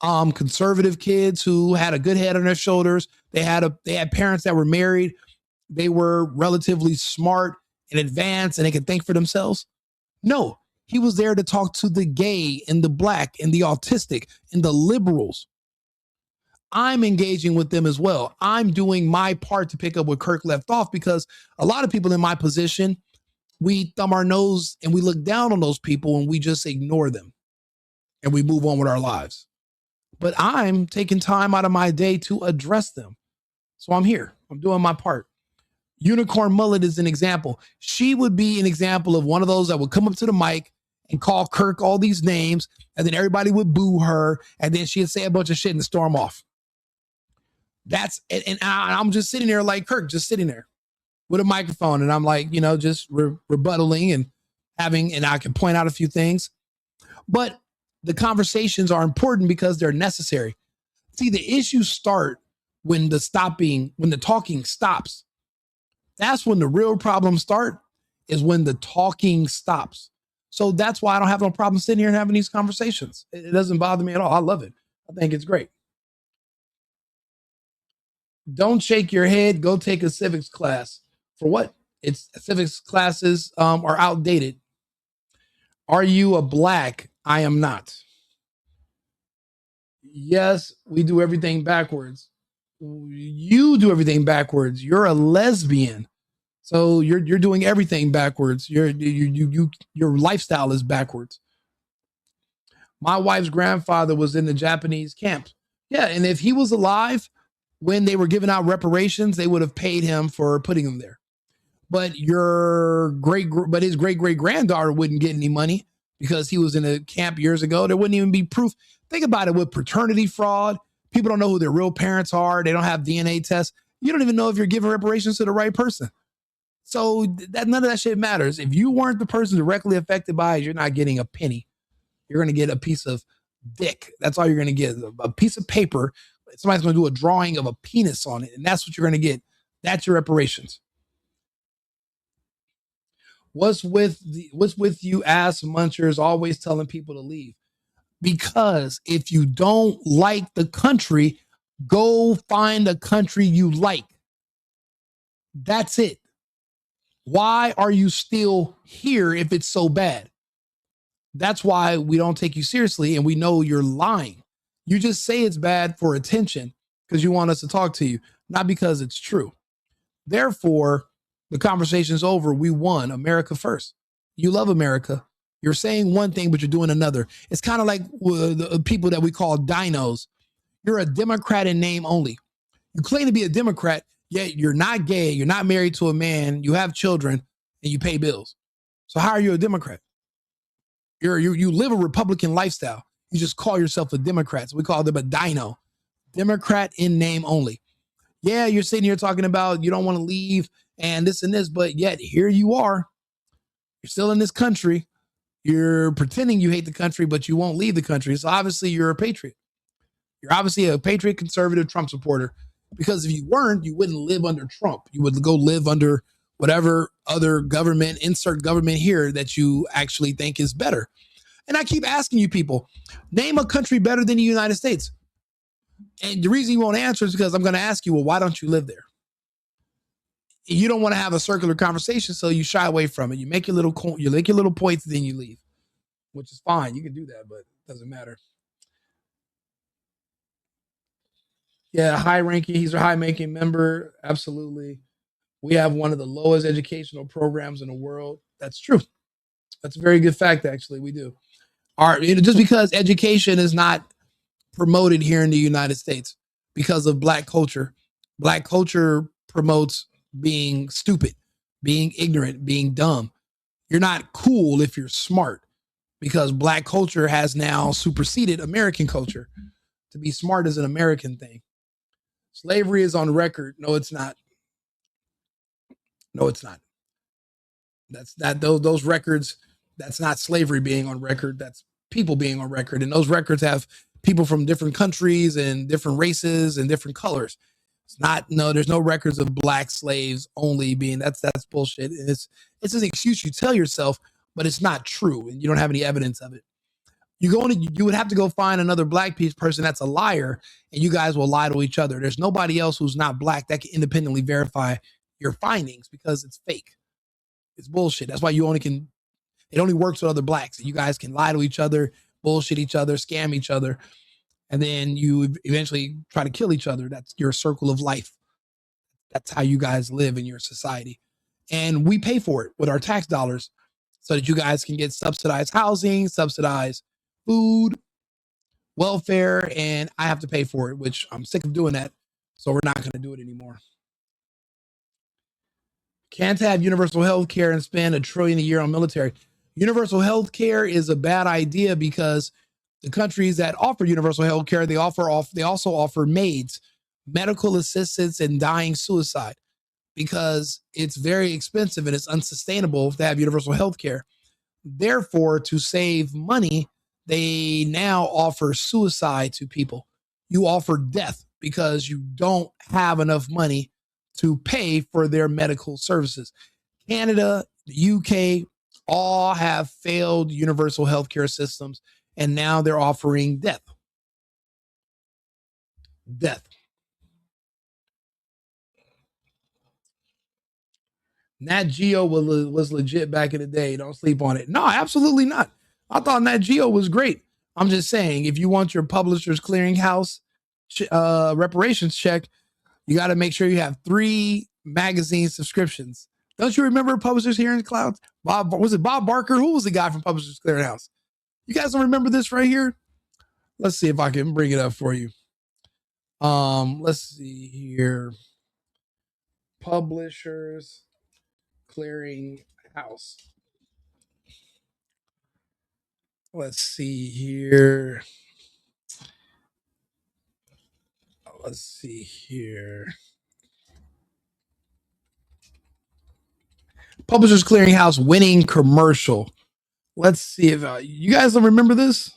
conservative kids who had a good head on their shoulders? They had parents that were married. They were relatively smart and advanced and they could think for themselves. No, he was there to talk to the gay and the black and the autistic and the liberals. I'm engaging with them as well. I'm doing my part to pick up where Kirk left off because a lot of people in my position we thumb our nose and we look down on those people and we just ignore them and we move on with our lives. But I'm taking time out of my day to address them. So I'm here. I'm doing my part. Unicorn Mullet is an example. She would be an example of one of those that would come up to the mic and call Kirk all these names, and then everybody would boo her, and then she'd say a bunch of shit and storm off. I'm just sitting there like Kirk, just sitting there with a microphone, and I'm like, just rebuttaling and I can point out a few things. But the conversations are important because they're necessary. See, the issues start when the talking stops. That's when the real problems start, is when the talking stops. So that's why I don't have no problem sitting here and having these conversations. It doesn't bother me at all. I love it. I think it's great. Don't shake your head. Go take a civics class. For what? Civics classes are outdated. Are you a black? I am not. Yes, we do everything backwards. You do everything backwards. You're a lesbian. So you're doing everything backwards. Your lifestyle is backwards. My wife's grandfather was in the Japanese camps. Yeah, and if he was alive when they were giving out reparations, they would have paid him for putting him there. But his great granddaughter wouldn't get any money because he was in a camp years ago. There wouldn't even be proof. Think about it with paternity fraud. People don't know who their real parents are. They don't have DNA tests. You don't even know if you're giving reparations to the right person. So none of that shit matters. If you weren't the person directly affected by it, you're not getting a penny. You're going to get a piece of dick. That's all you're going to get. A piece of paper. Somebody's going to do a drawing of a penis on it, and that's what you're going to get. That's your reparations. What's with you ass munchers always telling people to leave? Because if you don't like the country, go find a country you like. That's it. Why are you still here if it's so bad? That's why we don't take you seriously, and we know you're lying. You just say it's bad for attention because you want us to talk to you, not because it's true. Therefore, the conversation's over. We won. America first. You love America. You're saying one thing, but you're doing another. It's kind of like the people that we call dinos. You're a Democrat in name only. You claim to be a Democrat, yet you're not gay. You're not married to a man. You have children, and you pay bills. So how are you a Democrat? You live a Republican lifestyle. You just call yourself a Democrat. So we call them a dino. Democrat in name only. Yeah, you're sitting here talking about you don't want to leave and this, but yet here you are. You're still in this country. You're pretending you hate the country, but you won't leave the country. So obviously you're a patriot. You're obviously a patriot, conservative, Trump supporter. Because if you weren't, you wouldn't live under Trump. You would go live under whatever other government, insert government here that you actually think is better. And I keep asking you people, name a country better than the United States. And the reason you won't answer is because I'm going to ask you, well, why don't you live there? You don't want to have a circular conversation, so you shy away from it. You make your little points, then you leave, which is fine. You can do that, but it doesn't matter. Yeah, he's a high-ranking member. Absolutely. We have one of the lowest educational programs in the world. That's true. That's a very good fact, actually. We do. Just because education is not promoted here in the United States because of black culture. Black culture promotes being stupid, being ignorant, being dumb. You're not cool if you're smart because black culture has now superseded American culture. To be smart is an American thing. Slavery is on record. No, it's not. No, it's not. That's not those records. That's not slavery being on record. That's people being on record. And those records have people from different countries and different races and different colors. There's no records of black slaves only being, that's bullshit. It's an excuse you tell yourself, but it's not true. And you don't have any evidence of it. You would have to go find another black person that's a liar, and you guys will lie to each other. There's nobody else who's not black that can independently verify your findings because it's fake. It's bullshit. That's why it only works with other blacks. You guys can lie to each other, bullshit each other, scam each other, and then you eventually try to kill each other. That's your circle of life. That's how you guys live in your society. and we pay for it with our tax dollars so that you guys can get subsidized housing, subsidized food, welfare, and I have to pay for it, which I'm sick of doing that. So we're not going to do it anymore. Can't have universal health care and spend $1 trillion a year on military. Universal health care is a bad idea because the countries that offer universal health care, they also offer maids, medical assistance, and dying suicide because it's very expensive and it's unsustainable to have universal health care. Therefore, to save money, they now offer suicide to people. You offer death because you don't have enough money to pay for their medical services. Canada, the UK, all have failed universal healthcare systems, and now they're offering death. Death. Nat Geo was legit back in the day. Don't sleep on it. No, absolutely not. I thought Nat Geo was great. I'm just saying, if you want your Publishers Clearinghouse reparations check, you got to make sure you have 3 magazine subscriptions. Don't you remember Publishers here in the Clouds? Was it Bob Barker? Who was the guy from Publishers Clearinghouse? You guys don't remember this right here? Let's see if I can bring it up for you. Let's see here. Publishers Clearinghouse. Let's see here. Let's see here. Publishers Clearinghouse winning commercial. Let's see if you guys don't remember this.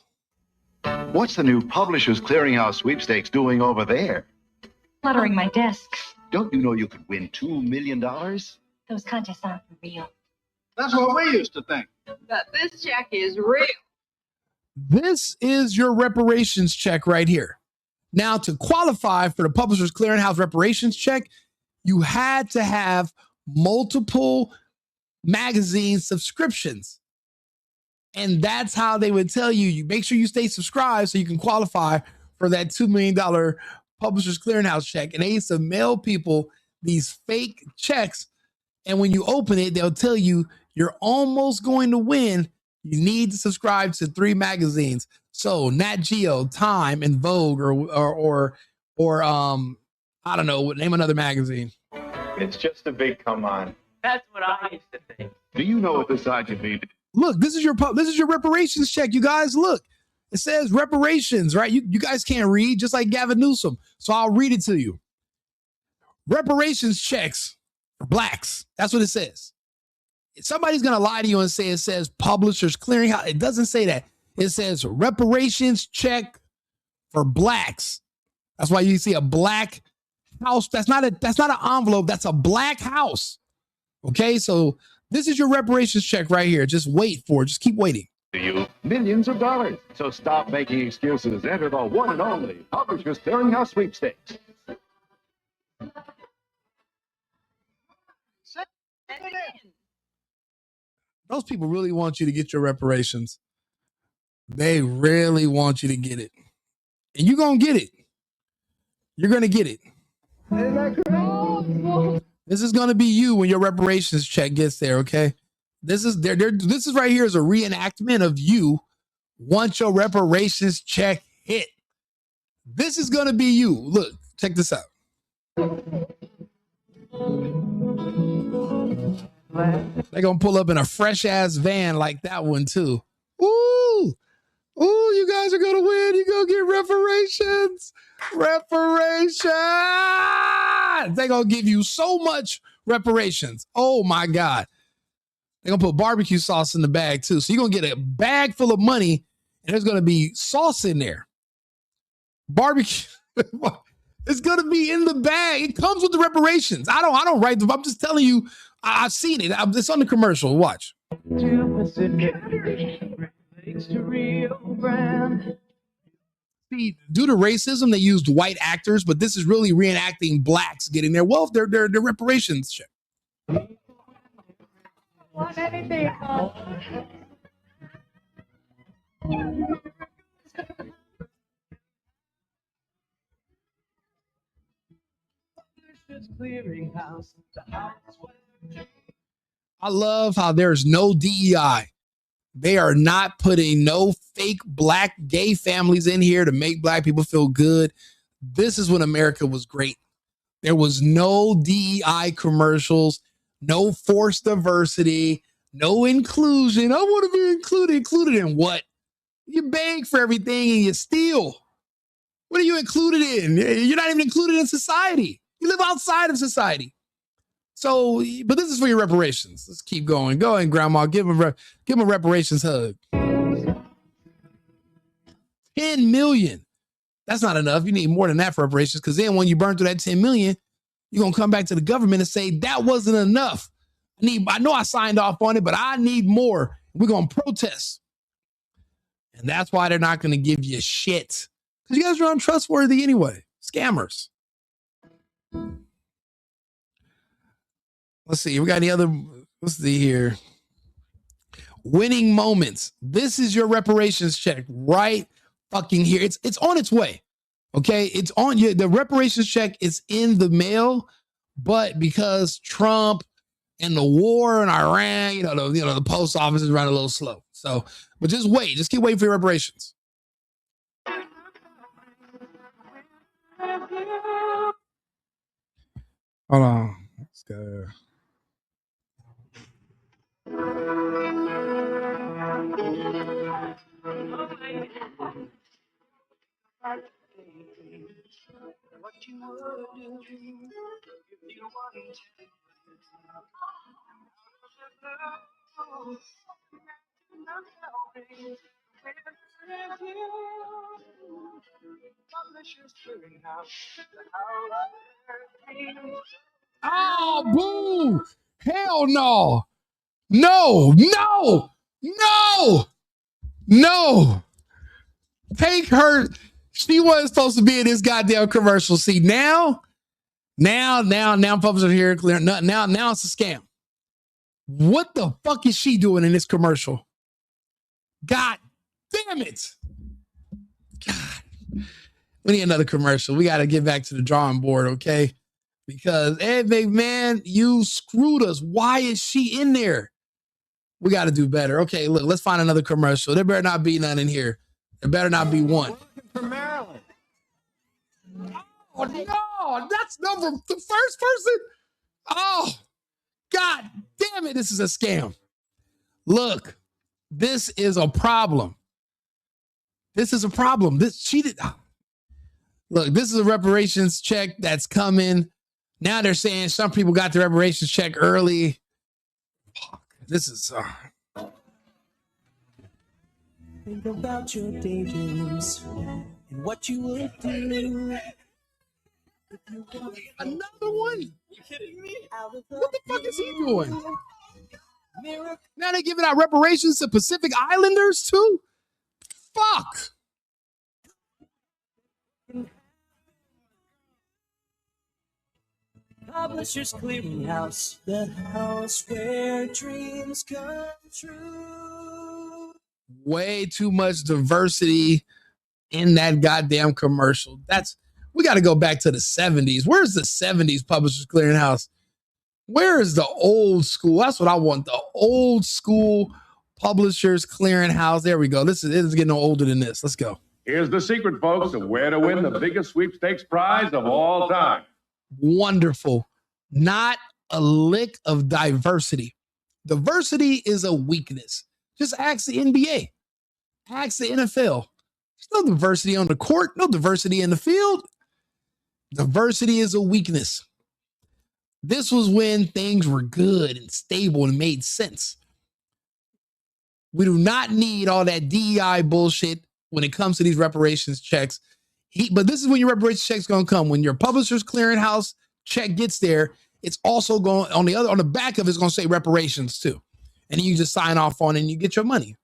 What's the new Publishers Clearinghouse sweepstakes doing over there? Cluttering my desks. Don't you know you could win $2 million? Those contests aren't for real. That's what we used to think. But this check is real. This is your reparations check right here. Now, to qualify for the Publishers Clearinghouse reparations check, you had to have multiple magazine subscriptions. And that's how they would tell you, you make sure you stay subscribed so you can qualify for that $2 million Publishers Clearinghouse check. And they used to mail people these fake checks. And when you open it, they'll tell you you're almost going to win. You need to subscribe to 3 magazines. So Nat Geo, Time, and Vogue, or I don't know, name another magazine. It's just a big come on. That's what I used to think. Do you know what this argument means? Look, this is your reparations check, you guys. Look, it says reparations, right? You guys can't read, just like Gavin Newsom. So I'll read it to you. Reparations checks for blacks. That's what it says. If somebody's gonna lie to you and say it says Publishers Clearinghouse, it doesn't say that. It says reparations check for blacks. That's why you see a black house. That's not an envelope. That's a black house. Okay, so this is your reparations check right here. Just wait for it. Just keep waiting. You millions of dollars. So stop making excuses. Enter the one and only Publishers Clearinghouse sweepstakes. Those people really want you to get your reparations. They really want you to get it. And you're going to get it. You're going to get it. This is going to be you when your reparations check gets there, okay? This is right here is a reenactment of you once your reparations check hit. This is going to be you. Look, check this out. They're going to pull up in a fresh-ass van like that one, too. Ooh, you guys are going to win. You're going to get reparations. Reparations. They're going to give you so much reparations. Oh, my God. They're going to put barbecue sauce in the bag, too. So you're going to get a bag full of money, and there's going to be sauce in there. Barbecue. It's going to be in the bag. It comes with the reparations. I don't write them. I'm just telling you, I've seen it. It's on the commercial. Watch. See, due to racism, they used white actors, but this is really reenacting blacks getting their wealth, their reparations check. Clearinghouse, the house where I love how there's no DEI. They are not putting no fake black gay families in here to make black people feel good. This is when America was great. There was no DEI commercials, no forced diversity, no inclusion. I want to be included. Included in what? You beg for everything and you steal. What are you included in? You're not even included in society. You live outside of society. So, but this is for your reparations. Let's keep going. Go ahead, Grandma. Give him a reparations hug. 10 million. That's not enough. You need more than that for reparations, because then when you burn through that 10 million, you're going to come back to the government and say, that wasn't enough. I know I signed off on it, but I need more. We're going to protest. And that's why they're not going to give you shit. Because you guys are untrustworthy anyway. Scammers. Let's see. We got any other? Let's see here. Winning moments. This is your reparations check right fucking here. It's on its way. Okay. It's on you. The reparations check is in the mail, but because Trump and the war in Iran, the post office is running a little slow. So, but just wait. Just keep waiting for your reparations. Hold on. Let's go. Oh, boo! Hell no! No! No! No! No! Take her. She wasn't supposed to be in this goddamn commercial. See, now publishers are here clear. Now it's a scam. What the fuck is she doing in this commercial? God damn it. God. We need another commercial. We got to get back to the drawing board, okay? Because, Ed McMahon, you screwed us. Why is she in there? We got to do better. Okay, look, let's find another commercial. There better not be none in here. There better not be one. From Maryland. Oh, no, that's the first person. Oh, God damn it. This is a scam. Look, this is a problem. This is a problem. Look, this is a reparations check that's coming. Now they're saying some people got the reparations check early. Fuck, this is... Think about your daydreams and what you would do. Another one? You kidding me? What the fuck is he doing? Now they're giving out reparations to Pacific Islanders too? Fuck. Publishers Clearinghouse, the house where dreams come true. Way too much diversity in that goddamn commercial. We got to go back to the 70s. Where's the 70s Publishers Clearinghouse? Where is the old school? That's what I want. The old school Publishers Clearinghouse. There we go. This is getting no older than this. Let's go. Here's the secret, folks, of where to win the biggest sweepstakes prize of all time. Wonderful. Not a lick of diversity. Diversity is a weakness. Just ask the NBA. Ask the NFL. There's no diversity on the court. No diversity in the field. Diversity is a weakness. This was when things were good and stable and made sense. We do not need all that DEI bullshit when it comes to these reparations checks. But this is when your reparations check's going to come. When your Publishers Clearinghouse check gets there, it's also going on the back of it's going to say reparations too. And you just sign off on it and you get your money.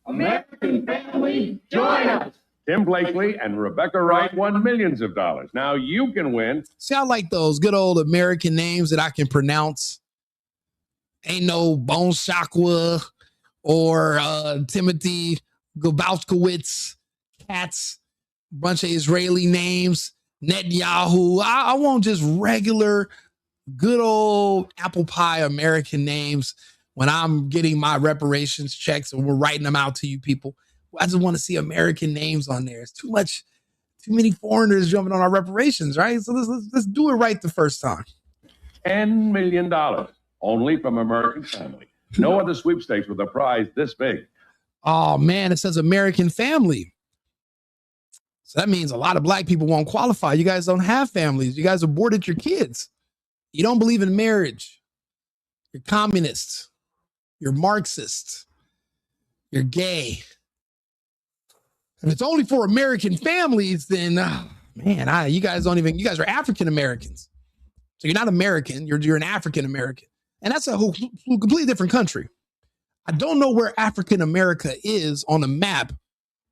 American family, join us. Tim Blakely and Rebecca Wright won millions of dollars. Now you can win. See, I like those good old American names that I can pronounce. Ain't no Bonshakwa or Timothy Gobauskowitz, Katz, bunch of Israeli names, Netanyahu. I want just regular good old apple pie American names when I'm getting my reparations checks and we're writing them out to you people. I just want to see American names on there. It's too many foreigners jumping on our reparations, right? So let's do it right the first time. $10 million only from American Family. No other sweepstakes with a prize this big. Oh man, it says American Family. So that means a lot of black people won't qualify. You guys don't have families. You guys aborted your kids. You don't believe in marriage. You're communists. You're Marxists. You're gay. If it's only for American families, then you guys are African Americans. So you're not American, you're an African American. And that's a whole completely different country. I don't know where African America is on the map,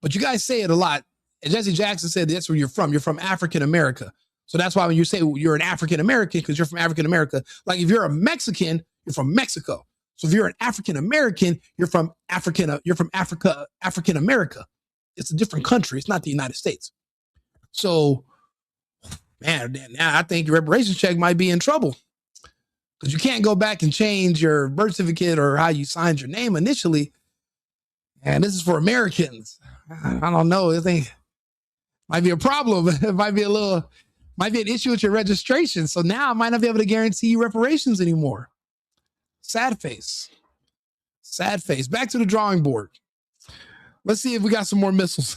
but you guys say it a lot. And Jesse Jackson said that's where you're from. You're from African America. So that's why when you say you're an African American, because you're from African America, like if you're a Mexican, you're from Mexico. So if you're an African American, you're from Africa, African America. It's a different country. It's not the United States. So, man, now I think your reparations check might be in trouble because you can't go back and change your birth certificate or how you signed your name initially. And this is for Americans. I don't know. I think might be a problem. It might be an issue with your registration. So now I might not be able to guarantee you reparations anymore. Sad face. Sad face. Back to the drawing board. Let's see if we got some more missiles.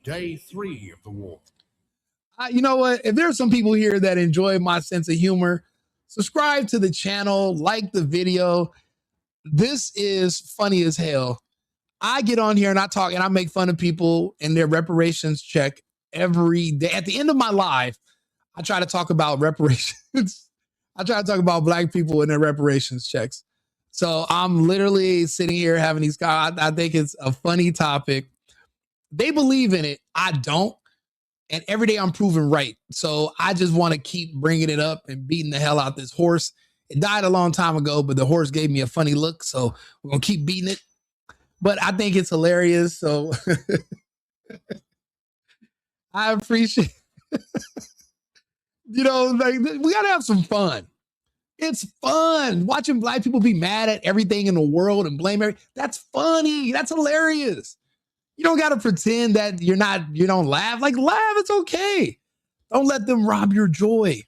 Day 3 of the war. You know what? If there are some people here that enjoy my sense of humor, subscribe to the channel, like the video. This is funny as hell. I get on here and I talk and I make fun of people and their reparations check every day. At the end of my life, I try to talk about reparations. I try to talk about black people and their reparations checks. So I'm literally sitting here having these guys. I think it's a funny topic. They believe in it. I don't. And every day I'm proven right. So I just want to keep bringing it up and beating the hell out this horse. It died a long time ago, but the horse gave me a funny look. So we're going to keep beating it. But I think it's hilarious. So I appreciate, like we got to have some fun. It's fun watching black people be mad at everything in the world and blame everything. That's funny. That's hilarious. You don't got to pretend that you don't laugh. Like, laugh, it's okay. Don't let them rob your joy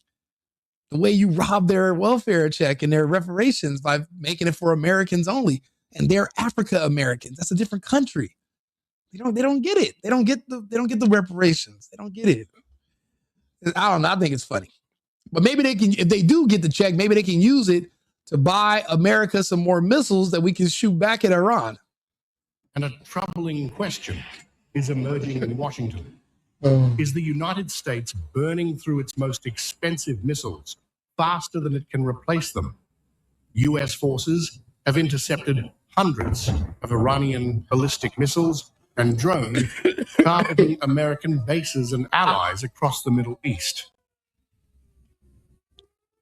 the way you rob their welfare check and their reparations by making it for Americans only. And they're Africa Americans. That's a different country. They don't get it. They don't get the reparations. They don't get it. I don't know. I think it's funny. But maybe they can, if they do get the check, maybe they can use it to buy America some more missiles that we can shoot back at Iran. And a troubling question is emerging in Washington. Is the United States burning through its most expensive missiles faster than it can replace them? U.S. forces have intercepted hundreds of Iranian ballistic missiles and drones targeting American bases and allies across the Middle East.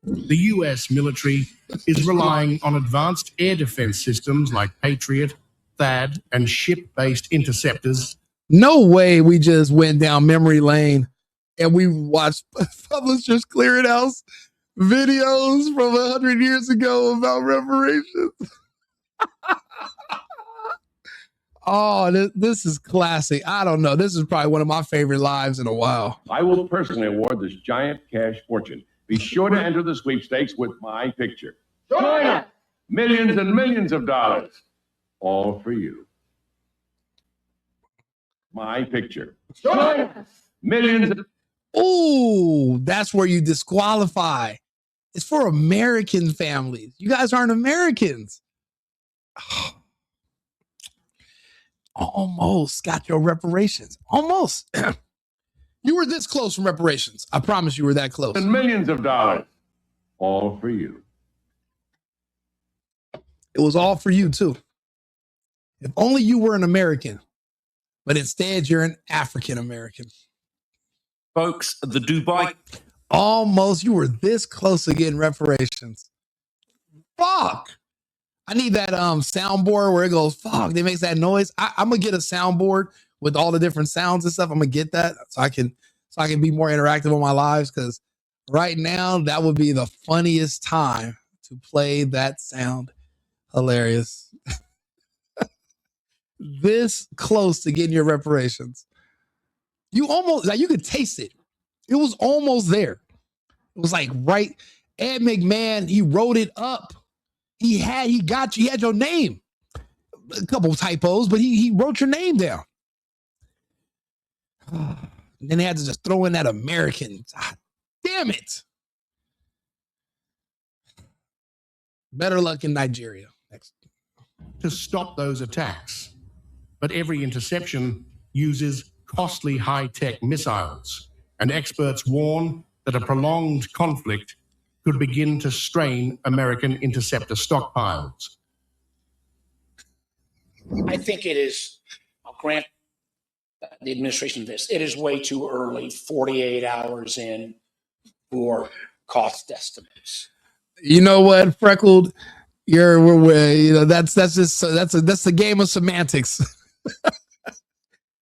The U.S. military is relying on advanced air defense systems like Patriot, THAAD, and ship-based interceptors. No way we just went down memory lane and we watched Publishers Clearinghouse videos from 100 years ago about reparations. Oh, this is classic. I don't know. This is probably one of my favorite lives in a while. I will personally award this giant cash fortune. Be sure to enter the sweepstakes with my picture. Join us! Millions and millions of dollars. All for you. My picture. Join us! Millions of... Ooh, that's where you disqualify. It's for American families. You guys aren't Americans. Almost got your reparations. Almost. You were this close from reparations. I promise you were that close. And millions of dollars. All for you. It was all for you, too. If only you were an American, but instead you're an African American. Folks, the Dubai. Almost. You were this close to getting reparations. Fuck. I need that soundboard where it goes, fuck, that makes that noise. I'm going to get a soundboard with all the different sounds and stuff. I'm gonna get that so I can be more interactive on my lives, because right now that would be the funniest time to play that sound. Hilarious. This close to getting your reparations. You almost, like, you could taste it. It was almost there. It was like right. Ed McMahon, he wrote it up. He got you. He had your name. A couple of typos, but he wrote your name down. Then they had to just throw in that American. Damn it. Better luck in Nigeria. Next. To stop those attacks. But every interception uses costly high-tech missiles, and experts warn that a prolonged conflict could begin to strain American interceptor stockpiles. I think it is, I'll grant the administration this, it is way too early, 48 hours in, for cost estimates. You know what, Freckled? That's the game of semantics.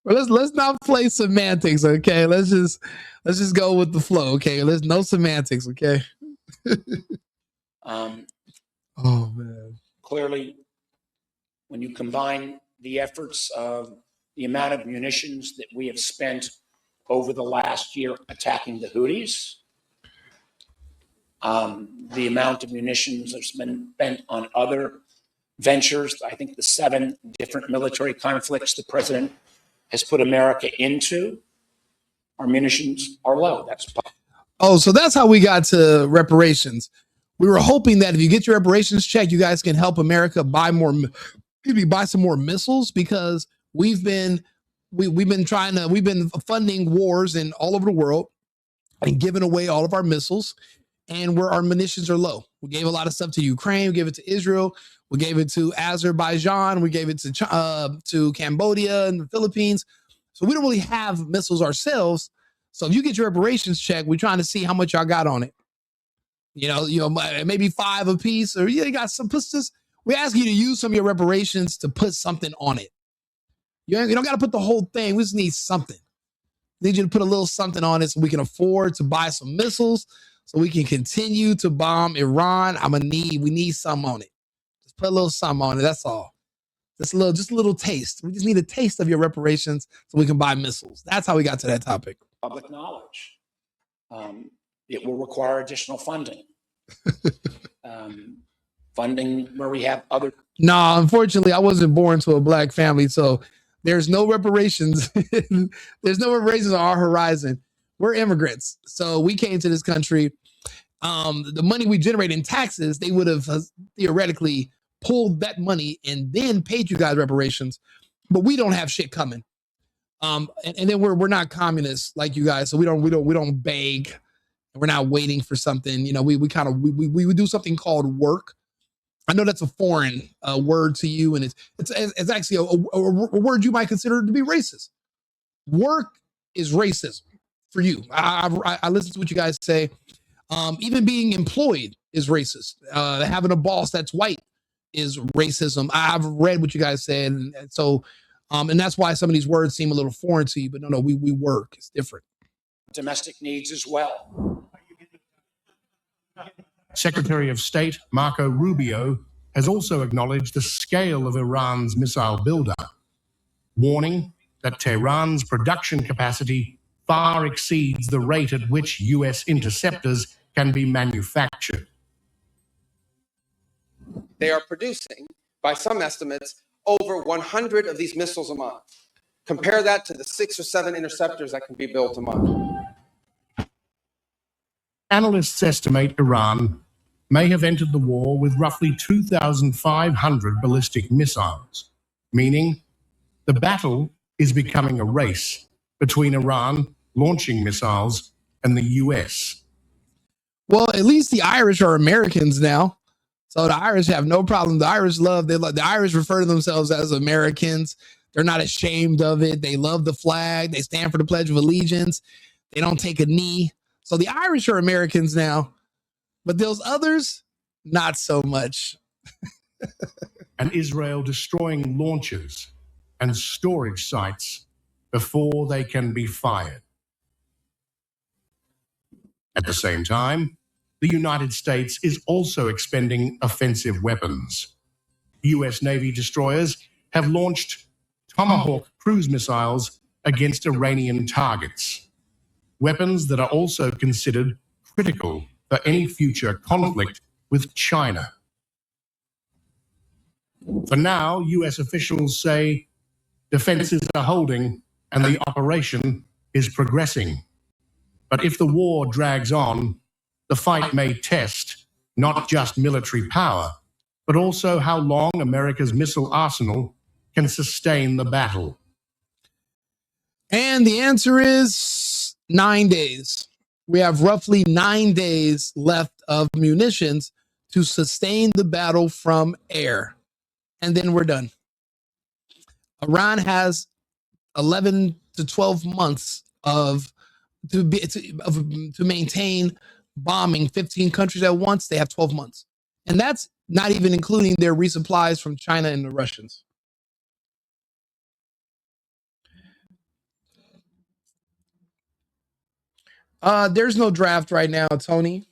Well, let's not play semantics, okay? Let's just go with the flow, okay? There's no semantics, okay? Oh man. Clearly, when you combine the efforts of the amount of munitions that we have spent over the last year attacking the Houthis, the amount of munitions that's been spent on other ventures, I think the 7 different military conflicts the president has put America into, our munitions are low. So that's how we got to reparations. We were hoping that if you get your reparations check, you guys can help America buy some more missiles, because we've been funding wars in all over the world and giving away all of our missiles, and where our munitions are low. We gave a lot of stuff to Ukraine, we gave it to Israel, we gave it to Azerbaijan, we gave it to Cambodia and the Philippines. So we don't really have missiles ourselves. So if you get your reparations check, we're trying to see how much y'all got on it. You know, maybe 5 a piece, or you got some. We ask you to use some of your reparations to put something on it. You don't got to put the whole thing. We just need something. We need you to put a little something on it so we can afford to buy some missiles, so we can continue to bomb Iran. We need some on it. Just put a little something on it. That's all. Just a little taste. We just need a taste of your reparations so we can buy missiles. That's how we got to that topic. Public knowledge. It will require additional funding. Funding where we have other. No, unfortunately, I wasn't born to a black family, so there's no reparations. There's no reparations on our horizon. We're immigrants, so we came to this country. The money we generate in taxes, they would have theoretically pulled that money and then paid you guys reparations, but we don't have shit coming. And then we're not communists like you guys, so we don't beg. We're not waiting for something. You know, we would do something called work. I know that's a foreign word to you, and it's actually a word you might consider to be racist. Work is racism for you. I listen to what you guys say. Even being employed is racist. Having a boss that's white is racism. I've read what you guys said, and so and that's why some of these words seem a little foreign to you. But no, we work. It's different. Domestic needs as well. Secretary of State Marco Rubio has also acknowledged the scale of Iran's missile buildup, warning that Tehran's production capacity far exceeds the rate at which U.S. interceptors can be manufactured. They are producing, by some estimates, over 100 of these missiles a month. Compare that to the 6 or 7 interceptors that can be built a month. Analysts estimate Iran may have entered the war with roughly 2,500 ballistic missiles, meaning the battle is becoming a race between Iran launching missiles and the US. Well, at least the Irish are Americans now. So the Irish have no problem. The Irish the Irish refer to themselves as Americans. They're not ashamed of it. They love the flag. They stand for the Pledge of Allegiance. They don't take a knee. So the Irish are Americans now, but those others, not so much. And Israel destroying launchers and storage sites before they can be fired. At the same time, the United States is also expending offensive weapons. U.S. Navy destroyers have launched Tomahawk cruise missiles against Iranian targets, weapons that are also considered critical for any future conflict with China. For now, U.S. officials say defenses are holding and the operation is progressing. But if the war drags on, the fight may test not just military power, but also how long America's missile arsenal can sustain the battle. And the answer is 9 days. We have roughly 9 days left of munitions to sustain the battle from air. And then we're done. Iran has 11 to 12 months to maintain bombing 15 countries at once. They have 12 months. And that's not even including their resupplies from China and the Russians. There's no draft right now, Tony.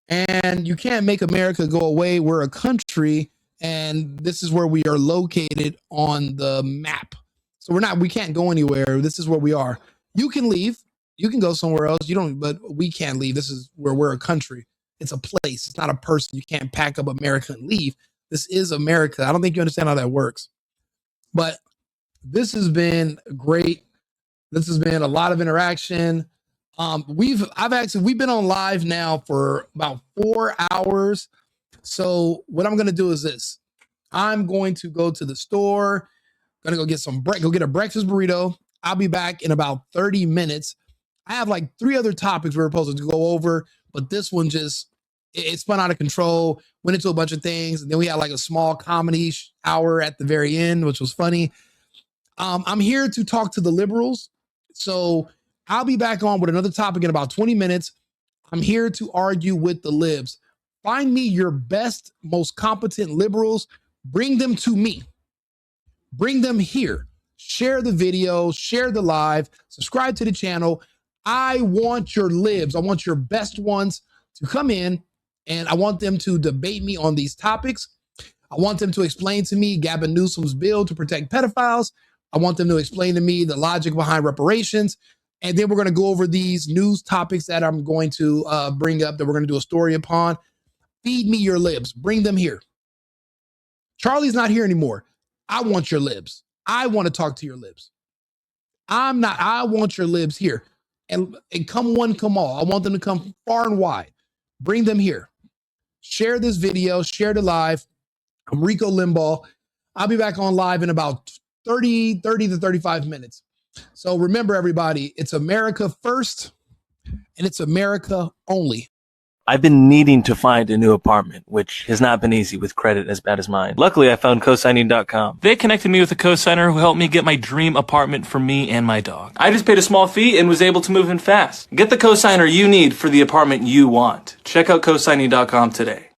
And you can't make America go away. We're a country, and this is where we are located on the map. So we can't go anywhere. This is where we are. You can leave. You can go somewhere else. But we can't leave. This is where we're a country. It's a place. It's not a person. You can't pack up America and leave. This is America. I don't think you understand how that works. But this has been great. This has been a lot of interaction. We've been on live now for about 4 hours. So what I'm going to do is this. I'm going to go to the store, going to go get a breakfast burrito. I'll be back in about 30 minutes. I have like 3 other topics we were supposed to go over, but this one it spun out of control, went into a bunch of things. And then we had like a small comedy hour at the very end, which was funny. I'm here to talk to the liberals. So I'll be back on with another topic in about 20 minutes. I'm here to argue with the libs. Find me your best, most competent liberals. Bring them to me. Bring them here. Share the video, share the live, subscribe to the channel. I want your libs. I want your best ones to come in, and I want them to debate me on these topics. I want them to explain to me Gavin Newsom's bill to protect pedophiles. I want them to explain to me the logic behind reparations. And then we're going to go over these news topics that I'm going to bring up that we're going to do a story upon. Feed me your libs. Bring them here. Charlie's not here anymore. I want your libs. I want to talk to your libs. I want your libs here. And come one, come all. I want them to come far and wide. Bring them here. Share this video. Share the live. I'm Rico Limbaugh. I'll be back on live in about 30 to 35 minutes. So remember, everybody, it's America first, and it's America only. I've been needing to find a new apartment, which has not been easy with credit as bad as mine. Luckily, I found cosigning.com. They connected me with a cosigner who helped me get my dream apartment for me and my dog. I just paid a small fee and was able to move in fast. Get the cosigner you need for the apartment you want. Check out cosigning.com today.